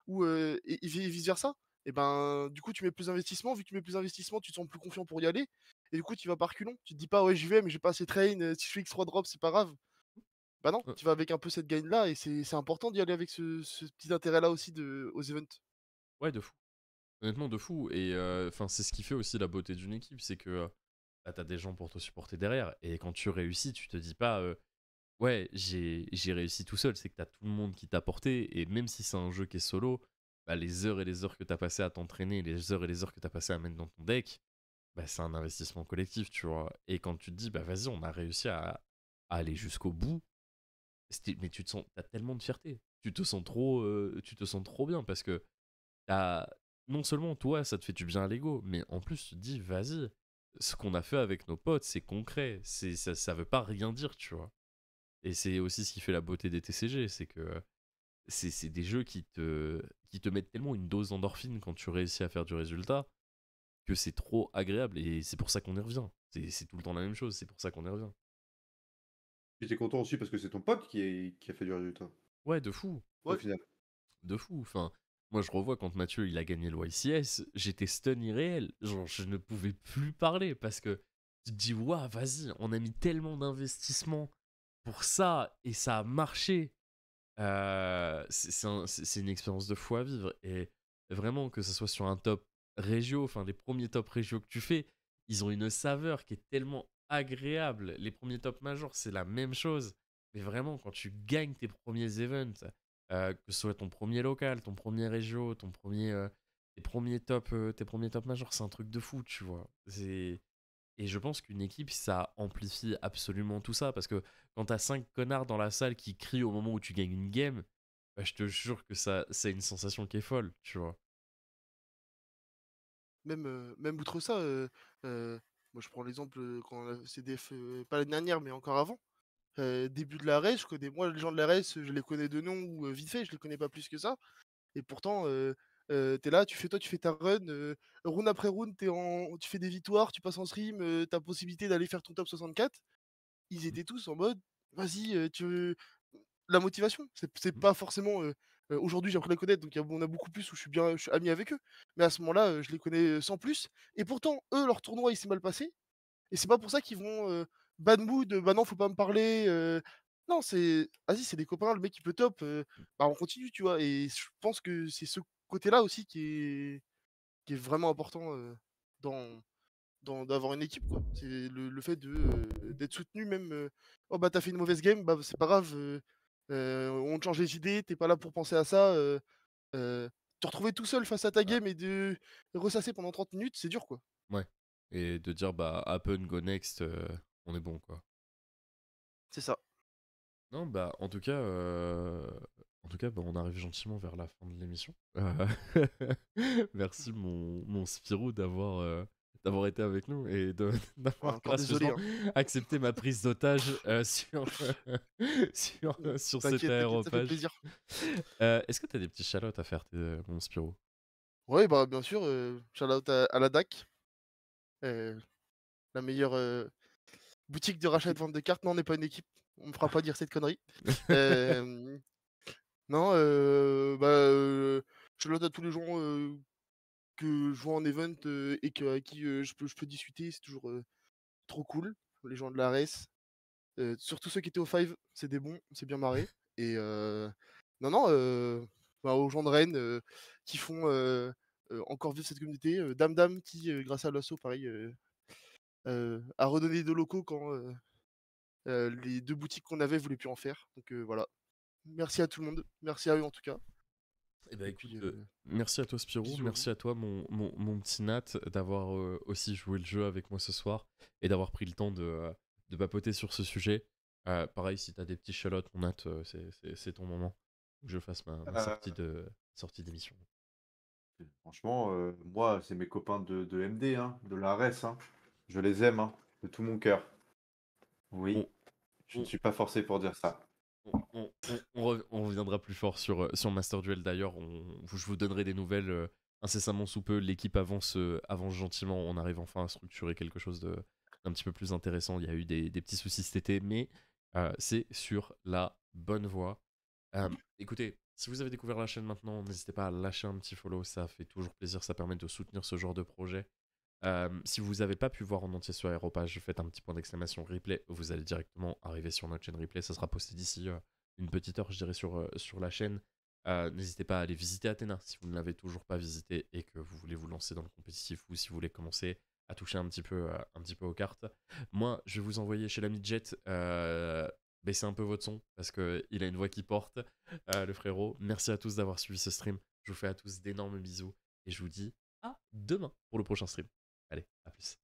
ou, et vice versa. Et ben, du coup, tu mets plus d'investissement. Vu que tu mets plus d'investissement, tu te sens plus confiant pour y aller et du coup, tu vas par reculons. Tu te dis pas: «Ouais, j'y vais, mais j'ai pas assez train, si je fais X3 drop, c'est pas grave». Bah non, Euh, tu vas avec un peu cette gain là et c'est important d'y aller avec ce petit intérêt là aussi aux events. Ouais, de fou. Honnêtement, de fou. Et enfin, c'est ce qui fait aussi la beauté d'une équipe, c'est que bah, t'as des gens pour te supporter derrière. Et quand tu réussis, tu te dis pas, ouais, j'ai réussi tout seul. C'est que t'as tout le monde qui t'a porté. Et même si c'est un jeu qui est solo, bah, les heures et les heures que t'as passé à t'entraîner, les heures et les heures que t'as passé à mettre dans ton deck, bah, c'est un investissement collectif, tu vois. Et quand tu te dis, bah vas-y, on a réussi à aller jusqu'au bout, mais tu te sens, t'as tellement de fierté. Tu te sens trop bien parce que t'as, non seulement toi, ça te fait du bien à l'ego, mais en plus tu te dis, vas-y, ce qu'on a fait avec nos potes, c'est concret. Ça veut pas rien dire, tu vois. Et c'est aussi ce qui fait la beauté des TCG, c'est que c'est des jeux qui te mettent tellement une dose d'endorphine quand tu réussis à faire du résultat que c'est trop agréable et c'est pour ça qu'on y revient. C'est tout le temps la même chose, c'est pour ça qu'on y revient. J'étais content aussi parce que c'est ton pote qui a fait du résultat, Ouais, de fou, au Ouais. final. de fou. Enfin, moi je revois quand Mathieu il a gagné le YCS, j'étais stun irréel. Genre, je ne pouvais plus parler parce que tu te dis, waouh, vas-y, on a mis tellement d'investissement pour ça et ça a marché. C'est une expérience de fou à vivre. Et vraiment, que ce soit sur un top régio, enfin les premiers top régios que tu fais, ils ont une saveur qui est tellement agréable. Les premiers top majors, c'est la même chose. Mais vraiment, quand tu gagnes tes premiers events, que ce soit ton premier local, ton premier régio, tes premiers top majors, c'est un truc de fou, tu vois. Et je pense qu'une équipe, ça amplifie absolument tout ça. Parce que quand t'as 5 connards dans la salle qui crient au moment où tu gagnes une game, bah, je te jure que ça, c'est une sensation qui est folle, tu vois. Même outre ça, moi je prends l'exemple, quand on a CDF, pas l'année dernière, mais encore avant. Début de la race, moi les gens de la race, je les connais de nom ou vite fait, je les connais pas plus que ça. Et pourtant, tu là, tu fais ta run, round après round, tu fais des victoires, tu passes en stream, tu as possibilité d'aller faire ton top 64. Ils Mm, étaient tous en mode: «Vas-y, la motivation, c'est mm. pas forcément, aujourd'hui j'ai appris à les connaître, donc on a beaucoup plus où je suis ami avec eux. Mais à ce moment-là, je les connais, sans plus et pourtant eux, leur tournoi, il s'est mal passé et c'est pas pour ça qu'ils vont, bad mood, «Bah non, faut pas me parler», non, vas-y, c'est des copains, le mec il peut top, bah, on continue, tu vois? Et je pense que c'est ce côté-là aussi qui est vraiment important, dans d'avoir une équipe, quoi. C'est le fait d'être soutenu même, «Oh bah, t'as fait une mauvaise game, bah, c'est pas grave, on te change les idées, t'es pas là pour penser à ça», te retrouver tout seul face à ta Ah, game et de ressasser pendant 30 minutes, c'est dur, quoi. ouais. Et de dire, bah, happen, go next, on est bon, quoi. C'est ça. Non, bah, en tout cas, En tout cas, bah, on arrive gentiment vers la fin de l'émission. Merci mon Spirou d'avoir été avec nous et d'avoir Encore désolé, gracieusement accepté ma prise d'otage sur cet T'inquiète, ça fait aéropage. plaisir. Est-ce que tu as des petits shout-outs à faire, mon Spirou? Ouais, bah bien sûr, shout-out à la DAC, la meilleure boutique de rachat et de vente de cartes. Non, on n'est pas une équipe, on me fera pas dire cette connerie. Euh, non, shout-out à tous les gens que je vois en event et avec qui je peux discuter, c'est toujours trop cool. Les gens de la RS, surtout ceux qui étaient au 5, c'est des bons, c'est bien marré. Et non, aux gens de Rennes qui font encore vivre cette communauté. Dame Dame qui, grâce à l'assaut, pareil, a redonné de locaux quand les 2 boutiques qu'on avait voulaient plus en faire. Donc voilà. Merci à tout le monde. Merci à eux en tout cas. Eh ben Et écoute, puis merci à toi Spirou, bisous à vous. merci à toi mon petit Nat d'avoir aussi joué le jeu avec moi ce soir et d'avoir pris le temps de papoter sur ce sujet. Pareil, si t'as des petits chalotes, mon Nat, c'est ton moment. Que je fasse ma sortie d'émission. Franchement, moi, c'est mes copains de MD, hein, de la RS, hein. Je les aime, hein, de tout mon cœur. Oui, On, je ne on, suis pas forcé pour dire ça. on reviendra plus fort sur Master Duel d'ailleurs. Je vous donnerai des nouvelles incessamment sous peu. L'équipe avance gentiment. On arrive enfin à structurer quelque chose d'un petit peu plus intéressant. Il y a eu des petits soucis cet été, mais c'est sur la bonne voie. Écoutez, si vous avez découvert la chaîne maintenant, n'hésitez pas à lâcher un petit follow. Ça fait toujours plaisir. Ça permet de soutenir ce genre de projet. Si vous n'avez pas pu voir en entier sur Aéropage, faites un petit point d'exclamation replay. Vous allez directement arriver sur notre chaîne replay. Ça sera posté d'ici une petite heure, je dirais, sur la chaîne. N'hésitez pas à aller visiter Athéna si vous ne l'avez toujours pas visité et que vous voulez vous lancer dans le compétitif ou si vous voulez commencer à toucher un petit peu aux cartes. Moi, je vais vous envoyer chez l'ami Jet. Baissez un peu votre son parce qu'il a une voix qui porte, le frérot. Merci à tous d'avoir suivi ce stream. Je vous fais à tous d'énormes bisous et je vous dis à demain pour le prochain stream. Allez, à plus.